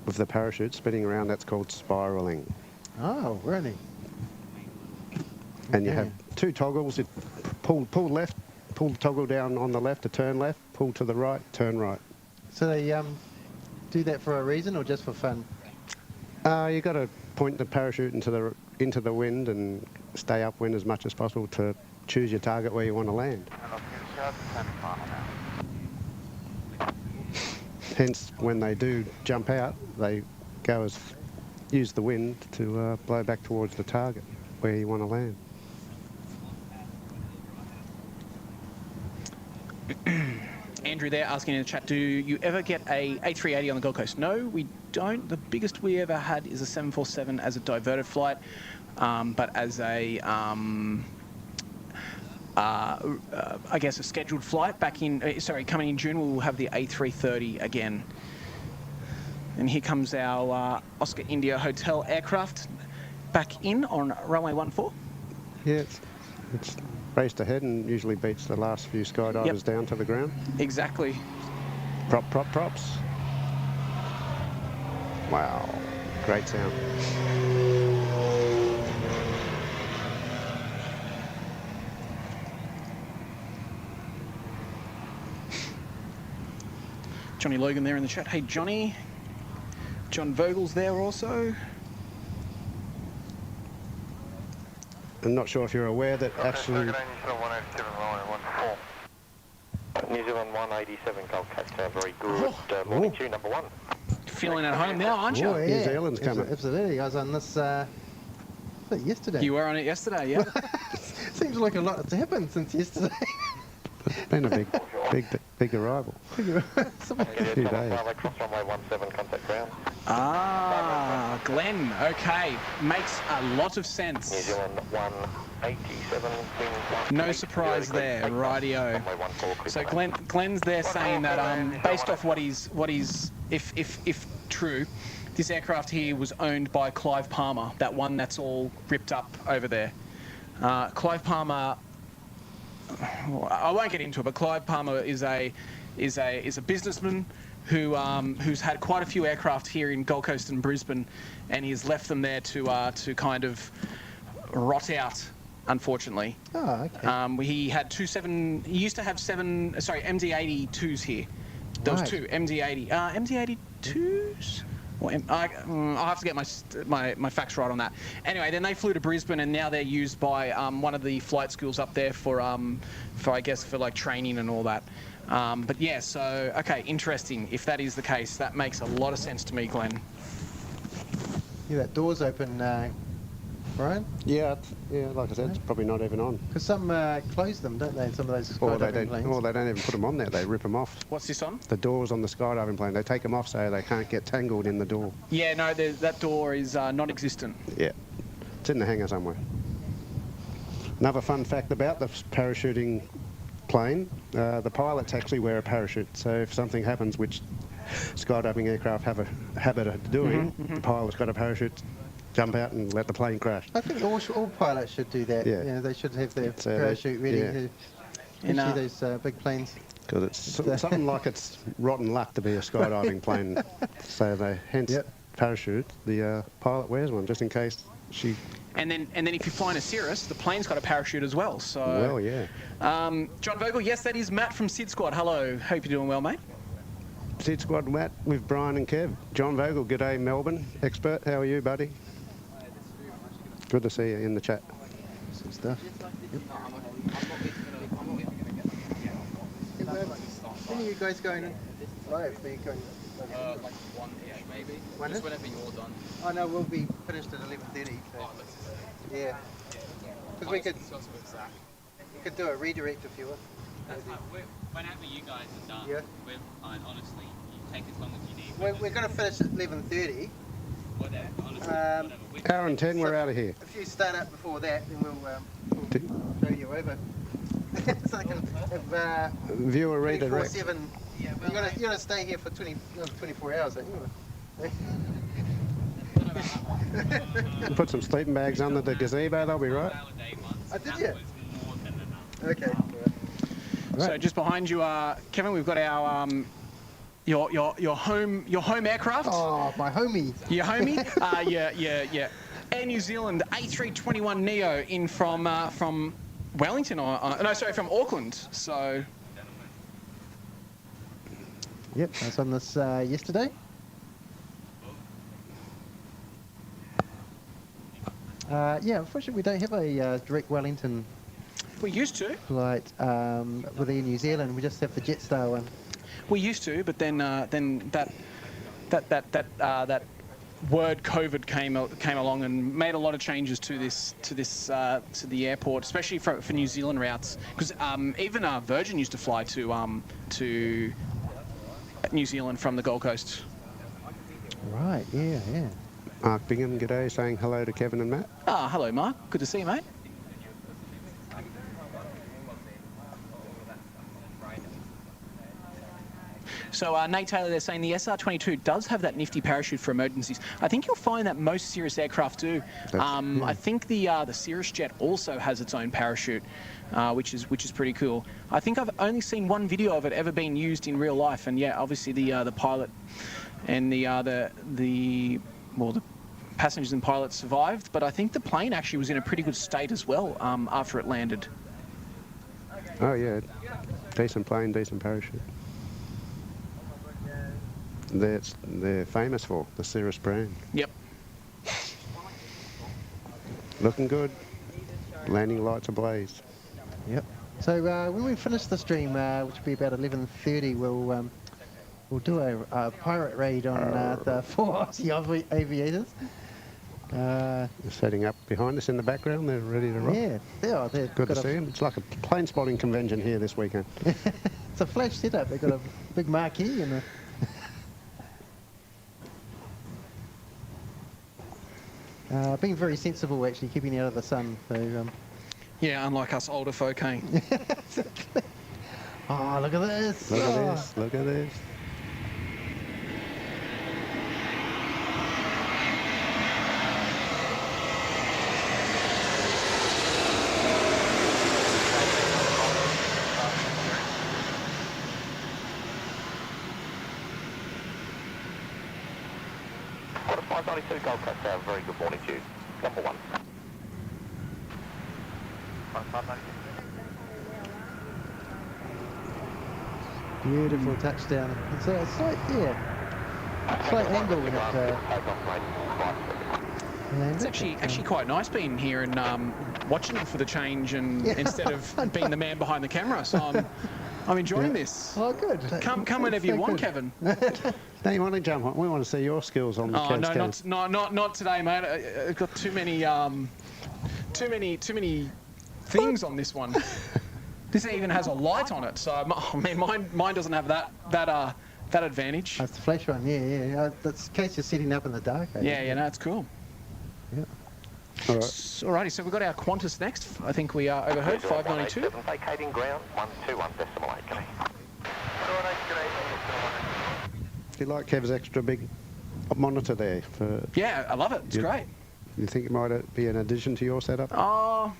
Speaker 5: with the parachute spinning around, that's called spiraling.
Speaker 2: Oh, really?
Speaker 5: And you have 2 toggles. It pull left, pull the toggle down on the left to turn left, pull to the right, turn right.
Speaker 2: So they do that for a reason or just for fun?
Speaker 5: You got to point the parachute into the wind and stay upwind as much as possible to choose your target where you want to land. Hence, when they do jump out, they use the wind to blow back towards the target where you want to land.
Speaker 3: Andrew there asking in the chat, do you ever get a A380 on the Gold Coast? No, we don't. The biggest we ever had is a 747 as a diverted flight, but as a, I guess, a scheduled flight back in, coming in June, we'll have the A330 again. And here comes our Oscar India Hotel aircraft back in on runway 14.
Speaker 5: Yeah, it's raced ahead and usually beats the last few skydivers down to the ground.
Speaker 3: Exactly.
Speaker 5: Props. Wow, great sound.
Speaker 3: Johnny Logan there in the chat. Hey, Johnny. John Vogel's there also.
Speaker 5: I'm not sure if you're aware that actually...
Speaker 6: New Zealand 187 Gold Coast, very good morning to you, number 1.
Speaker 3: Feeling at home now, aren't you?
Speaker 2: Oh, yeah.
Speaker 5: New Zealand's coming.
Speaker 2: Absolutely. I was on this yesterday.
Speaker 3: You were on it yesterday, yeah?
Speaker 2: Seems like a lot has happened since yesterday.
Speaker 5: It's been a big arrival.
Speaker 2: Some
Speaker 5: A few days.
Speaker 6: Cross runway 17, contact ground.
Speaker 3: Ah, Glenn. Okay, makes a lot of sense.
Speaker 6: New Zealand 187.
Speaker 3: No surprise there, rightio. So Glenn's there saying that based off what he's if true, this aircraft here was owned by Clive Palmer, that one that's all ripped up over there. Clive Palmer, I won't get into it, but Clive Palmer is a businessman who's had quite a few aircraft here in Gold Coast and Brisbane, and he's left them there to kind of rot out, unfortunately.
Speaker 2: Oh, okay.
Speaker 3: He had he used to have MD-82s here. There was two MD-80, MD-82s. I'll have to get my facts right on that. Anyway, then they flew to Brisbane, and now they're used by one of the flight schools up there for I guess for like training and all that. But yeah, so okay, interesting. If that is the case, that makes a lot of sense to me, Glenn.
Speaker 2: Yeah, that door's open, Brian.
Speaker 5: Yeah, like I said, it's probably not even on.
Speaker 2: Because some close them, don't they? Some of those skydiving planes.
Speaker 5: Or they don't even put them on there. They rip them off.
Speaker 3: What's this on?
Speaker 5: The doors on the skydiving plane. They take them off so they can't get tangled in the door.
Speaker 3: Yeah, no, that door is non-existent.
Speaker 5: Yeah, it's in the hangar somewhere. Another fun fact about the parachuting plane, the pilots actually wear a parachute. So if something happens, which skydiving aircraft have a habit of doing, the pilot's got a parachute, jump out and let the plane crash.
Speaker 2: I think all pilots should do that.
Speaker 5: Yeah.
Speaker 2: You know, they should have their parachute ready to especially those big planes.
Speaker 5: Because it's something like it's rotten luck to be a skydiving plane. So they hence parachute. The pilot wears one just in case she.
Speaker 3: And then if you fly in a Cirrus, the plane's got a parachute as well. So.
Speaker 5: Well, yeah.
Speaker 3: John Vogel, yes, that is Matt from Sydsquad. Hello, hope you're doing well, mate.
Speaker 5: Sydsquad Matt with Brian and Kev. John Vogel, g'day Melbourne expert. How are you, buddy? Good to see you in the chat.
Speaker 2: Some stuff. When are you guys going live? Are you going
Speaker 10: like one-ish maybe.
Speaker 2: One
Speaker 10: Just whenever you're done.
Speaker 2: Oh no, we'll be finished at 11:30. So. Yeah. Because we could do a redirect if you want.
Speaker 11: Whenever you guys are done, we're fine. Honestly, you take as long as you need.
Speaker 2: We're going to finish at 11:30.
Speaker 11: Whatever. Honestly,
Speaker 5: Hour and 10, we're out of here.
Speaker 2: If you start up before that, then we'll show you over. So they can have
Speaker 5: viewer redirect.
Speaker 2: 24/7. You're gonna stay here for 24 hours, aren't you?
Speaker 5: Put some sleeping bags under the gazebo, they'll be right.
Speaker 2: Oh, did you? Okay.
Speaker 3: So just behind you, Kevin, we've got our your home aircraft.
Speaker 2: Oh, my homie.
Speaker 3: Your homie. Yeah. Air New Zealand A321 Neo in from Wellington, from Auckland. So.
Speaker 2: Yep, I was on this yesterday. Unfortunately we don't have a direct Wellington.
Speaker 3: We used to.
Speaker 2: Flight with Air New Zealand. We just have the Jetstar one.
Speaker 3: We used to, but then that word COVID came along and made a lot of changes to the airport, especially for New Zealand routes. Because even Virgin used to fly to New Zealand from the Gold Coast.
Speaker 2: Right. Yeah.
Speaker 5: Mark Bingham, g'day, saying hello to Kevin and Matt.
Speaker 3: Hello, Mark. Good to see you, mate. So Nate Taylor, they're saying the SR-22 does have that nifty parachute for emergencies. I think you'll find that most Cirrus aircraft do. I think the Cirrus jet also has its own parachute, which is pretty cool. I think I've only seen one video of it ever being used in real life, and yeah, obviously the pilot and the passengers and pilots survived, but I think the plane actually was in a pretty good state as well after it landed.
Speaker 5: Oh yeah, decent plane, decent parachute. They're famous for the Cirrus brand.
Speaker 3: Yep.
Speaker 5: Looking good. Landing lights ablaze.
Speaker 2: Yep. So when we finish the stream, which will be about 11:30, we'll do a pirate raid on the 4 Aussie aviators.
Speaker 5: They're setting up behind us in the background. They're ready to rock.
Speaker 2: Yeah, they are. They're
Speaker 5: good to see them. It's like a plane spotting convention here this weekend.
Speaker 2: It's a flash setup. They've got a big marquee and a... Being very sensible, actually, keeping out of the sun. So,
Speaker 3: Yeah, unlike us older folk, eh?
Speaker 2: oh, look at this!
Speaker 5: Look at this! Look at this!
Speaker 6: Quarter 592 Gold Coast, have a very good morning to you. Number 1.
Speaker 2: Beautiful touchdown. It's a slight, slight angle with it.
Speaker 3: It's actually quite nice being here and watching it for the change, and instead of being the man behind the camera. So I'm enjoying this.
Speaker 2: Oh, good.
Speaker 3: Come whenever you want, Kevin.
Speaker 5: Now you want to jump on? We want to see your skills on the Cavs.
Speaker 3: Not today, mate. I've got too many things on this one. This even has a light on it, so I mean, mine doesn't have that advantage.
Speaker 2: That's the flash one, yeah. That's in case you're sitting up in the dark.
Speaker 3: Yeah, no, it's cool.
Speaker 2: Yeah.
Speaker 5: All right.
Speaker 3: Alrighty, so we've got our Qantas next. I think we overheard 592.
Speaker 6: Vacating ground 121.8.
Speaker 5: Do you like Kev's extra big monitor there?
Speaker 3: Yeah, I love it. It's great.
Speaker 5: You think it might be an addition to your setup?
Speaker 3: Oh,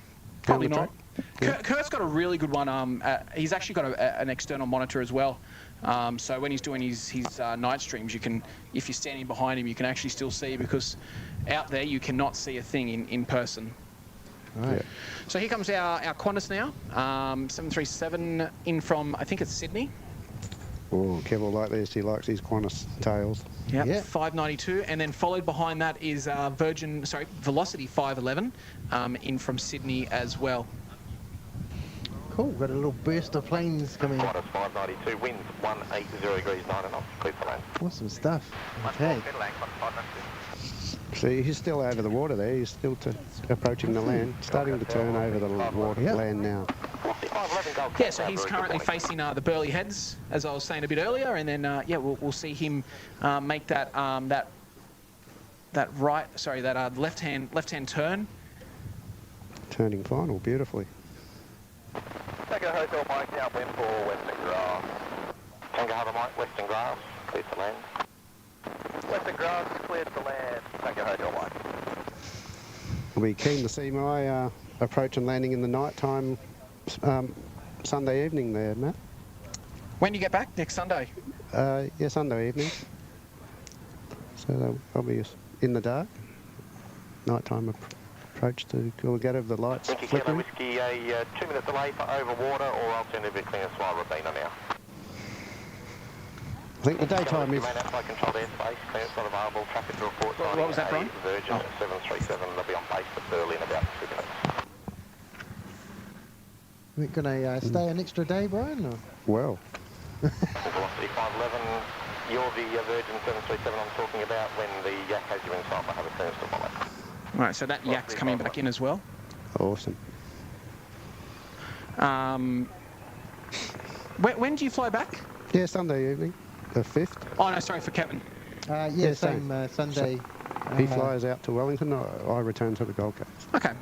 Speaker 3: probably not.
Speaker 5: Yeah.
Speaker 3: Kurt's got a really good one. He's actually got an external monitor as well. So when he's doing his night streams, you can, if you're standing behind him, you can actually still see, because out there you cannot see a thing in person.
Speaker 2: Right. Yeah.
Speaker 3: So here comes our Qantas now. 737 in from, I think it's Sydney.
Speaker 5: Oh, Kev will like this. He likes his Qantas tails.
Speaker 3: Yep, yeah, 592, and then followed behind that is Velocity 511 in from Sydney as well.
Speaker 2: Cool, got a little burst of planes coming in.
Speaker 6: Qantas 592, winds 180 degrees 9 knots, clear for land.
Speaker 2: Awesome stuff. Okay.
Speaker 5: See, he's still over the water there. He's still approaching the land, starting to turn over the water land now.
Speaker 3: Yeah, so he's currently facing the Burleigh Heads, as I was saying a bit earlier, and then we'll see him make that left-hand turn.
Speaker 5: Turning final beautifully.
Speaker 6: Tango Hotel Mike, downwind for Western Grass. Tango Harbour Mike, Western Grass, clear to land. Western Grass, cleared to land. Tango Hotel Mike.
Speaker 5: We'll be keen to see my approach and landing in the night time Sunday evening there, Matt.
Speaker 3: When do you get back? Next Sunday?
Speaker 5: Yeah, Sunday evening. So I'll be in the dark. Nighttime approach to Coolangatta of the lights
Speaker 6: Thank you,
Speaker 5: flickering.
Speaker 6: Whiskey, a 2-minute delay for over water, or alternatively clear Swire Rabina now.
Speaker 5: I think the daytime is...
Speaker 6: Remain outside controlled airspace, clearance not available, traffic to report.
Speaker 3: What was that, Brian?
Speaker 6: Virgin 737, they'll be on base at Burleigh in about 2 minutes.
Speaker 2: We're going to stay an extra day, Brian? Or?
Speaker 5: Well.
Speaker 6: Velocity 511, you're the Virgin 737 I'm talking about. When the yak has you inside, I have a clearance to follow.
Speaker 3: Right, so that yak's coming back in as well.
Speaker 5: Awesome.
Speaker 3: When do you fly back?
Speaker 5: Yeah, Sunday evening, the 5th.
Speaker 3: Oh, no, sorry, for Kevin.
Speaker 2: Yeah, same Sunday.
Speaker 5: So he flies out to Wellington, I return to the Gold Coast.
Speaker 3: Okay.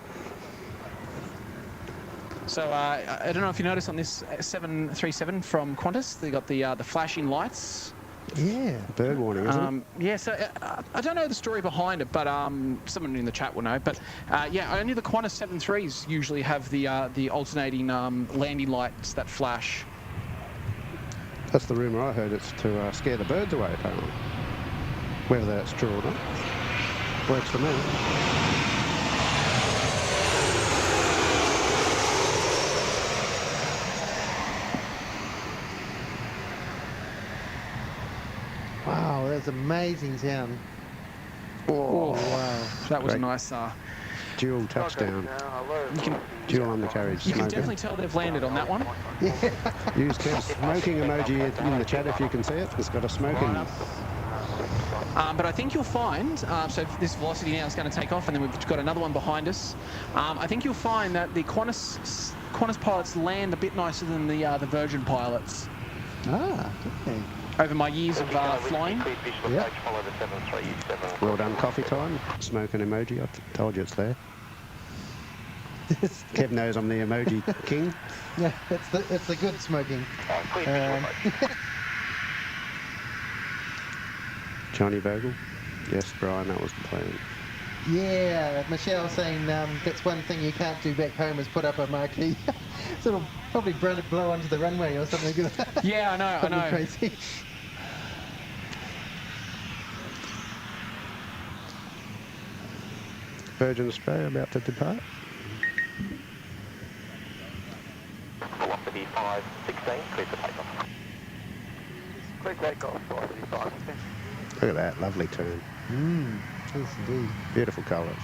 Speaker 3: So I don't know if you noticed on this 737 from Qantas, they got the flashing lights.
Speaker 2: Yeah.
Speaker 5: Bird warning, isn't it?
Speaker 3: Yeah, so I don't know the story behind it, but someone in the chat will know. But yeah, only the Qantas 73s usually have the alternating landing lights that flash.
Speaker 5: That's the rumour I heard. It's to scare the birds away, apparently. Whether that's true or not. Works for me.
Speaker 2: Wow, that's amazing sound.
Speaker 3: Oh, wow. That was
Speaker 5: Great.
Speaker 3: a nice...
Speaker 5: Dual touchdown. Dual on the carriage.
Speaker 3: You can definitely tell they've landed on that one.
Speaker 5: Use Kev's smoking emoji in the chat if you can see it. It's got a smoking.
Speaker 3: But I think you'll find, so this Velocity now is going to take off, and then we've got another one behind us. I think you'll find that the Qantas pilots land a bit nicer than the Virgin pilots.
Speaker 2: Ah, okay.
Speaker 3: Over my years of flying.
Speaker 2: Yeah.
Speaker 5: Well done, coffee time. Smoke an emoji. I told you it's there. Kev knows I'm the emoji king.
Speaker 2: Yeah, it's the good smoking.
Speaker 5: Johnny Bogle. Yes, Brian, that was the plan.
Speaker 2: Yeah, Michelle saying that's one thing you can't do back home is put up a marquee. Sort of probably blow onto the runway or something.
Speaker 3: Yeah, I know,
Speaker 2: Something
Speaker 3: I know.
Speaker 2: crazy.
Speaker 5: Virgin Australia about to depart.
Speaker 6: Velocity 516, clear for takeoff. Clear takeoff, velocity 516.
Speaker 5: Look at that, lovely turn.
Speaker 2: Yes, indeed.
Speaker 5: Beautiful colours.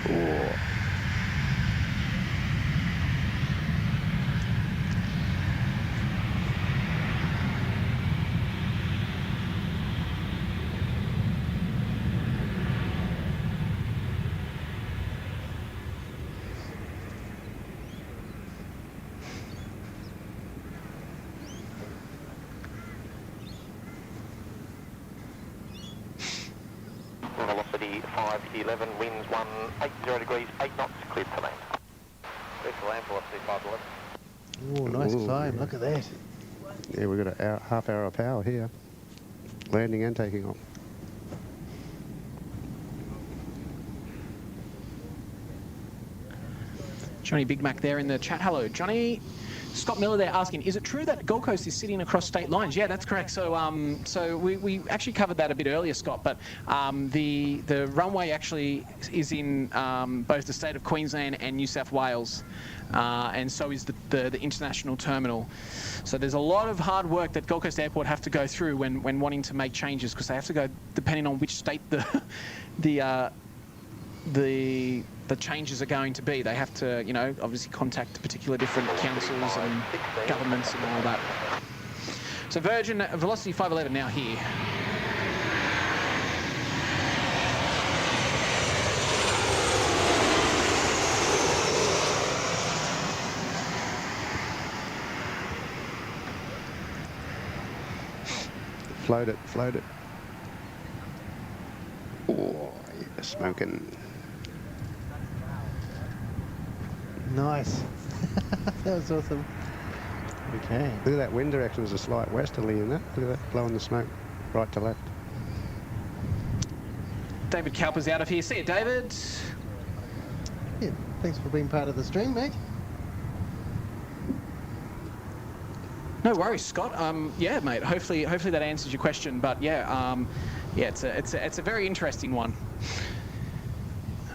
Speaker 5: Oh.
Speaker 6: Velocity 511, winds 180 degrees, 8 knots, cleared to land. Cleared to land, velocity 511.
Speaker 2: Oh, nice
Speaker 5: Ooh,
Speaker 2: climb.
Speaker 5: yeah.
Speaker 2: Look at that.
Speaker 5: Yeah, we've got a half hour of power here. Landing and taking off.
Speaker 3: Johnny Big Mac there in the chat. Hello, Johnny. Scott Miller there asking, is it true that Gold Coast is sitting across state lines? Yeah, that's correct. So so we actually covered that a bit earlier, Scott, but the runway actually is in both the state of Queensland and New South Wales, and so is the international terminal. So there's a lot of hard work that Gold Coast Airport have to go through when wanting to make changes, because they have to go, depending on which state the changes are going to be. They have to, you know, obviously contact particular different councils and governments and all that. So Virgin Velocity 511 now here.
Speaker 5: Float it, float it. Oh, yeah, smoking.
Speaker 2: Nice. That was awesome. Okay.
Speaker 5: Look at that wind direction. There's a slight westerly in that. Look at that, blowing the smoke right to left.
Speaker 3: David Cowper's out of here. See you, David.
Speaker 2: Yeah, thanks for being part of the stream, mate.
Speaker 3: No worries, Scott. Yeah, mate. Hopefully that answers your question. But yeah, yeah, it's a very interesting one.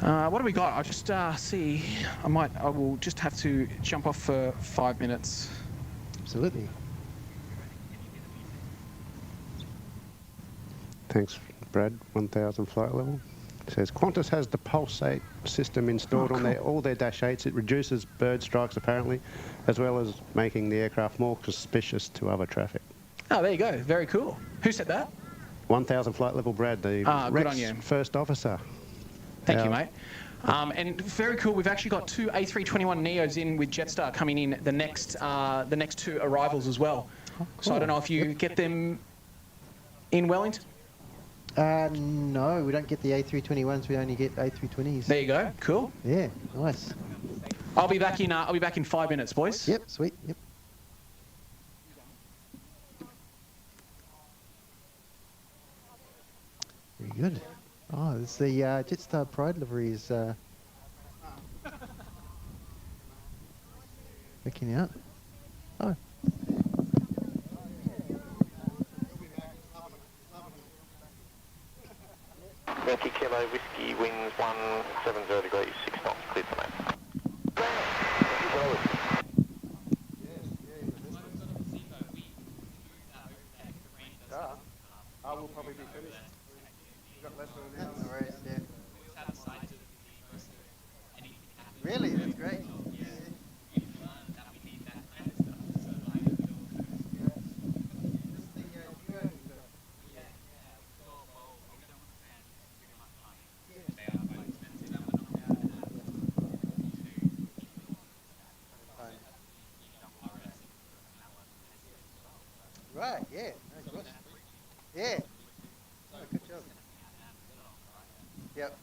Speaker 3: What do we got? I'll just see. I will just have to jump off for 5 minutes.
Speaker 2: Absolutely.
Speaker 5: Thanks, Brad. 1,000 flight level. It says Qantas has the Pulsate system installed on all their Dash 8s. It reduces bird strikes apparently, as well as making the aircraft more suspicious to other traffic.
Speaker 3: Oh, there you go. Very cool. Who said that?
Speaker 5: 1,000 flight level Brad, the
Speaker 3: good on you.
Speaker 5: first officer.
Speaker 3: Thank you, mate. And very cool. We've actually got 2 A321 Neos in with Jetstar coming in the next 2 arrivals as well.
Speaker 2: Oh, cool.
Speaker 3: So I don't know if you get them in Wellington.
Speaker 2: No, we don't get the A321s. We only get A320s.
Speaker 3: There you go. Cool.
Speaker 2: Yeah, nice.
Speaker 3: I'll be back in 5 minutes, boys.
Speaker 2: Yep, sweet. Yep. Very good. Oh, it's the Jetstar Pride liveries backing out. Oh.
Speaker 6: Yankee Kilo Whiskey, winds 170 degrees, 6 knots, cleared to land.
Speaker 5: I will probably be finished. We've got less than an hour.
Speaker 2: No worries, yeah. Really? That's great. Yeah, no, good. Yeah. Oh, good job. Yep.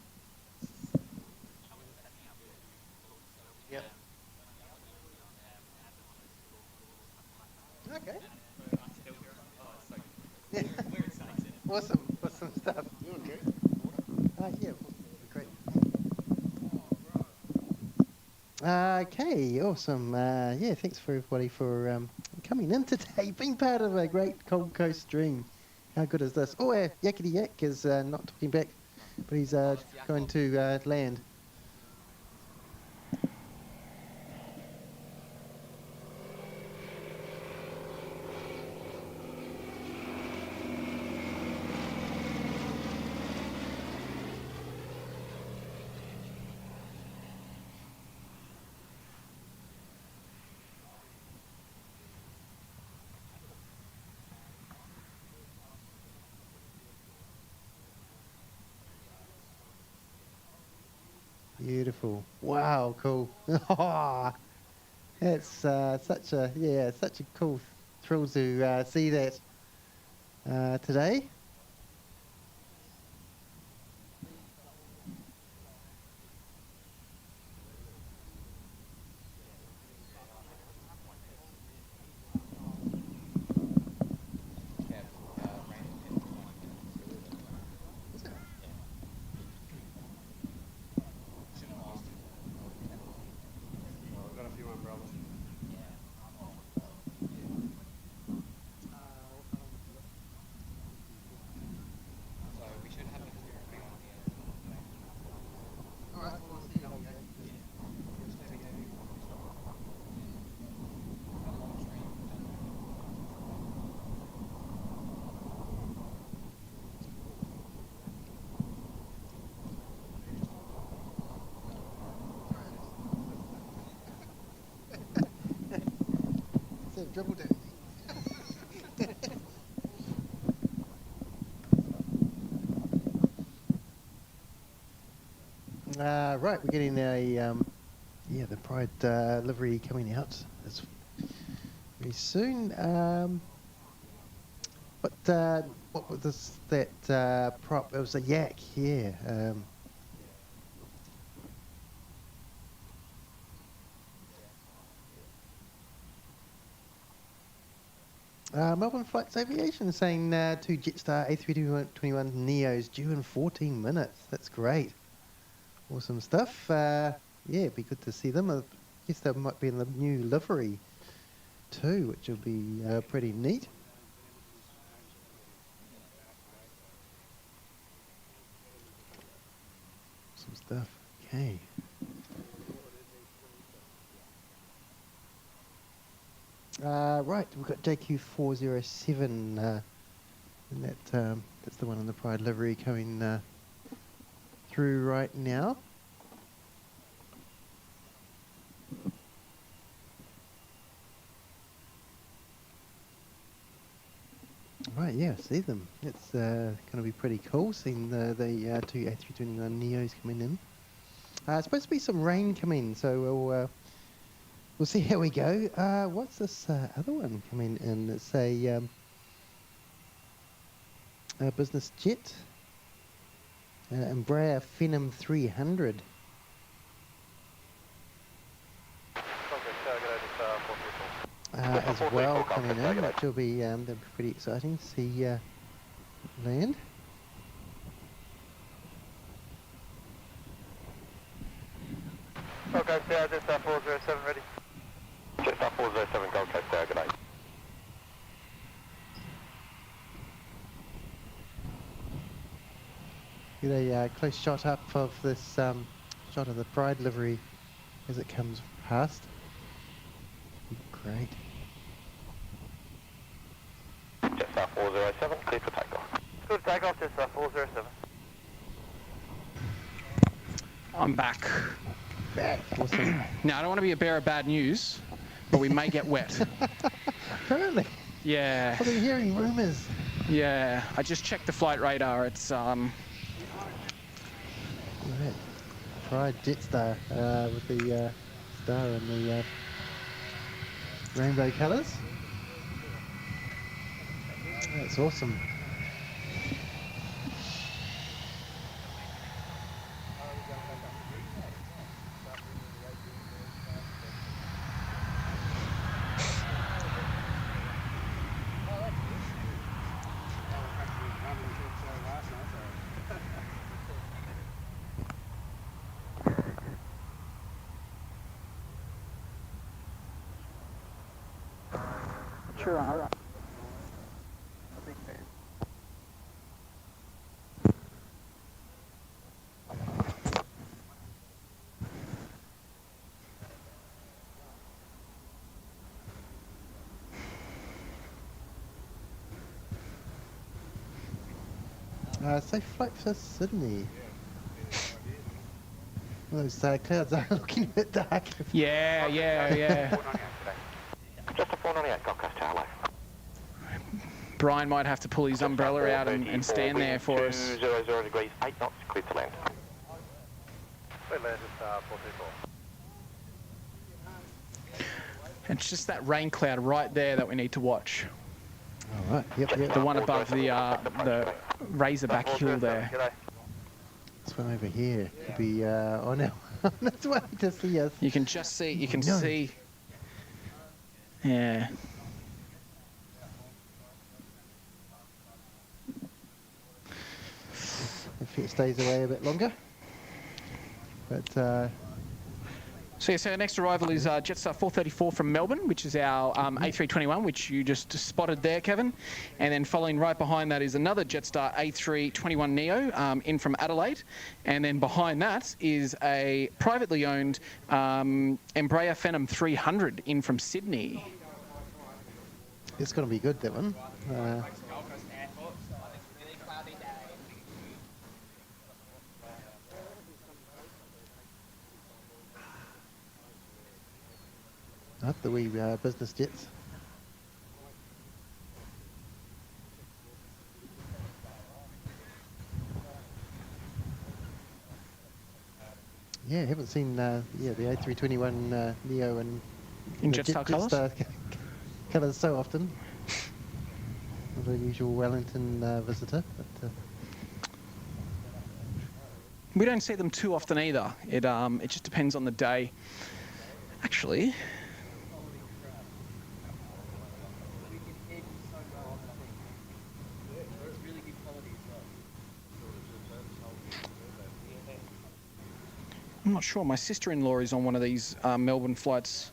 Speaker 2: Yep. Okay. Yeah. Awesome stuff. Yeah, great. Okay, awesome. Yeah, thanks for everybody for coming in today, being part of a great Gold Coast stream. How good is this? Oh, Yakety Yak is not talking back, but he's going to land. Beautiful. Wow, cool. It's such a cool thrill to see that today. Dribble down. Right, we're getting a the Pride livery coming out very soon. What was that prop? It was a yak, yeah. Melbourne Flights Aviation saying 2 Jetstar A321 Neos due in 14 minutes. That's great. Awesome stuff. Yeah, it'd be good to see them. I guess they might be in the new livery too, which will be pretty neat. Awesome stuff. Okay. Right, we've got JQ407, and that's the one in the Pride livery coming through right now. Right, yeah, see them. It's going to be pretty cool seeing the 2 A321 Neos coming in. It's supposed to be some rain coming, so we'll see how we go. What's this other one coming in? It's a business jet, Embraer Phenom 300. As well coming in, which will be that'll be pretty exciting to see land.
Speaker 6: Okay, Tower, Jetstar 407 ready. Jetstar 407, Gold Coast Tower, good night.
Speaker 2: Get a close shot up of this shot of the Pride livery as it comes past. Great.
Speaker 6: Jetstar 407, clear for takeoff. Good takeoff, Jetstar 407.
Speaker 3: I'm back.
Speaker 2: Awesome.
Speaker 3: Now, I don't want to be a bearer of bad news, but we may get wet.
Speaker 2: Really?
Speaker 3: Yeah.
Speaker 2: I've been hearing rumours.
Speaker 3: Yeah, I just checked the flight radar. It's
Speaker 2: Right. Pride Jetstar with the star and the rainbow colours. That's awesome.
Speaker 14: Sure, all right.
Speaker 2: Safe flight for Sydney. Those clouds are looking a bit dark.
Speaker 3: Yeah.
Speaker 6: Just a 498 Gold Coast Tower.
Speaker 3: Brian might have to pull his umbrella out and stand there for us.
Speaker 6: 200 degrees, 8 knots, clear to land.
Speaker 3: It's just that rain cloud right there that we need to watch.
Speaker 2: All right. Yep.
Speaker 3: The one above the Razorback Hill there.
Speaker 2: This one over here could be on its way to see us.
Speaker 3: You can just see. You can see. Yeah.
Speaker 2: If it stays away a bit longer. But
Speaker 3: So our next arrival is Jetstar 434 from Melbourne, which is our A321, which you just spotted there, Kevin. And then following right behind that is another Jetstar A321neo in from Adelaide. And then behind that is a privately owned Embraer Phenom 300 in from Sydney.
Speaker 2: it's going to be good, that one. Not the wee business jets. Yeah, I haven't seen the A321 Neo and
Speaker 3: in Jetstar colours.
Speaker 2: Colours so often. Not a usual Wellington visitor, but
Speaker 3: we don't see them too often either. It just depends on the day. Actually. I'm not sure. My sister-in-law is on one of these Melbourne flights.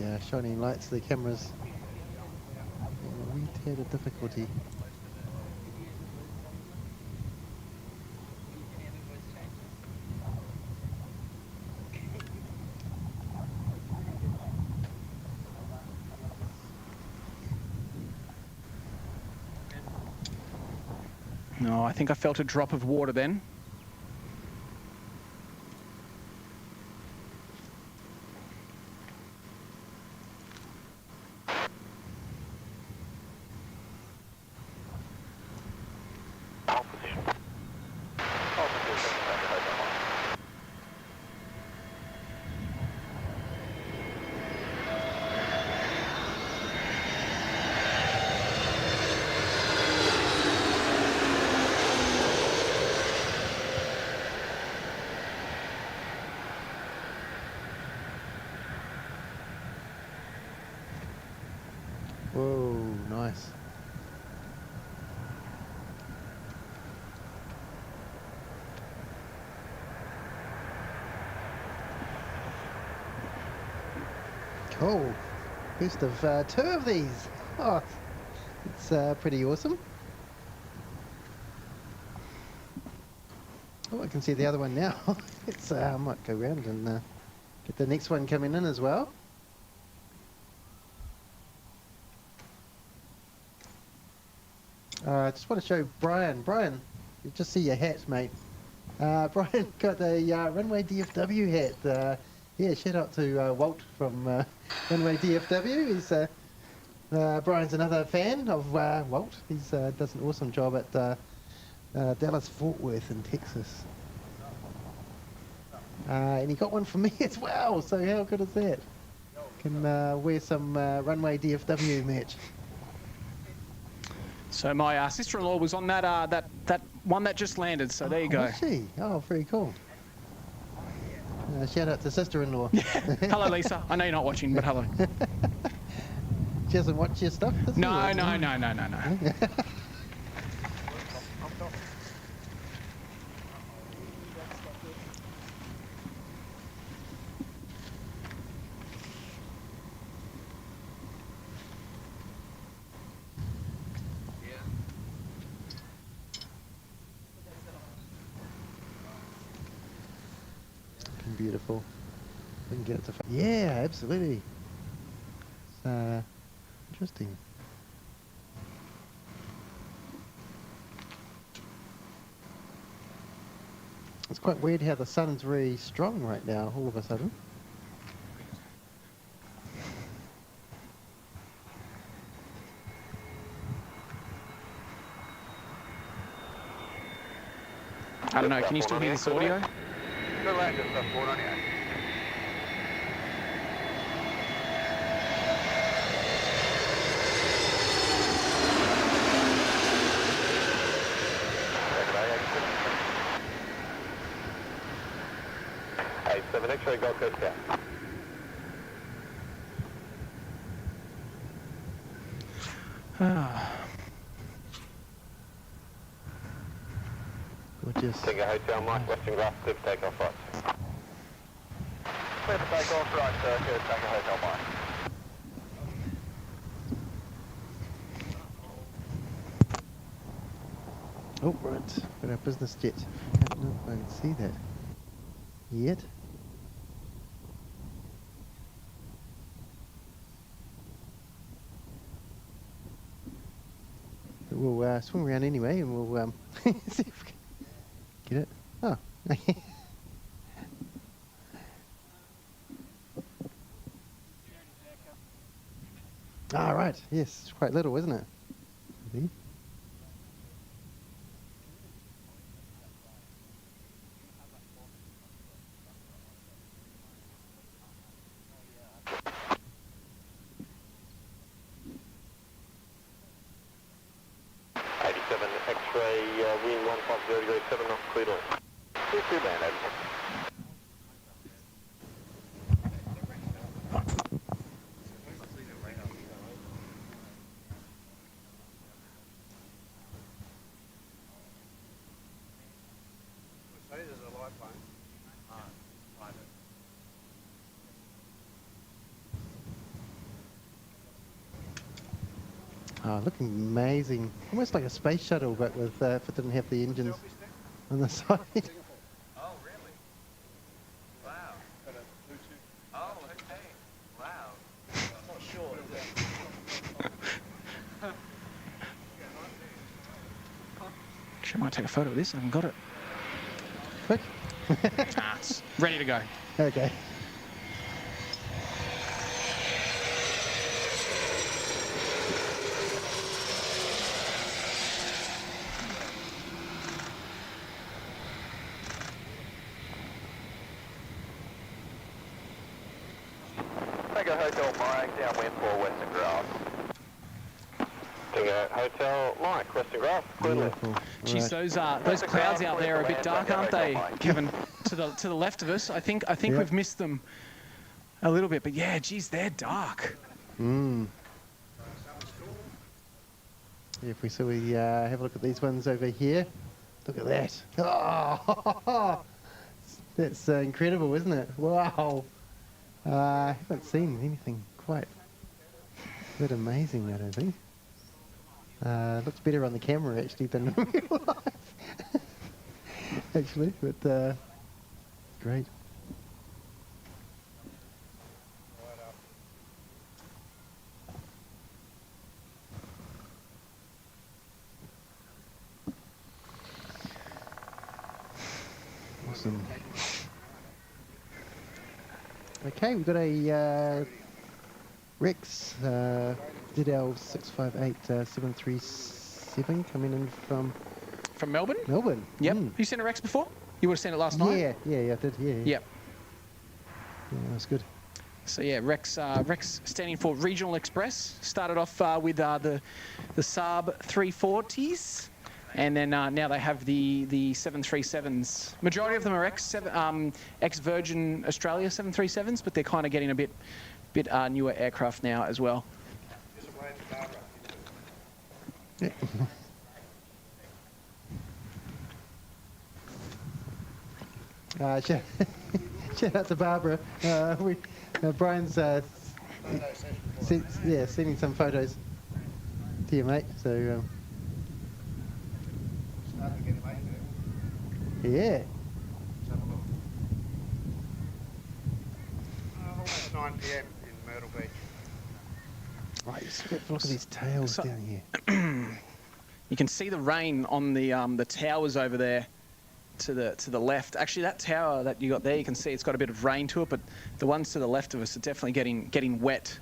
Speaker 2: yeah, shining lights, the cameras. A wee tad of difficulty.
Speaker 3: No, I think I felt a drop of water then.
Speaker 2: Whoa, nice. Cool. First of two of these. Oh, it's pretty awesome. Oh, I can see the other one now. It's I might go around and get the next one coming in as well. I just want to show Brian. Brian, you just see your hat, mate. Brian got a Runway DFW hat. Yeah, shout out to Walt from Runway DFW. He's Brian's another fan of Walt. He's does an awesome job at Dallas Fort Worth in Texas. And he got one for me as well, so how good is that? Can wear some runway DFW merch.
Speaker 3: So my sister-in-law was on that one that just landed. So there you go.
Speaker 2: Was she? Oh, very cool. Shout out to sister-in-law.
Speaker 3: Hello, Lisa. I know you're not watching, but hello.
Speaker 2: She doesn't watch your stuff, does she?
Speaker 3: No.
Speaker 2: Beautiful. We can get it to. Yeah, absolutely. It's interesting. It's quite weird how the sun's very strong right now, all of a sudden.
Speaker 3: I don't know, can you still hear this audio?
Speaker 6: The Lanceston stuff going on here. Hey, 7 X-ray Gold Coast down.
Speaker 2: Gorgeous.
Speaker 6: Tango Hotel, Mike, Western Grass, clear for takeoff right. Clear for takeoff right, circuit, Tango Hotel, Mike.
Speaker 2: Oh, right. Got our business jet. I don't know if I can see that yet. But we'll swing around anyway and we'll see if we can get it. Oh. Ah, right. Yes, it's quite little, isn't it? See?
Speaker 6: X-ray, wind 150 degrees 7 knots, clear to land. Clear to land, over.
Speaker 2: Oh, looking amazing. Almost like a space shuttle, but with if it didn't have the engines on the side.
Speaker 10: Oh, really? Wow. Oh, okay. Wow. It's not short, is it?
Speaker 3: Actually, I might take a photo of this. I haven't got it.
Speaker 2: Quick.
Speaker 3: It's ready to go.
Speaker 2: Okay.
Speaker 6: Tango Hotel, Mike, downwind for Western Grass. Tango Hotel, Mike, Western Grass, clear to land.
Speaker 3: Geez, those clouds out there are a bit dark, aren't they, Kevin? To the left of us, I think we've missed them a little bit, but yeah, geez, they're dark.
Speaker 2: If we have a look at these ones over here, look at that. Oh, that's incredible, isn't it? Wow. I haven't seen anything quite that amazing, I don't think. Looks better on the camera actually than in real life. Actually, but great. Awesome. Okay, we've got a Rex DL 658737 coming in from
Speaker 3: Melbourne.
Speaker 2: Melbourne.
Speaker 3: Yep. You seen a Rex before? You would have seen it last night?
Speaker 2: Yeah, I did, yeah.
Speaker 3: Yep.
Speaker 2: Yeah, that was good.
Speaker 3: So yeah, Rex standing for Regional Express. Started off with the Saab 340s, and then now they have the 737s. Majority of them are ex-Virgin Australia 737s, but they're kind of getting a bit newer aircraft now as well.
Speaker 2: Shout out to Barbara. Brian's sending some photos to you, mate. So yeah.
Speaker 5: Almost 9 p.m. in Myrtle Beach.
Speaker 2: Right, just have a look at these tails down here.
Speaker 3: You can see the rain on the towers over there to the left. Actually, that tower that you got there, you can see it's got a bit of rain to it, but the ones to the left of us are definitely getting wet.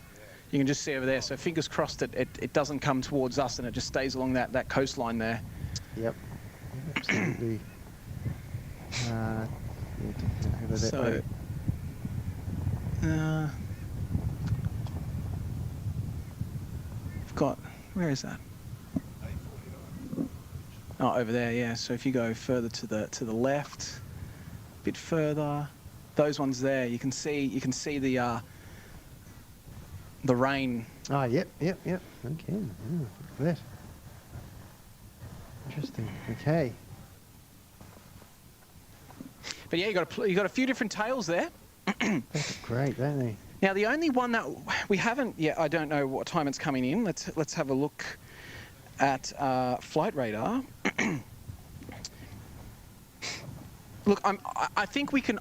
Speaker 3: You can just see over there. So fingers crossed it doesn't come towards us and it just stays along that coastline there.
Speaker 2: Yep, absolutely.
Speaker 3: So, we've got, where is that? Oh, over there, yeah. So if you go further to the left, a bit further, those ones there, you can see the rain.
Speaker 2: Oh, yep. Okay, yeah, look at that. Interesting. Okay.
Speaker 3: But yeah, you got a few different tails there.
Speaker 2: That's great, don't they?
Speaker 3: Now the only one that we haven't yet, I don't know what time it's coming in. Let's have a look at flight radar. Look, I think we can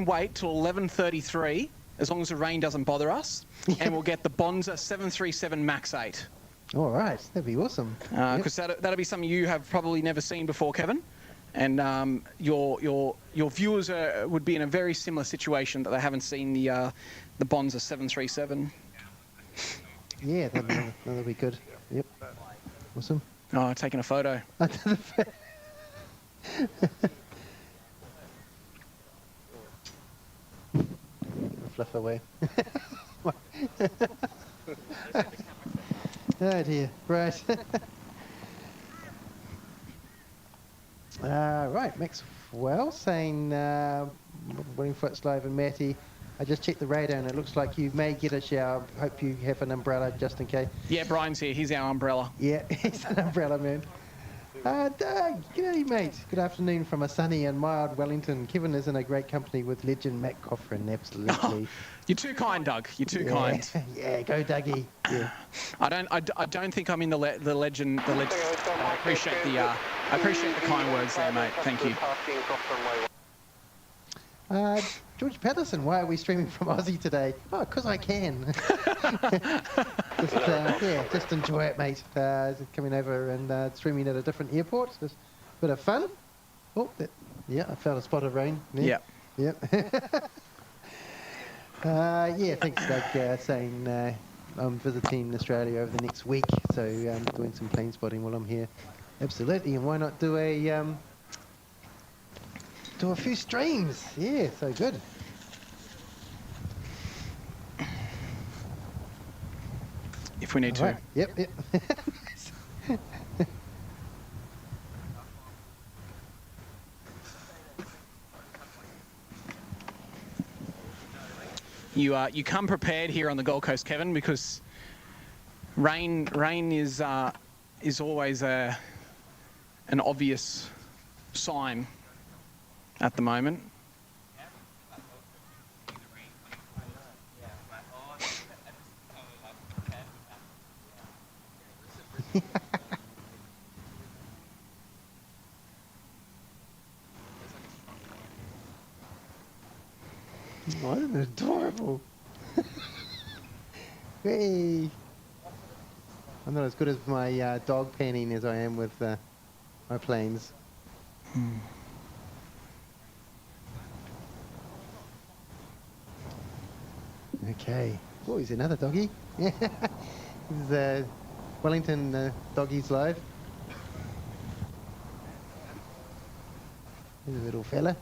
Speaker 3: wait till 11:33 as long as the rain doesn't bother us, and we'll get the Bonza 737 MAX 8.
Speaker 2: All right, that'd be awesome.
Speaker 3: Because that'll be something you have probably never seen before, Kevin, and your viewers would be in a very similar situation that they haven't seen the Bonza 737.
Speaker 2: Yeah, that'll be good. Yep. Awesome.
Speaker 3: Oh, taking a photo.
Speaker 2: Fluff away. Oh dear. Right. Right, Maxwell saying, Wellington Live and Matty, I just checked the radar and it looks like you may get a shower. Hope you have an umbrella just in case.
Speaker 3: Yeah, Brian's here. He's our umbrella.
Speaker 2: Yeah, he's an umbrella man. Doug, g'day mate. Good afternoon from a sunny and mild Wellington. Kevin is in a great company with legend Matt Coughran, absolutely.
Speaker 3: Oh, you're too kind, Doug. You're too kind.
Speaker 2: Yeah, go Dougie. Yeah.
Speaker 3: I don't think I'm in the legend. I appreciate the kind words there, mate. Thank you.
Speaker 2: George Patterson, why are we streaming from Aussie today? Oh, because I can. Just enjoy it, mate. Coming over and streaming at a different airport. Just a bit of fun. Oh, I felt a spot of rain.
Speaker 3: Yeah.
Speaker 2: Yep. Thanks, Doug, saying I'm visiting Australia over the next week, so doing some plane spotting while I'm here. Absolutely, and why not do a few streams? Yeah, so good.
Speaker 3: If we need to.
Speaker 2: Right. Yep.
Speaker 3: You come prepared here on the Gold Coast, Kevin, because rain is always an obvious sign at the moment.
Speaker 2: What an adorable. Hey. I'm not as good as my dog panning as I am with my planes. Okay. Oh, he's another doggy. Yeah. This is Wellington Doggies Live. There's a little fella.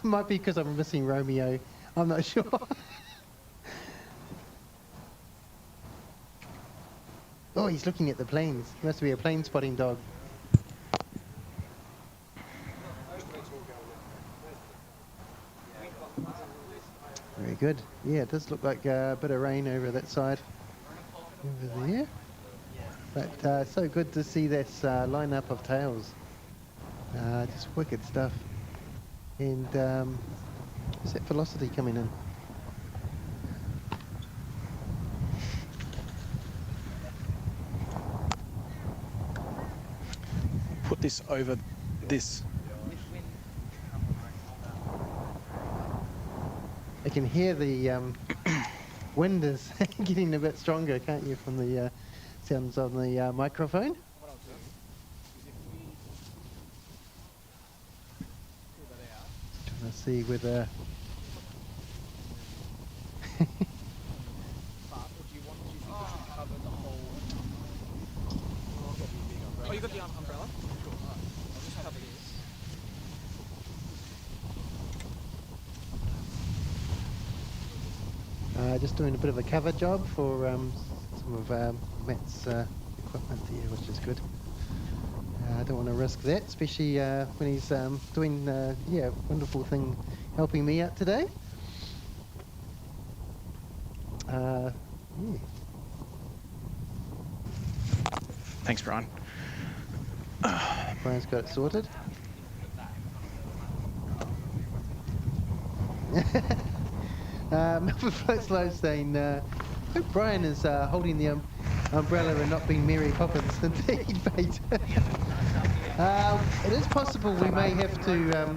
Speaker 2: Might be because I'm missing Romeo. I'm not sure. Oh, he's looking at the planes. He must be a plane spotting dog. Very good. Yeah, it does look like a bit of rain over that side. Over there. But so good to see this lineup of tails. Just wicked stuff. And is that velocity coming in?
Speaker 3: Put this over this.
Speaker 2: I can hear the wind is getting a bit stronger, can't you, from the sounds on the microphone? Trying to see whether...
Speaker 3: Oh, you got the umbrella? I'll just cover this.
Speaker 2: Just doing a bit of a cover job for some of Matt's equipment here, which is good. I don't want to risk that, especially when he's doing yeah, wonderful thing helping me out today. Yeah.
Speaker 3: Thanks, Brian.
Speaker 2: Brian's got it sorted. Melbourne Floats Low saying, I hope Brian is holding the umbrella and not being Mary Poppins. Indeed, mate. It is possible we may have to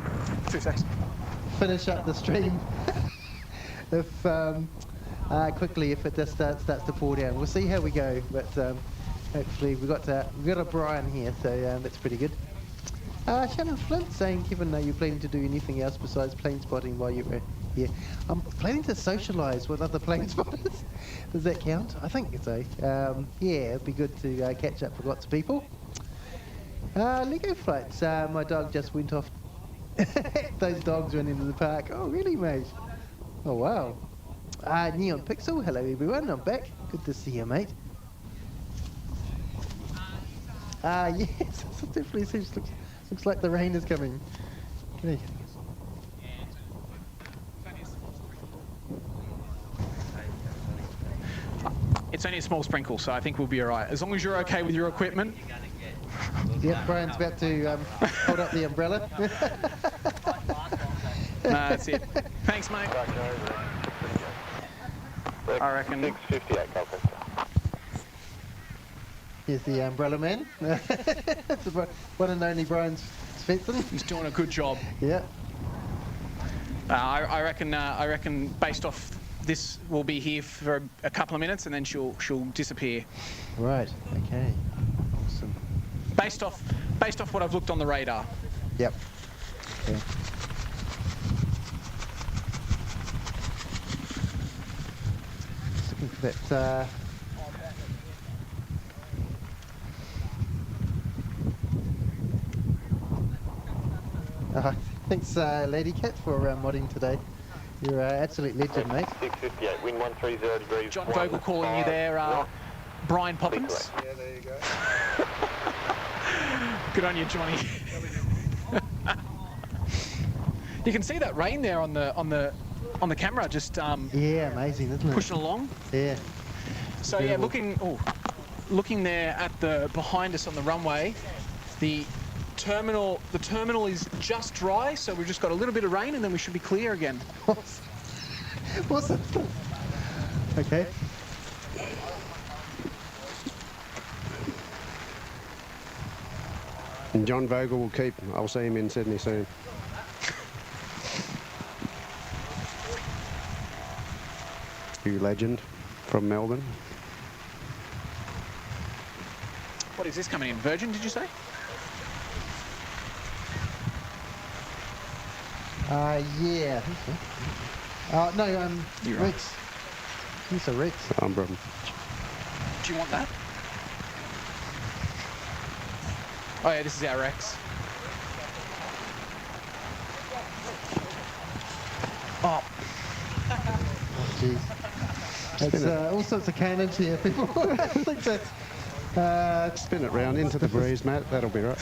Speaker 2: finish up the stream if quickly if it just starts to pour down. We'll see how we go, but hopefully we've got a Brian here, so that's pretty good. Shannon Flint saying, Kevin, are you planning to do anything else besides plane spotting while you're here? I'm planning to socialise with other plane spotters. Does that count? I think so. Yeah, it'd be good to catch up with lots of people. Lego flights. My dog just went off. Those dogs went into the park. Oh, really, mate? Oh, wow. Neon Pixel. Hello, everyone. I'm back. Good to see you, mate. Yes, it definitely seems, looks like the rain is coming. Okay.
Speaker 3: It's only a small sprinkle, so I think we'll be all right. As long as you're okay with your equipment.
Speaker 2: Yep, Brian's about to hold up the umbrella.
Speaker 3: No, that's it. Thanks, mate. I reckon.
Speaker 6: 658 Calcutta.
Speaker 2: Here's the umbrella man. It's the one and only Brian Svensson.
Speaker 3: He's doing a good job.
Speaker 2: Yeah.
Speaker 3: I reckon based off this, we'll be here for a couple of minutes and then she'll disappear.
Speaker 2: Right. Okay. Awesome.
Speaker 3: Based off what I've looked on the radar.
Speaker 2: Yep. Okay. Just looking for that. Thanks, Lady Cat, for modding today. You're an absolute legend, mate.
Speaker 6: 658, wind 130 degrees.
Speaker 3: John Vogel calling you there, Brian Poppins.
Speaker 15: Yeah, there you go.
Speaker 3: Good on you, Johnny. You can see that rain there on the camera, just
Speaker 2: yeah, amazing, isn't it?
Speaker 3: Pushing along.
Speaker 2: Yeah.
Speaker 3: So yeah, looking there at the behind us on the runway, the terminal is just dry, so we've just got a little bit of rain and then we should be clear again.
Speaker 2: Awesome. Okay.
Speaker 5: And John Vogel will keep. I'll see him in Sydney soon. You legend from Melbourne.
Speaker 3: What is this coming in? Virgin, did you say?
Speaker 2: Yeah. I think so. No,
Speaker 3: You're
Speaker 2: Rex. He's a Rex.
Speaker 5: Brother.
Speaker 3: Do you want that? Oh yeah, this is our Rex.
Speaker 2: geez. It's all sorts of cannons here, people. I think that's...
Speaker 5: Spin it round into the breeze, Matt. That'll be right.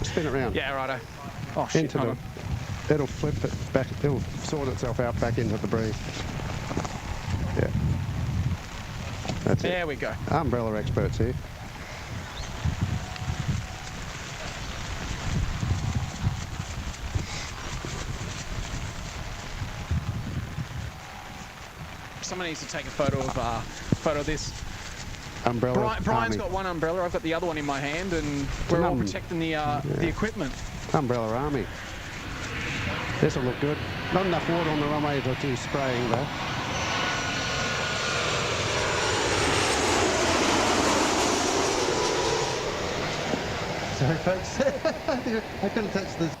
Speaker 5: Spin it round.
Speaker 3: Yeah, righto. Oh, shit,
Speaker 5: Into
Speaker 3: hold
Speaker 5: the...
Speaker 3: on.
Speaker 5: It'll flip it back. It'll sort itself out back into the breeze. Yeah. That's it.
Speaker 3: There we go.
Speaker 5: Umbrella experts here.
Speaker 3: Someone needs to take a photo of this.
Speaker 5: Umbrella.
Speaker 3: Brian's
Speaker 5: army.
Speaker 3: got one umbrella. I've got the other one in my hand, and we're all protecting the equipment.
Speaker 5: Umbrella army. This'll look good. Not enough water on the runway to do spraying though.
Speaker 2: Sorry, folks. I couldn't touch this.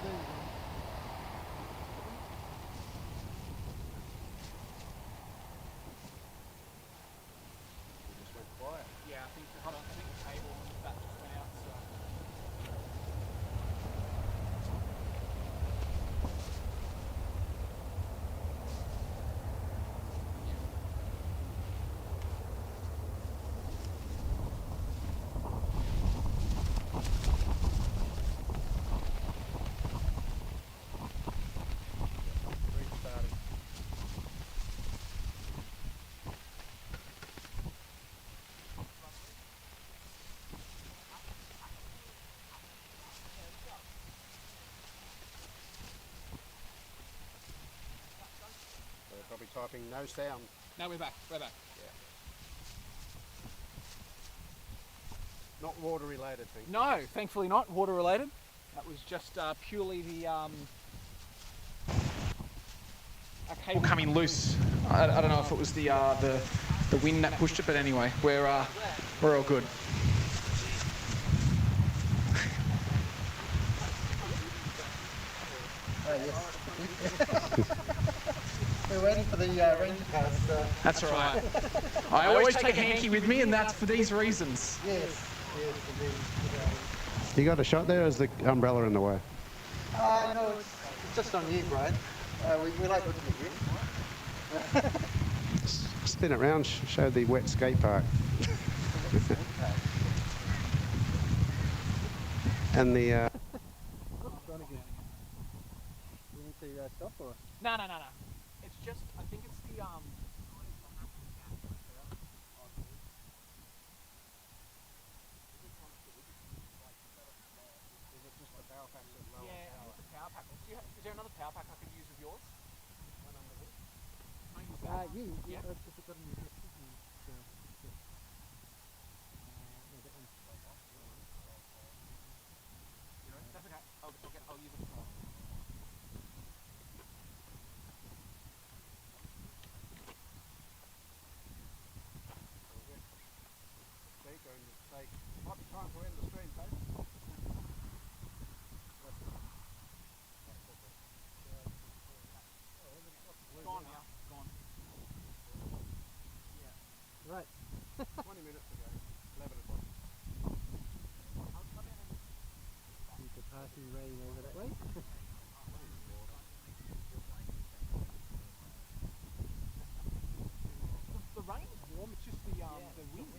Speaker 3: Yeah, I think the cable and that just went out.
Speaker 5: Probably typing no sound.
Speaker 3: No, we're back. We're back.
Speaker 5: Not water related thing.
Speaker 3: No, thankfully not water related. That was just purely the a cable coming loose. I don't know if it was the wind that pushed it, but anyway, we're all good.
Speaker 2: We're waiting for the ranger cars.
Speaker 3: That's all right. I always take a hanky with me, and that's for these reasons.
Speaker 2: Yes, indeed.
Speaker 5: You got a shot there, or is the umbrella in the way?
Speaker 2: No, it's just on you, Brian. We like looking at you.
Speaker 5: Spin it round, show the wet skate park. And the...
Speaker 2: We need to stop or?
Speaker 3: No. It's just, I think it's the Is there another power pack I could use of yours?
Speaker 2: Yeah.
Speaker 3: That's okay. I'll use it.
Speaker 5: Might be time to end the stream, folks.
Speaker 3: Gone now. Gone.
Speaker 2: Right.
Speaker 5: 20 minutes ago. 11 o'clock.
Speaker 2: Keep the party raining over that way.
Speaker 3: The rain's warm. It's just the wind.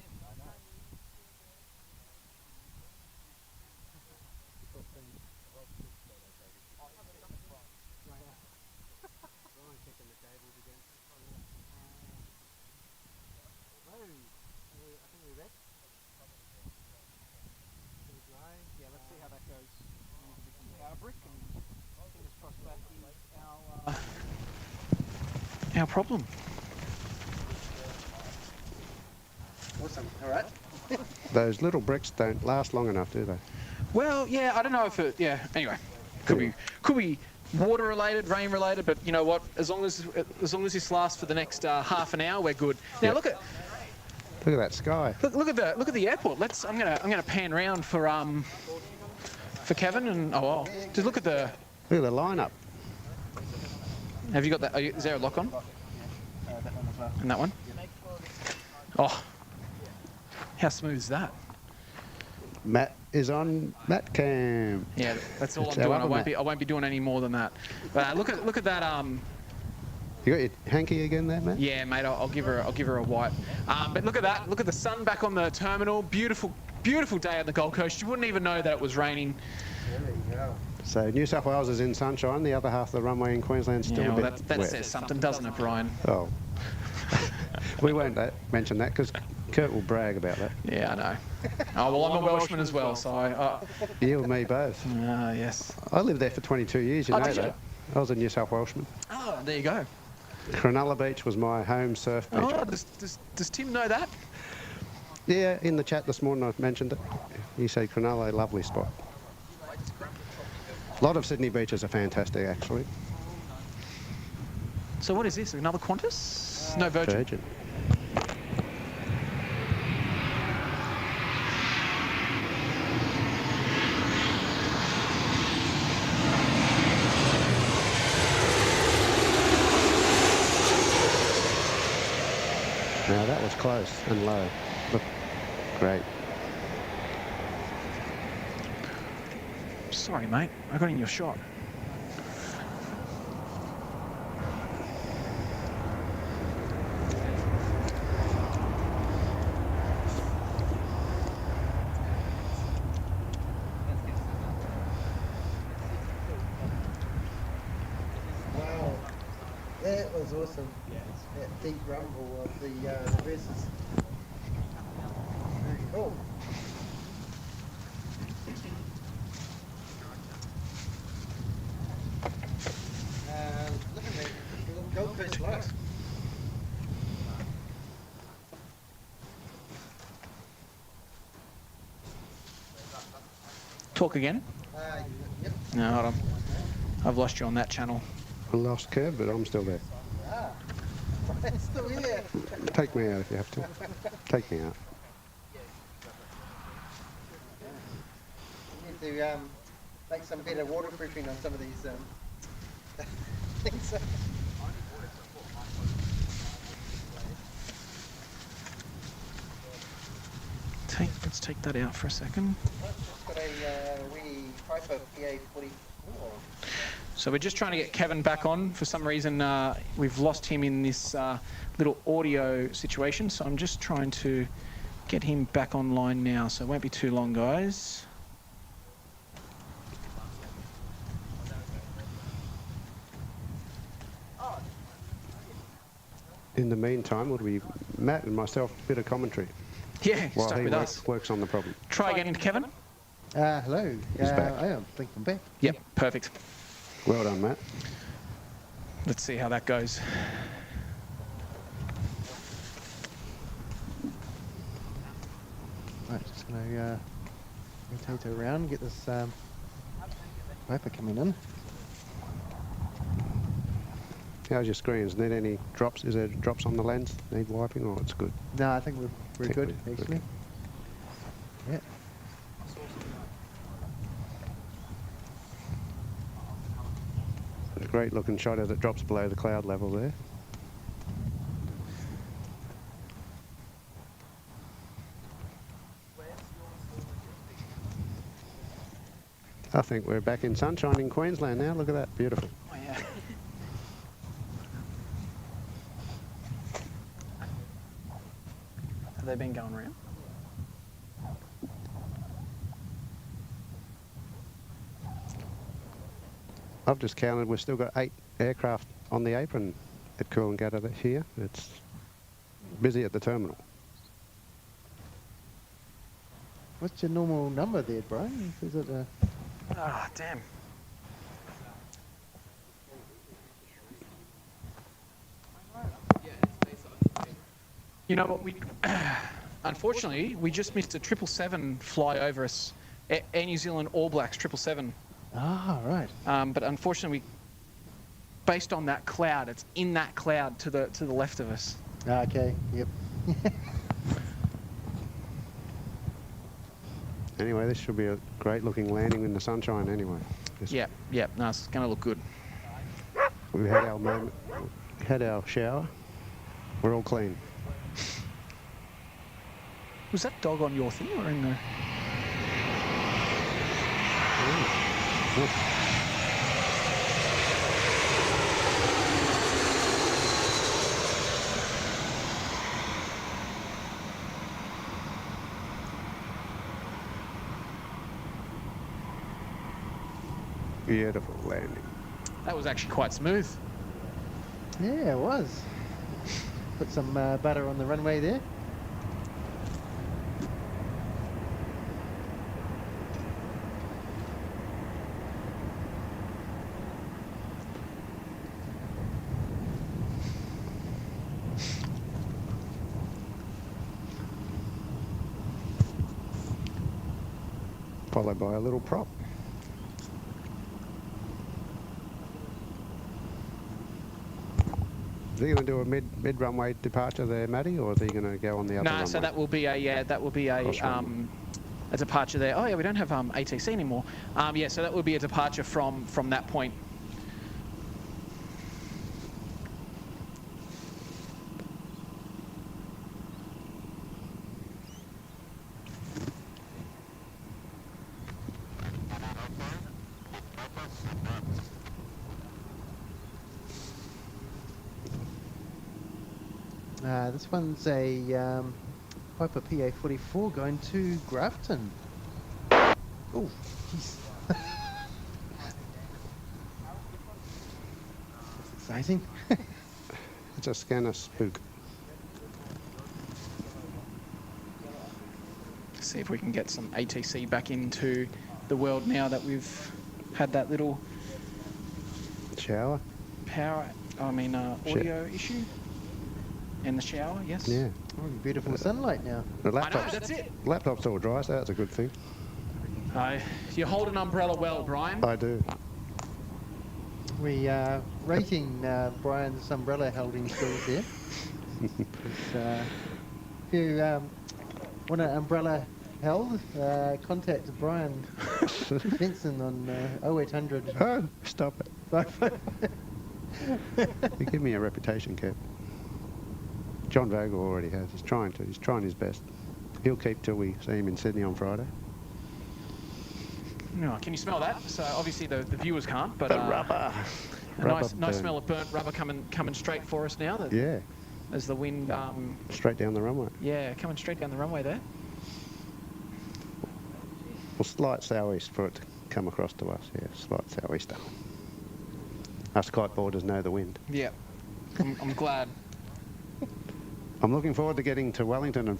Speaker 3: Yeah, let's see how that goes. Use a bit of power brick, and fingers crossed that is our problem.
Speaker 2: Awesome. All right.
Speaker 5: Those little bricks don't last long enough, do they?
Speaker 3: Well, yeah, I don't know if it. Yeah. Anyway, could be water related, rain related, but you know what? As long as this lasts for the next half an hour, we're good. Now look at
Speaker 5: that sky.
Speaker 3: look at the airport. I'm gonna pan round for Kevin and just look at the
Speaker 5: lineup.
Speaker 3: Have you got that? Is there a lock on? And that one? Oh, how smooth is that?
Speaker 5: Matt is on Matt cam.
Speaker 3: Yeah, that's all
Speaker 5: It's
Speaker 3: I'm doing.
Speaker 5: our other
Speaker 3: I won't be doing any more than that. But look at that
Speaker 5: You got your hanky again there, Matt?
Speaker 3: Yeah, mate. I'll give her a wipe. But look at that. Look at the sun back on the terminal. Beautiful, beautiful day on the Gold Coast. You wouldn't even know that it was raining.
Speaker 2: There you go.
Speaker 5: So New South Wales is in sunshine. The other half of the runway in Queensland is still a bit
Speaker 3: that
Speaker 5: wet.
Speaker 3: says something, doesn't it, Brian?
Speaker 5: Oh. We won't mention that because Kurt will brag about that.
Speaker 3: Yeah, I know. Oh, well, I'm a Welshman as well, so...
Speaker 5: You and me both.
Speaker 3: Yes.
Speaker 5: I lived there for 22 years, you know that. I was a New South Welshman.
Speaker 3: Oh, there you go.
Speaker 5: Cronulla Beach was my home surf beach.
Speaker 3: Oh, does Tim know that?
Speaker 5: Yeah, in the chat this morning I mentioned it. He said Cronulla, lovely spot. A lot of Sydney beaches are fantastic, actually.
Speaker 3: So what is this? Another Qantas? No, Virgin.
Speaker 5: Now that was close and low. Look, great.
Speaker 3: Sorry, mate. I got in your shot.
Speaker 2: Wow, that was awesome. That deep rumble of the reverses. Very cool. Look at that little Gold Coast light.
Speaker 3: Talk again?
Speaker 2: Yep.
Speaker 3: No, hold on. I've lost you on that channel.
Speaker 5: I lost Kev, but I'm still there.
Speaker 2: It's still here.
Speaker 5: Take me out if you have to. Take me out.
Speaker 2: We need to make some better waterproofing on some of these things.
Speaker 3: Let's take that out for a second.
Speaker 2: It's got a wee Piper PA44.
Speaker 3: So we're just trying to get Kevin back on. For some reason, we've lost him in this little audio situation. So I'm just trying to get him back online now. So it won't be too long, guys.
Speaker 5: In the meantime, would we, Matt and myself, a bit of commentary?
Speaker 3: Yeah,
Speaker 5: while
Speaker 3: stuck
Speaker 5: he
Speaker 3: with us.
Speaker 5: works on the problem.
Speaker 3: Try again, Kevin.
Speaker 2: Hello.
Speaker 5: He's back.
Speaker 2: I think I'm back.
Speaker 3: Yep, perfect.
Speaker 5: Well done, Matt.
Speaker 3: Let's see how that goes.
Speaker 2: Right, just going to rotate it around, get this wiper coming in.
Speaker 5: How's your screens? Need any drops? Is there drops on the lens? Need wiping or it's good?
Speaker 2: No, I think we're good, actually.
Speaker 5: Okay.
Speaker 2: Yeah.
Speaker 5: A great looking shot as it drops below the cloud level there. I think we're back in sunshine in Queensland now. Look at that, beautiful.
Speaker 3: Oh, yeah. Have they been going around?
Speaker 5: I've just counted, we've still got 8 aircraft on the apron at Coolangatta here. It's busy at the terminal.
Speaker 2: What's your normal number there, Brian? Is it a...
Speaker 3: Ah, damn. You know what, we unfortunately we just missed a 777 fly over us. Air New Zealand All Blacks 777.
Speaker 2: Ah, right.
Speaker 3: But unfortunately, based on that cloud, it's in that cloud to the left of us.
Speaker 2: Okay. Yep.
Speaker 5: Anyway, this should be a great looking landing in the sunshine anyway.
Speaker 3: Yep. No, it's going to look good.
Speaker 5: We've had our moment, had our shower. We're all clean.
Speaker 3: Was that dog on your thing or in the...
Speaker 5: Beautiful landing.
Speaker 3: That was actually quite smooth.
Speaker 2: Yeah, it was. Put some butter on the runway there.
Speaker 5: Followed by a little prop. Is he going to do a mid runway departure there, Matty, or is he going to go on the other runway?
Speaker 3: No, so that will be a departure there. Oh yeah, we don't have ATC anymore. Yeah, so that will be a departure from that point.
Speaker 2: This one's a Piper PA44 going to Grafton. Oh, jeez. That's exciting.
Speaker 5: It's a scanner spook.
Speaker 3: See if we can get some ATC back into the world now that we've had that little
Speaker 5: shower
Speaker 3: audio issue. In the shower, yes.
Speaker 5: Yeah.
Speaker 2: Oh, beautiful sunlight now.
Speaker 5: The laptop's,
Speaker 3: I know, that's it.
Speaker 5: Laptop's all dry, so that's a good thing.
Speaker 3: You hold an umbrella well, Brian.
Speaker 5: I do.
Speaker 2: We are rating Brian's umbrella holding skills here. If you want an umbrella held, contact Brian Svensson on 0800.
Speaker 5: Oh, stop it. You give me a reputation, Kev. John Vogel already has. He's trying his best. He'll keep till we see him in Sydney on Friday.
Speaker 3: No, can you smell that? So obviously the viewers can't, but
Speaker 5: the rubber.
Speaker 3: Nice smell of burnt rubber coming straight for us now.
Speaker 5: Yeah.
Speaker 3: As the wind.
Speaker 5: Straight down the runway.
Speaker 3: Yeah, coming straight down the runway there.
Speaker 5: Well, slight southeast for it to come across to us. Yeah, slight southeaster. Us kiteboarders know the wind.
Speaker 3: Yeah, I'm glad.
Speaker 5: I'm looking forward to getting to Wellington and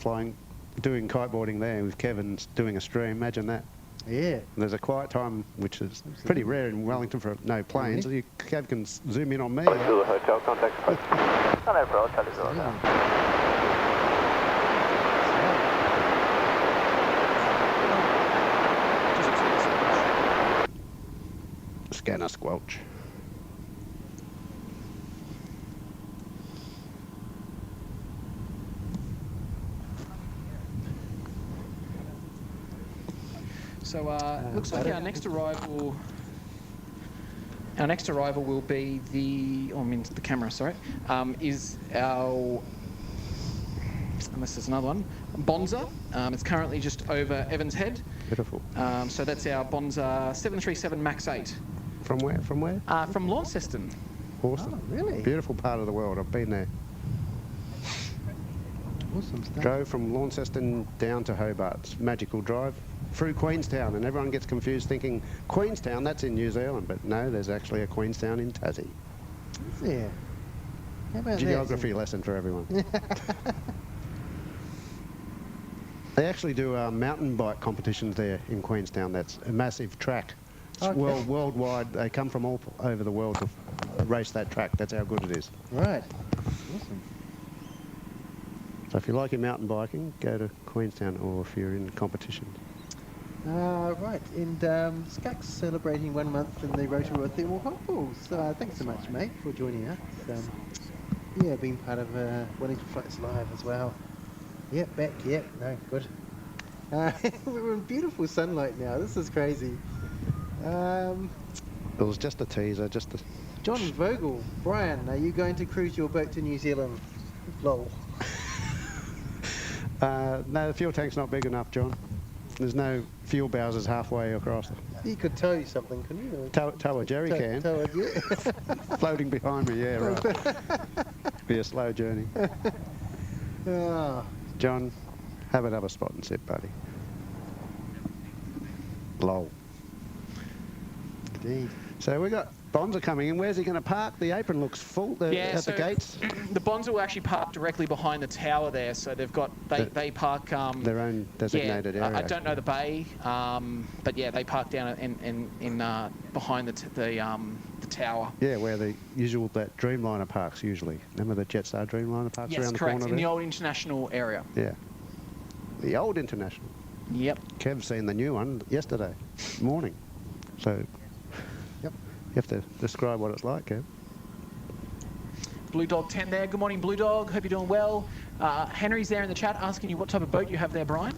Speaker 5: doing kiteboarding there with Kevin doing a stream. Imagine that.
Speaker 2: Yeah.
Speaker 5: And there's a quiet time, which is pretty rare in Wellington for no planes. So Kev can zoom in on me.
Speaker 8: Hotel contact. Hello, bro. Tell us all now.
Speaker 5: Scanner squelch.
Speaker 3: So looks like our next arrival will be the camera, sorry, is our, unless there's another one, Bonza. It's currently just over Evans Head.
Speaker 5: Beautiful.
Speaker 3: So that's our Bonza 737 MAX 8.
Speaker 5: From where?
Speaker 3: From Launceston.
Speaker 5: Awesome.
Speaker 2: Oh, really?
Speaker 5: Beautiful part of the world. I've been there.
Speaker 2: Awesome stuff.
Speaker 5: Drove from Launceston down to Hobart. Magical drive through Queenstown, and everyone gets confused thinking Queenstown, that's in New Zealand, but no, there's actually a Queenstown in Tassie.
Speaker 2: Is there? How about
Speaker 5: Geography lesson for everyone. They actually do mountain bike competitions there in Queenstown. That's a massive track. It's worldwide. They come from all over the world to race that track. That's how good it is.
Speaker 2: Right. Awesome.
Speaker 5: So if you like your mountain biking, go to Queenstown, or if you're in competitions.
Speaker 2: Right, and Skak's celebrating 1 month in the Rotorua Thermal Hot Balls. Thanks so much, mate, for joining us. Yeah, being part of Wellington Flights Live as well. Yep, back, yep, no, good. We're in beautiful sunlight now, this is crazy.
Speaker 5: It was just a teaser,
Speaker 2: John Vogel, Brian, are you going to cruise your boat to New Zealand? Lol.
Speaker 5: No, the fuel tank's not big enough, John. There's no fuel bowsers halfway across.
Speaker 2: You could tow you something, couldn't you?
Speaker 5: Tow a jerry can. Floating behind me, yeah, right. Be a slow journey. John, have another spot and sit, buddy. Lol.
Speaker 2: Indeed.
Speaker 5: So we got Bonza coming in. Where's he going to park? The apron looks full at the gates.
Speaker 3: The Bonza will actually park directly behind the tower there, so they've got they park
Speaker 5: their own designated area.
Speaker 3: I don't know the bay, but yeah, they park down in behind the tower.
Speaker 5: Yeah, where the usual that Dreamliner parks usually. Remember the Jetstar Dreamliner parks around the corner
Speaker 3: in
Speaker 5: there?
Speaker 3: the old international area.
Speaker 5: Yeah, the old international.
Speaker 3: Yep.
Speaker 5: Kev's seen the new one yesterday morning, so.
Speaker 2: Yep.
Speaker 5: You have to describe what it's like, Kev.
Speaker 3: Blue Dog 10 there. Good morning, Blue Dog. Hope you're doing well. Henry's there in the chat asking you what type of boat you have there, Brian.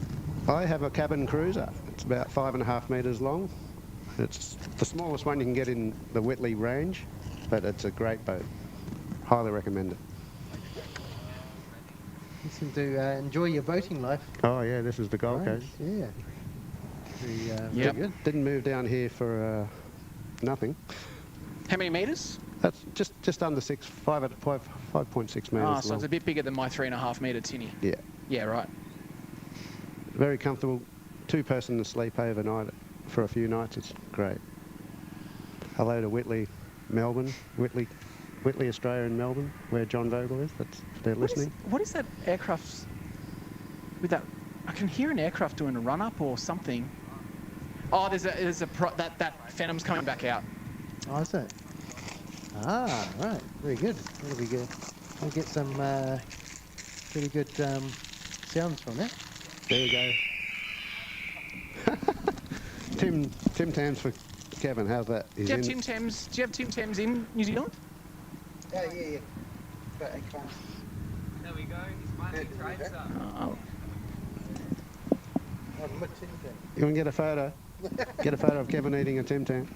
Speaker 5: I have a cabin cruiser. It's about 5.5 metres long. It's the smallest one you can get in the Whitley range, but it's a great boat. Highly recommend it.
Speaker 2: You seem to enjoy your boating life.
Speaker 5: Oh yeah, this is the Gold
Speaker 2: Right,
Speaker 5: Coast.
Speaker 2: Yeah.
Speaker 3: Yep.
Speaker 2: Good.
Speaker 5: Didn't move down here for nothing.
Speaker 3: How many metres?
Speaker 5: That's just under 5.6 metres
Speaker 3: Ah,
Speaker 5: long.
Speaker 3: so it's a bit bigger than my 3.5 metre tinny.
Speaker 5: Yeah.
Speaker 3: Yeah, right.
Speaker 5: Very comfortable. 2-person to sleep overnight for a few nights. It's great. Hello to Whitley, Melbourne. Whitley, Australia in Melbourne, where John Vogel is. They're listening.
Speaker 3: What is that aircraft with that? I can hear an aircraft doing a run-up or something. Oh, that Phantom's coming back out.
Speaker 2: Oh, is it? Ah, right. Very good. That'll be good. We'll get some pretty good sounds from that.
Speaker 5: There you go. Tim Tams for Kevin. How's that?
Speaker 3: Do you have Tim Tams in New Zealand?
Speaker 2: Yeah. But I can't.
Speaker 11: There we go. He's finally tried some.
Speaker 3: Oh.
Speaker 5: You want to get a photo? Get a photo of Kevin eating a Tim Tam.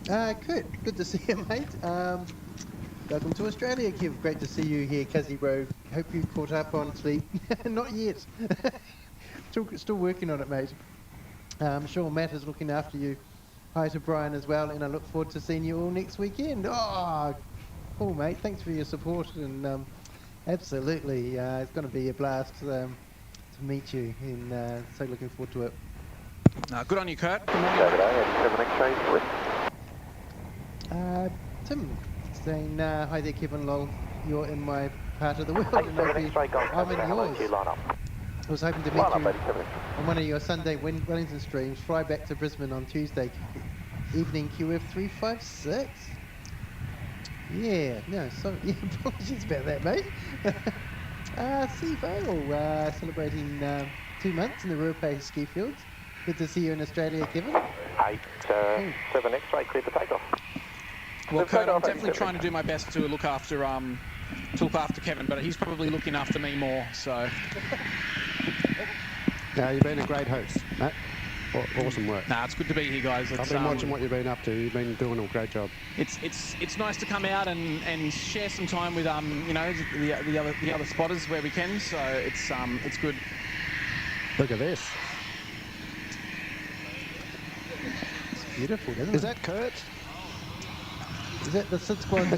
Speaker 2: Good to see you, mate. Welcome to Australia, Kev. Great to see you here, Kazzy bro. Hope you caught up on sleep. Not yet. Still working on it, mate. I'm sure Matt is looking after you. Hi to Brian as well, and I look forward to seeing you all next weekend. Oh, cool, mate. Thanks for your support, and absolutely, it's going to be a blast to meet you, and so looking forward to it.
Speaker 3: Good on you, Kurt.
Speaker 2: Tim saying, hi there, Kevin. Lol, you're in my part of the world, and I'm in yours. I was hoping to meet you on one of your Sunday Wellington streams. Fly back to Brisbane on Tuesday evening, QF 356. Yeah, no, so yeah, apologies about that, mate. Sea Vale, celebrating 2 months in the Ruape ski fields. Good to see you in Australia, Kevin.
Speaker 6: 7 X-ray, clear for takeoff.
Speaker 3: Well, Kurt, I'm definitely trying to do my best to look after Kevin, but he's probably looking after me more. So.
Speaker 5: No, you've been a great host, Matt. Awesome work.
Speaker 3: Nah, it's good to be here, guys.
Speaker 5: I've been watching what you've been up to. You've been doing a great job.
Speaker 3: It's nice to come out and share some time with the other spotters where we can. So it's good.
Speaker 5: Look at this.
Speaker 2: It's beautiful, isn't it?
Speaker 5: Is that Kurt?
Speaker 2: Is that the Sydsquad?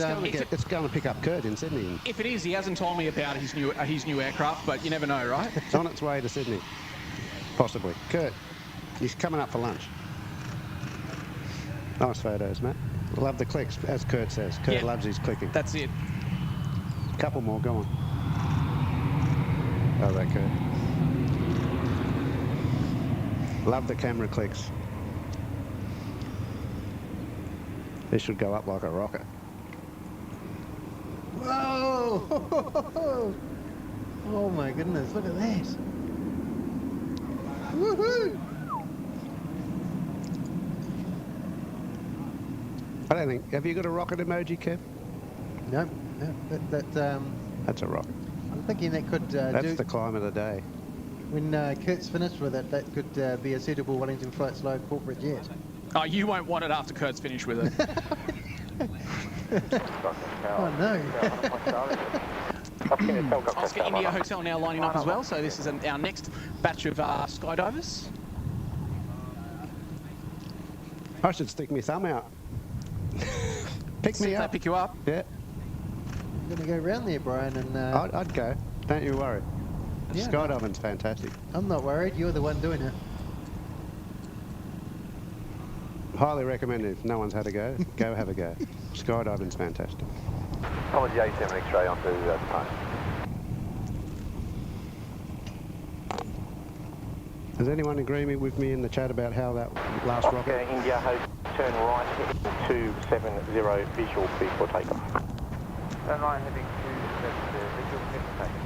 Speaker 5: It's going to pick up Kurt in Sydney.
Speaker 3: If it is, he hasn't told me about his new aircraft, but you never know, right?
Speaker 5: It's on its way to Sydney, possibly. Kurt, he's coming up for lunch. Nice photos, Matt. Love the clicks, as Kurt says. Kurt loves his clicking.
Speaker 3: That's it.
Speaker 5: Couple more, go on. Oh, that Kurt. Love the camera clicks. This should go up like a rocket.
Speaker 2: Whoa! Oh my goodness, look at that. Woohoo!
Speaker 5: I don't think, have you got a rocket emoji, Kev?
Speaker 2: No,
Speaker 5: that's a rocket.
Speaker 2: I'm thinking that could
Speaker 5: that's the climb of the day.
Speaker 2: When Kurt's finished with it, that could be a suitable Wellington Flight Slow corporate jet.
Speaker 3: Oh, you won't want it after Kurt's finished with it.
Speaker 2: Oh no.
Speaker 3: Oscar India Hotel now lining up as well, so this is our next batch of skydivers.
Speaker 5: I should stick my thumb out. Pick me up.
Speaker 3: They pick you up.
Speaker 5: Yeah.
Speaker 2: I'm going to go round there, Brian, and...
Speaker 5: I'd go. Don't you worry.
Speaker 2: Yeah,
Speaker 5: Skydiving's fantastic.
Speaker 2: I'm not worried. You're the one doing it.
Speaker 5: Highly recommended. If no one's had a go, go have a go. Skydiving's fantastic.
Speaker 6: I'm with the A7 X-ray onto the phone.
Speaker 5: Does anyone agree with me in the chat about how that last rocket?
Speaker 6: Okay, India host, turn right, heading 270, visual before takeoff.
Speaker 4: Turn right, heading 270, visual before takeoff.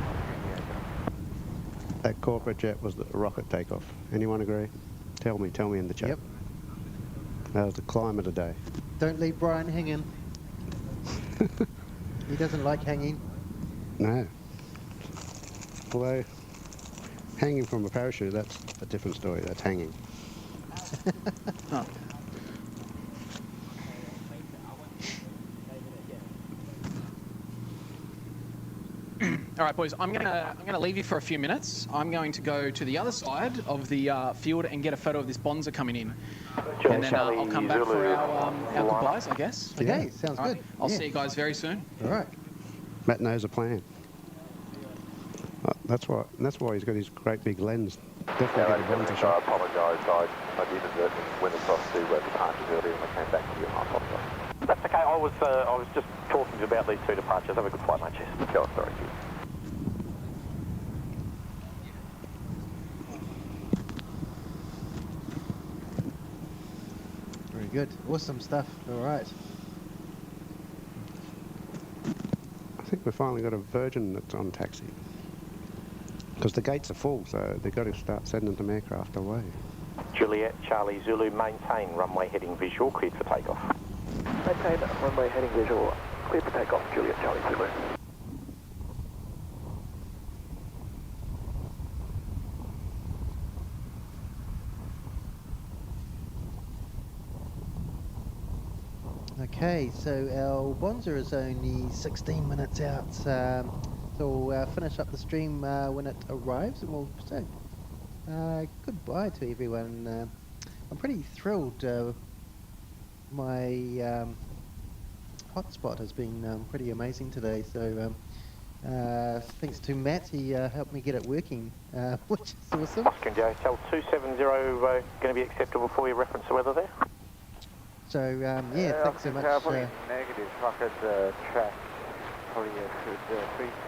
Speaker 5: That corporate jet was the rocket takeoff. Anyone agree? Tell me in the chat.
Speaker 2: Yep.
Speaker 5: That was the climb of the day.
Speaker 2: Don't leave Brian hanging. He doesn't like hanging.
Speaker 5: No. Although, hanging from a parachute, that's a different story. That's hanging.
Speaker 3: Oh. All right, boys. I'm gonna leave you for a few minutes. I'm going to go to the other side of the field and get a photo of this Bonza coming in, and then I'll come back for our goodbyes, I guess.
Speaker 2: Okay, sounds good.
Speaker 3: I'll see you guys very soon.
Speaker 2: All right.
Speaker 5: Matt knows a plan. That's why he's got his great big lens. Definitely get a Bonza
Speaker 6: I
Speaker 5: shot.
Speaker 6: apologise. I did inadvertently went across to departures earlier and I came back to you and I apologise. That's okay. I was just talking to you about these two departures. Have a good flight, mate. Cheers. Go, sorry.
Speaker 2: Very good. Awesome stuff. All right.
Speaker 5: I think we've finally got a Virgin that's on taxi. Because the gates are full, so they've got to start sending some aircraft away.
Speaker 6: Juliet, Charlie, Zulu, maintain runway heading visual, cleared for takeoff.
Speaker 8: Maintain runway heading visual, clear for takeoff, Juliet, Charlie, Zulu.
Speaker 2: Okay, so our Bonza is only 16 minutes out. So we'll finish up the stream when it arrives, and we'll say goodbye to everyone. I'm pretty thrilled. My hotspot has been pretty amazing today. So thanks to Matt, he helped me get it working, which is awesome.
Speaker 6: Oscar Joe, tell 270 going to be acceptable for you. Reference the weather there.
Speaker 2: So yeah, thanks so much.
Speaker 4: Negative rocket track. Probably should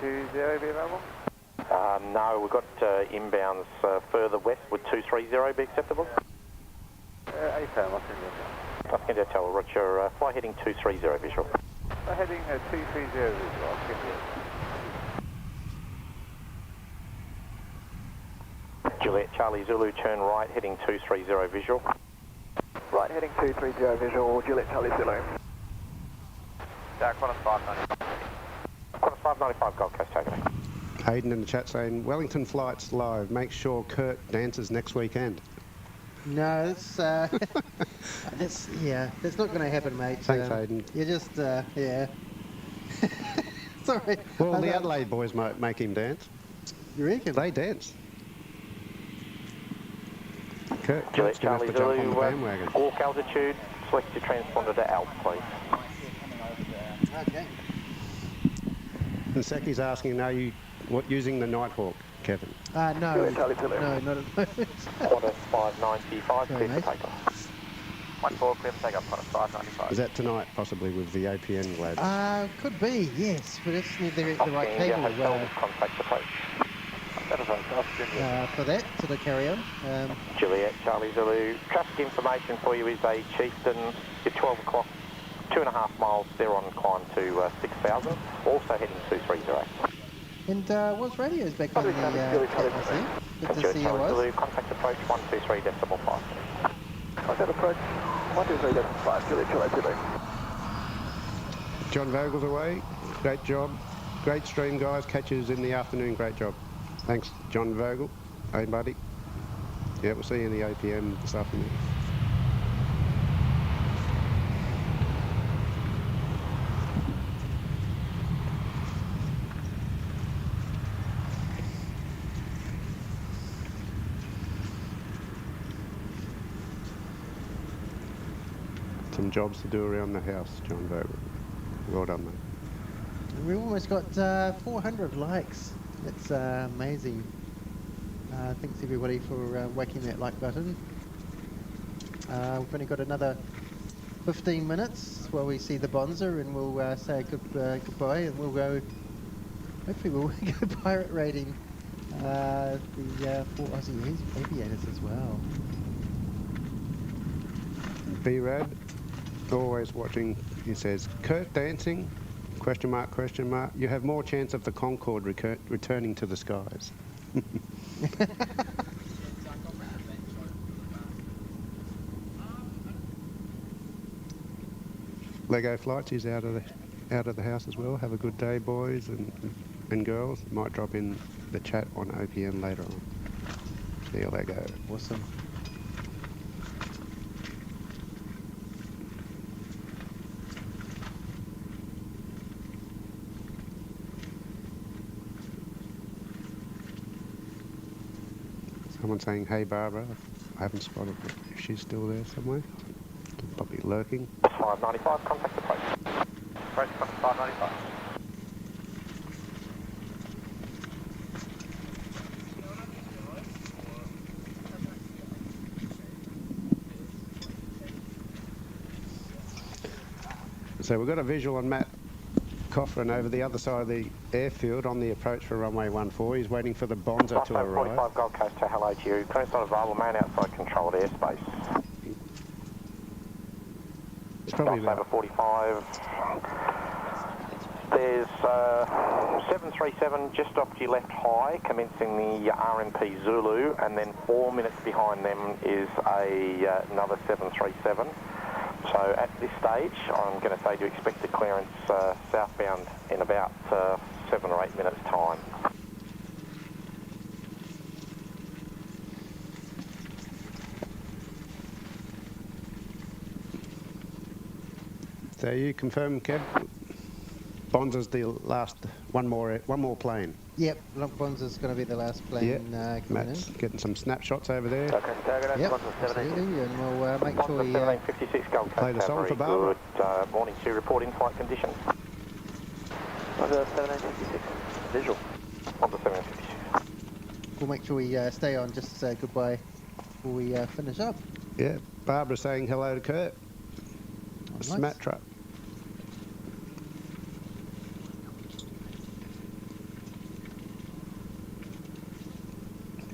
Speaker 4: 320 be available?
Speaker 6: No, we've got inbounds further west. Would 230 be acceptable?
Speaker 4: A-firm,
Speaker 6: Oscar Joe, tell Roger, fly heading 230 visual.
Speaker 4: Heading 230 visual, Oscar
Speaker 6: Juliet, Charlie, Zulu, turn right, heading 230 visual.
Speaker 8: Right, heading 230 visual, Juliet, Charlie, Zulu.
Speaker 6: Qantas 595. Qantas 595, Gold Coast, take it.
Speaker 5: Hayden in the chat saying, Wellington flights live. Make sure Kurt dances next weekend.
Speaker 2: No, that's that's not going to happen, mate.
Speaker 5: Thanks, Hayden.
Speaker 2: You just yeah. Sorry.
Speaker 5: Well, the Adelaide boys might make him dance.
Speaker 2: You reckon?
Speaker 5: They dance. Kurt's
Speaker 6: Juliet,
Speaker 5: going to have to
Speaker 6: Charlie,
Speaker 5: jump on the
Speaker 6: Zulu,
Speaker 5: bandwagon.
Speaker 6: Hawk altitude, select your transponder to ALP, please.
Speaker 2: Okay.
Speaker 5: And Seki's asking, are you using the Nighthawk, Kevin?
Speaker 2: No,
Speaker 6: Juliet, Charlie,
Speaker 2: no, not at the moment.
Speaker 6: Qantas 595, clear for takeoff. 14, clear for takeoff, Qantas 595.
Speaker 5: Is that tonight, possibly, with the APN lads?
Speaker 2: Could be, yes. We just need the right
Speaker 6: India
Speaker 2: cable
Speaker 6: Hotel, contact approach.
Speaker 2: for that, so to carry on.
Speaker 6: Juliet, Charlie, Zulu. Traffic information for you is a Chieftain at 12 o'clock, 2.5 miles. They're on climb to 6,000. Also heading 230.
Speaker 2: And what's radios back on the atmosphere? Good to see you,
Speaker 6: Charlie,
Speaker 2: was.
Speaker 6: Zulu, contact approach 123.5.
Speaker 8: Contact approach 123.5, Juliet, Charlie, Zulu.
Speaker 5: John Vogel's away. Great job. Great stream, guys. Catches in the afternoon. Great job. Thanks, John Vogel. Hey, buddy. Yeah, we'll see you in the APM this afternoon. Some jobs to do around the house, John Vogel. Well done, mate.
Speaker 2: We almost got 400 likes. It's amazing. Thanks everybody for whacking that like button. We've only got another 15 minutes while we see the Bonza, and we'll say goodbye, and we'll go. Hopefully, we'll go pirate raiding the 4 Aussie aviators as well.
Speaker 5: B-Rad, always watching. He says, Kurt dancing? Question mark, question mark. You have more chance of the Concorde returning to the skies. Lego Flights is out of the house as well. Have a good day, boys and girls. Might drop in the chat on OPN later on. See you, Lego.
Speaker 2: Awesome.
Speaker 5: Someone saying, hey Barbara, I haven't spotted her. If she's still there somewhere, probably lurking.
Speaker 6: 595, contact approach. Approach 595.
Speaker 5: So we've got a visual on Matt Coughran over the other side of the airfield on the approach for runway 14. He's waiting for the Bonza to arrive.
Speaker 6: 45 Gold Coast to hello to you. Clearance not available, main outside controlled airspace.
Speaker 5: It's probably
Speaker 6: over 45. There's 737 just off to your left high, commencing the RNP Zulu, and then 4 minutes behind them is another 737. So at this stage, I'm going to say to expect the clearance southbound in about 7 or 8 minutes' time.
Speaker 5: So you confirm, Kev? Bonza's the last one more plane.
Speaker 2: Yep, Bonza's going to be the last plane coming
Speaker 5: Matt's
Speaker 2: in.
Speaker 5: getting some snapshots over there.
Speaker 2: Yep, absolutely, and we'll make sure we
Speaker 6: 1756 Gold Coast.
Speaker 5: Play the song for Barbara.
Speaker 6: Good morning to report in flight conditions. Bonza 1756 visual. Bonza 1756.
Speaker 2: we'll make sure we stay on just to say goodbye before we finish up.
Speaker 5: Yeah, Barbara saying hello to Kurt.
Speaker 2: Nice.
Speaker 5: Smatra.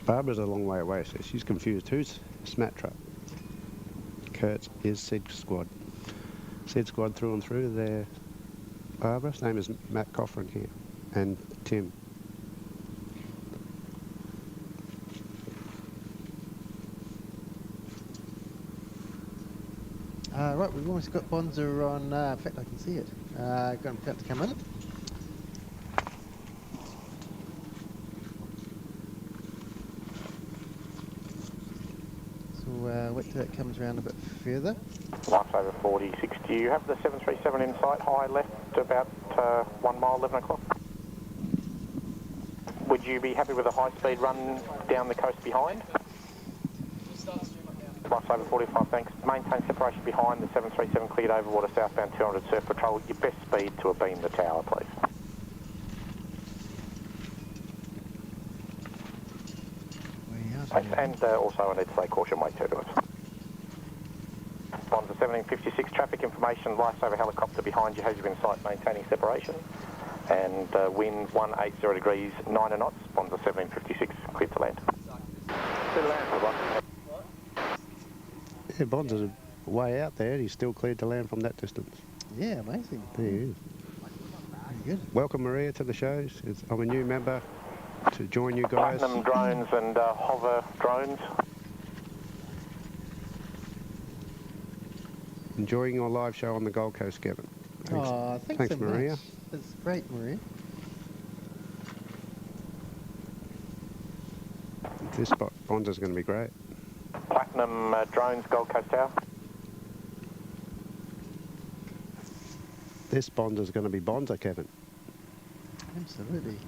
Speaker 5: Barbara's a long way away, so she's confused. Who's Smatra? Kurt's is Sydsquad. Sydsquad through and through there. Barbara's name is Matt Coughran here, and Tim.
Speaker 2: Right, we've almost got Bonza on, in fact I can see it, about to come in. So wait till it comes around a bit further.
Speaker 6: Lights over 46. Do you have the 737 in sight, high left, about 1 mile, 11 o'clock? Would you be happy with a high-speed run down the coast behind? Lights over 45, thanks. Maintain separation behind the 737 cleared over water southbound 200 surf patrol. Your best speed to abeam the tower, please. And also I need to say caution weight 2 to us. Bonza 1756, traffic information, lights over helicopter behind you has you in sight, maintaining separation. And winds 180 degrees, 9 knots, Bonza 1756, cleared to land. Clear to land, Bonza.
Speaker 5: Yeah, Bonza's way out there. He's still cleared to land from that distance.
Speaker 2: Yeah, amazing.
Speaker 5: There he is.
Speaker 2: Very good.
Speaker 5: Welcome, Maria, to the show. I'm a new member to join you guys.
Speaker 6: Platinum drones and hover drones.
Speaker 5: Enjoying your live show on the Gold Coast, Kevin. Thanks,
Speaker 2: Oh, thanks so
Speaker 5: Maria.
Speaker 2: much. That's great, Maria.
Speaker 5: This spot, Bonza's going to be great.
Speaker 6: Platinum drones, Gold Coast Tower.
Speaker 5: This Bonza's going to be Bonza, Kevin.
Speaker 2: Absolutely.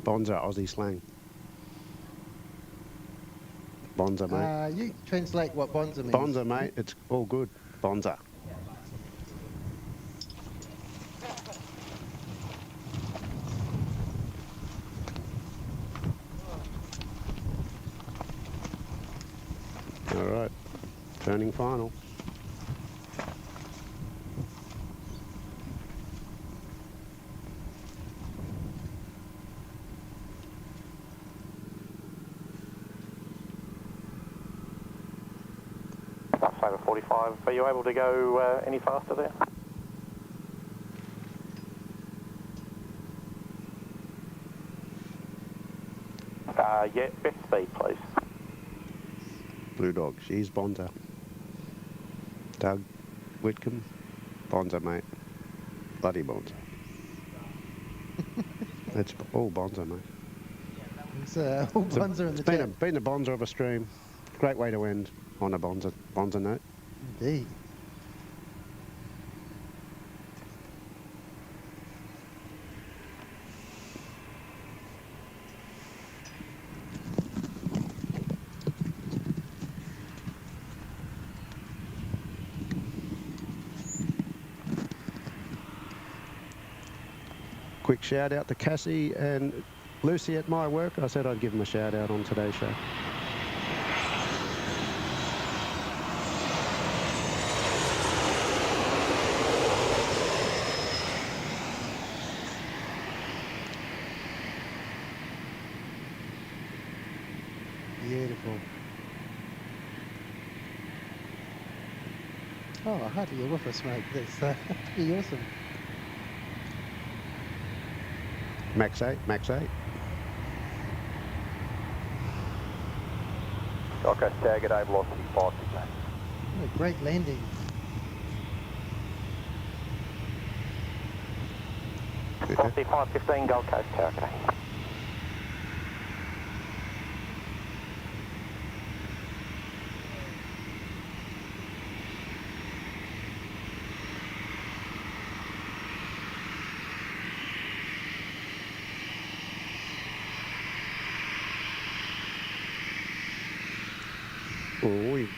Speaker 5: Bonza, Aussie slang. Bonza, mate.
Speaker 2: You translate what Bonza means.
Speaker 5: Bonza, mate. It's all good. Bonza. All right. Turning final.
Speaker 6: That's over 45. Are you able to go any faster there? Yeah, best speed, please.
Speaker 5: Blue Dog, she's Bonza. Doug Whitcomb, Bonza, mate. Bloody Bonza. It's all Bonza, mate.
Speaker 2: It's all Bonza in the chat.
Speaker 5: Been a Bonza of a stream. Great way to end on a Bonza note.
Speaker 2: Indeed.
Speaker 5: Quick shout out to Cassie and Lucy at my work. I said I'd give them a shout out on today's show.
Speaker 2: Beautiful. Oh, hardly a whiff of smoke. That's pretty awesome.
Speaker 5: Max 8.
Speaker 6: Okay, staggered A, velocity 568.
Speaker 2: What a great landing.
Speaker 6: Velocity 515, Gold Coast Tower, okay.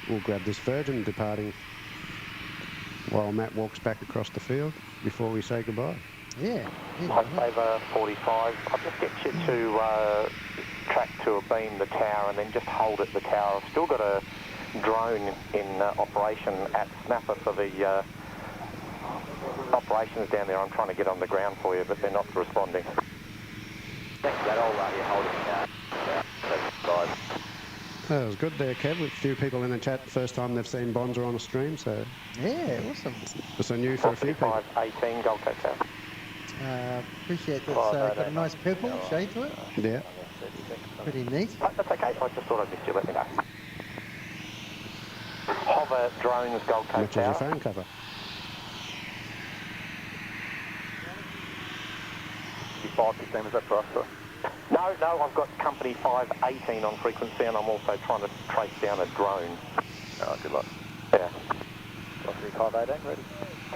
Speaker 5: We'll grab this Virgin departing while Matt walks back across the field before we say goodbye.
Speaker 2: Yeah.
Speaker 6: Over 45. I'll just get you to track to a beam the tower and then just hold at the tower. I've still got a drone in operation at Snapper for the operations down there. I'm trying to get on the ground for you, but they're not responding. Thanks for that. I'll hold it now.
Speaker 5: That was good there, Kev. With a few people in the chat, first time they've seen Bonza on a stream, so...
Speaker 2: Yeah, awesome.
Speaker 5: It's a new for a few people.
Speaker 6: 18, Gold Coast Tower.
Speaker 2: Appreciate that. Got a nice purple shade to it.
Speaker 5: Yeah.
Speaker 2: Pretty neat.
Speaker 6: That's okay. I just thought I'd miss you. Let me know. Hover drones, Gold Coast
Speaker 5: Which is your phone cover?
Speaker 6: Is that for us, sir? No, I've got company 518 on frequency and I'm also trying to trace down a drone. Oh, good luck. Yeah. Velocity 518, ready?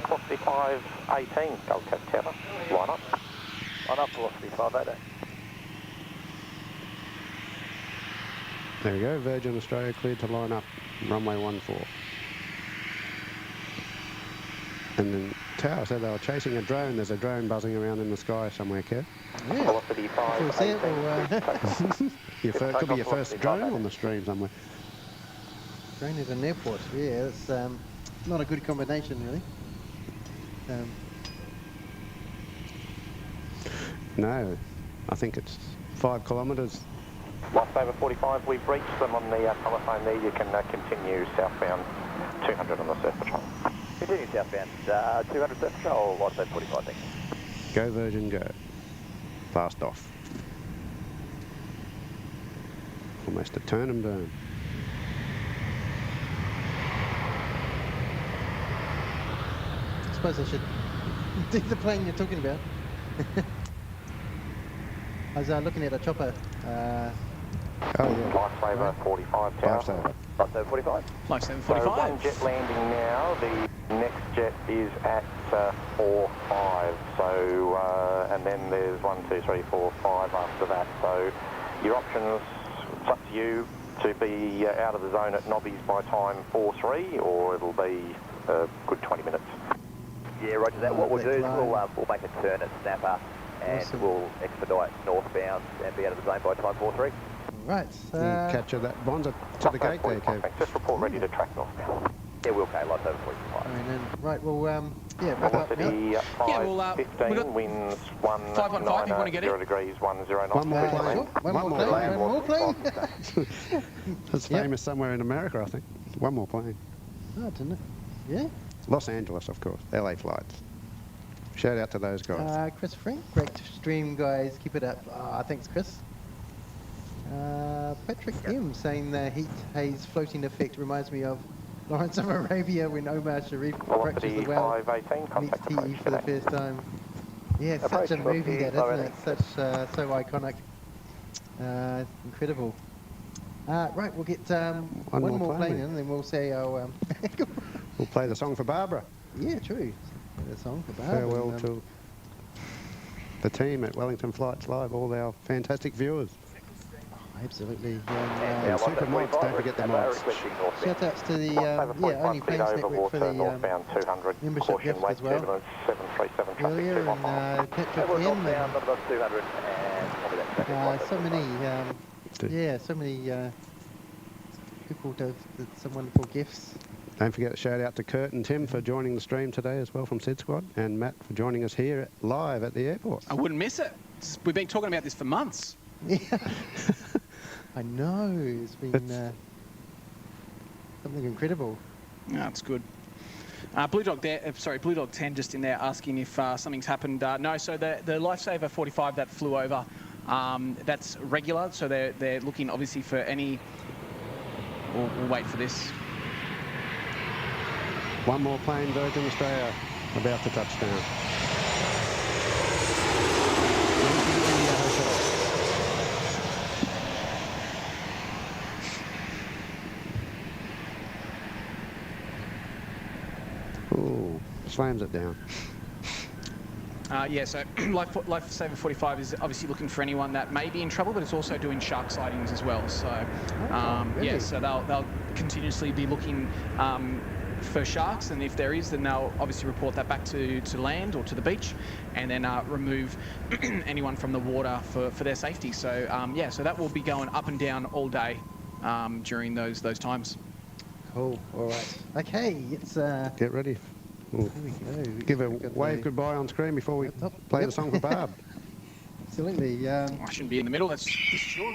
Speaker 6: Velocity 518, Gold Coast Tower. Line up. Line up, velocity 518.
Speaker 5: There we go, Virgin Australia cleared to line up, runway 14. And then Tower said they were chasing a drone. There's a drone buzzing around in the sky somewhere, Kev.
Speaker 2: Yeah.
Speaker 6: Velocity 518.
Speaker 5: Could be your first drone on the stream somewhere.
Speaker 2: Drone at an airport, yeah, it's not a good combination, really.
Speaker 5: No, I think it's 5 kilometres.
Speaker 6: Lost over 45, we've reached them on the telephone there. You can continue southbound 200 on the surf patrol. Continue southbound 200 surf patrol, lost over 45, thanks.
Speaker 5: Go Virgin, go. Blast off. Almost a turn and burn.
Speaker 2: I suppose I should dig the plane you're talking about. I was looking at a chopper.
Speaker 6: Lifesaver 45 tower. Lifesaver 45.
Speaker 3: Lifesaver 45.
Speaker 6: So one jet landing now. The next jet is at 4-5. So and then there's 1, 2, 3, 4, 5 after that. So your options, it's up to you to be out of the zone at Nobby's by time 4-3, or it'll be a good 20 minutes.
Speaker 15: Yeah, roger that. What we'll do is we'll make a turn at Snapper and we'll expedite northbound and be out of the zone by time 4-3.
Speaker 2: Right.
Speaker 5: Capture that Bonza to the gate there, Kev.
Speaker 6: Just report ready to track northbound.
Speaker 15: Yeah, we'll pay lots over 45.
Speaker 2: Right, well, yeah, wrap up.
Speaker 6: Velocity 515, winds
Speaker 3: 515, you want to get it?
Speaker 6: 0 degrees 10 knots.
Speaker 5: One more plane.
Speaker 2: One more plane.
Speaker 5: That's famous somewhere in America, I think. One more plane.
Speaker 2: Oh, didn't it? Yeah.
Speaker 5: Los Angeles, of course. LA flights. Shout out to those guys.
Speaker 2: Chris Frank, great stream, guys. Keep it up. Thanks, Chris. Patrick M saying the heat haze floating effect reminds me of Lawrence of Arabia when Omar Sharif approaches the well, meets TE for the first time. Yeah, such a movie that, isn't it? Such so iconic. Incredible. Right, we'll get one more plane in, and then we'll say our.
Speaker 5: We'll play the song for Barbara.
Speaker 2: Yeah, true. The song for Barbara.
Speaker 5: Farewell to the team at Wellington Flights Live, all our fantastic viewers.
Speaker 2: Absolutely.
Speaker 5: And super mods, don't forget the mods.
Speaker 2: Shout outs to the Only Planes Network for the membership gift as well. Earlier, and Patrick M. So many, so many people did some wonderful gifts.
Speaker 5: Don't forget to shout out to Kurt and Tim for joining the stream today as well from Sydsquad, and Matt for joining us here live at the airport.
Speaker 3: I wouldn't miss it. We've been talking about this for months.
Speaker 2: Yeah. I know, it's been something incredible.
Speaker 3: No, it's good. Blue Dog 10 just in there asking if something's happened. No, so the Lifesaver 45 that flew over, that's regular, so they're looking obviously for any. We'll wait for this.
Speaker 5: One more plane, Virgin Australia, about to touch down. Ooh, slams it down.
Speaker 3: Yeah, so Lifesaver 45 is obviously looking for anyone that may be in trouble, but it's also doing shark sightings as well. So,
Speaker 2: really?
Speaker 3: yeah, so they'll continuously be looking for sharks, and if there is, then they'll obviously report that back to land or to the beach, and then remove anyone from the water for their safety. So, yeah, so that will be going up and down all day during those times.
Speaker 2: Cool. All right. Okay, it's
Speaker 5: get ready. Ooh.
Speaker 2: Here we go.
Speaker 5: Give a wave goodbye on screen before we play the song for Barb.
Speaker 2: Absolutely.
Speaker 3: I shouldn't be in the middle. That's sure.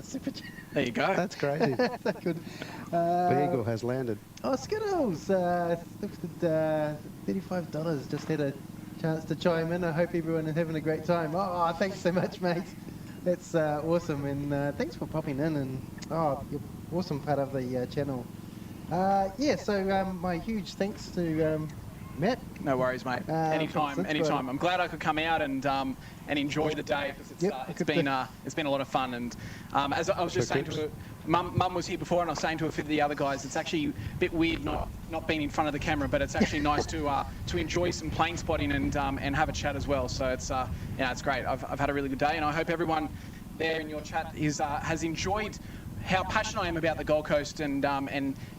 Speaker 2: Super.
Speaker 3: There you go.
Speaker 5: That's crazy.
Speaker 2: That's good.
Speaker 5: The Eagle has landed.
Speaker 2: Oh, Skittles! Lifted $35. Just had a chance to chime in. I hope everyone is having a great time. Oh, thanks so much, mate. That's awesome, and thanks for popping in. And you're awesome part of the channel. Yeah, so my huge thanks to Matt.
Speaker 3: No worries, mate. Anytime. I'm glad I could come out and enjoy the day, because it's been a lot of fun. And as I was just saying to her, Mum was here before, and I was saying to a few of the other guys, it's actually a bit weird not being in front of the camera, but it's actually nice to enjoy some plane spotting and have a chat as well. So it's it's great. I've had a really good day, and I hope everyone there in your chat has enjoyed how passionate I am about the Gold Coast and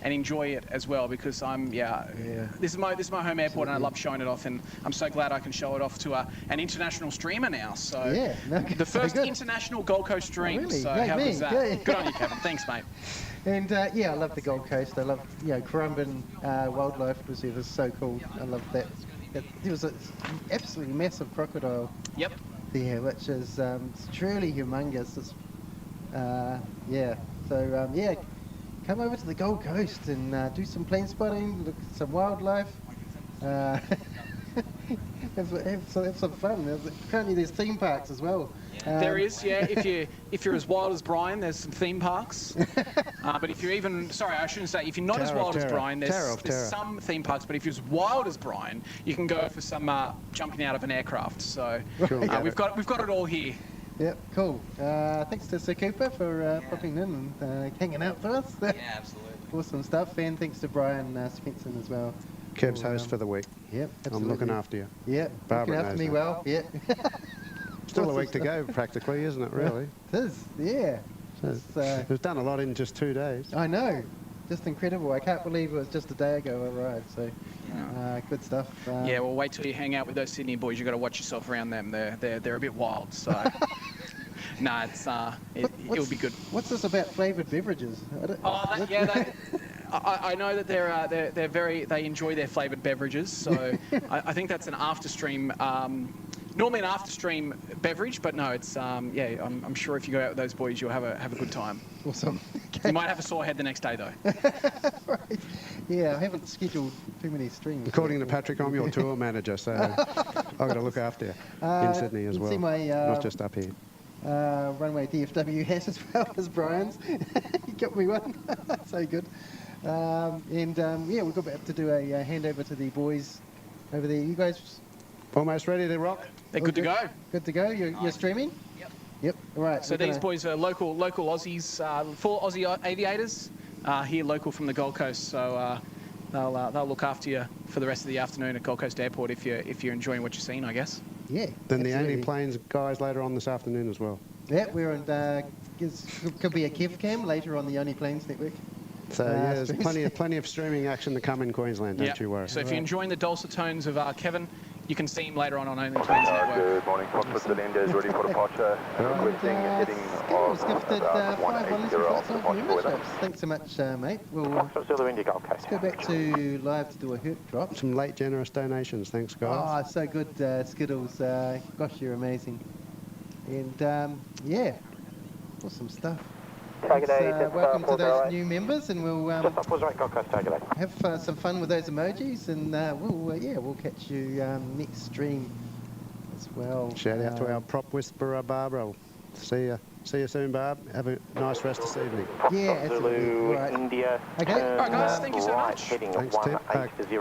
Speaker 3: enjoy it as well, because this is my home airport, and I love showing it off, and I'm so glad I can show it off to an international streamer now. So the first international Gold Coast stream.
Speaker 2: Really?
Speaker 3: So
Speaker 2: Great
Speaker 3: how
Speaker 2: me.
Speaker 3: was that?
Speaker 2: Yeah.
Speaker 3: Good on you, Kevin. Thanks, mate.
Speaker 2: And I love the Gold Coast. I love Currumbin Wildlife Reserve is so cool. I love that. There was an absolutely massive crocodile.
Speaker 3: Yep.
Speaker 2: There, which is truly humongous. It's, So come over to the Gold Coast and do some plane spotting, look at some wildlife, have some fun. Apparently there's theme parks as well.
Speaker 3: There is, yeah. If you're as wild as Brian, there's some theme parks. But if you're if you're not as wild as Brian, there's some theme parks. But if you're as wild as Brian, you can go for some jumping out of an aircraft. So we've got it all here.
Speaker 2: Yep, cool. Thanks to Sir Cooper for popping in and hanging out for us.
Speaker 11: Yeah, absolutely.
Speaker 2: Awesome stuff. And thanks to Brian Svensson as well.
Speaker 5: Kev's host for the week.
Speaker 2: Yep, absolutely.
Speaker 5: I'm looking after you.
Speaker 2: Yep,
Speaker 5: Barbara
Speaker 2: looking after me well. Yep.
Speaker 5: Still a week to go, practically, isn't it, really?
Speaker 2: It is, yeah.
Speaker 5: We've done a lot in just 2 days.
Speaker 2: I know. Just incredible. I can't believe it was just a day ago I arrived. So, good stuff.
Speaker 3: Yeah, well, wait till you hang out with those Sydney boys. You've got to watch yourself around them. They're a bit wild. So, No, it's it'll be good.
Speaker 2: What's this about flavoured beverages?
Speaker 3: I know that they enjoy their flavoured beverages, so I think that's an after stream. Normally an after stream beverage, but no, it's I'm sure if you go out with those boys, you'll have a good time.
Speaker 2: Awesome.
Speaker 3: Okay. You might have a sore head the next day though.
Speaker 2: Right. Yeah, I haven't scheduled too many streams.
Speaker 5: According to Patrick, I'm your tour manager, so I've got to look after you in Sydney as well,
Speaker 2: see my,
Speaker 5: not just up here.
Speaker 2: Runway DFW hat as well as Brian's. He got me one. So good. We've got to do a handover to the boys over there. You guys
Speaker 5: almost ready to rock?
Speaker 3: They're good to go.
Speaker 2: Good to go. You're streaming? Yep. All right.
Speaker 3: So these boys are local Aussies, full Aussie aviators, here local from the Gold Coast. So they'll look after you for the rest of the afternoon at Gold Coast Airport if you're enjoying what you're seeing, I guess.
Speaker 2: Yeah.
Speaker 5: Then absolutely. The Only Planes guys later on this afternoon as well.
Speaker 2: Yeah, we're on. Could be a Kev Cam later on the Only Planes network.
Speaker 5: So yeah, there's plenty of streaming action to come in Queensland. Don't you worry.
Speaker 3: So if you're enjoying the dulcet tones of Kevin, you can see him later on Only Planes Network.
Speaker 16: Good morning, Foxtrot to the India is ready for departure. Requesting heading of
Speaker 2: gifted 5 Thanks so much, mate. We'll let's go back to live to do a herp drop.
Speaker 5: Some late generous donations, thanks guys.
Speaker 2: Oh, so good, Skittles. Gosh, you're amazing. And awesome stuff. Welcome to those new members, and we'll have some fun with those emojis, and we'll catch you next stream as well.
Speaker 5: Shout out to our prop whisperer Barbara. See you soon, Barb. Have a nice rest this evening.
Speaker 2: Yeah, absolutely. Right.
Speaker 6: India.
Speaker 2: Okay.
Speaker 3: All right, guys. Thank you so much.
Speaker 5: Thanks, Tim.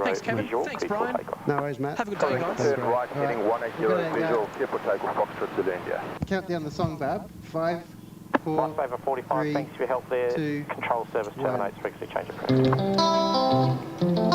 Speaker 3: Thanks, Kevin. Thanks, Brian.
Speaker 5: No worries, Matt.
Speaker 3: Have a good day, guys.
Speaker 16: Right, heading 180 visual, clear for takeoff, Foxtrot to the India.
Speaker 2: Count down the song, Barb. 5, 4,
Speaker 6: Flight over 45,
Speaker 2: 3,
Speaker 6: thanks for your help there.
Speaker 2: 2,
Speaker 6: Control service
Speaker 2: 1.
Speaker 6: terminates, frequency change of pressure.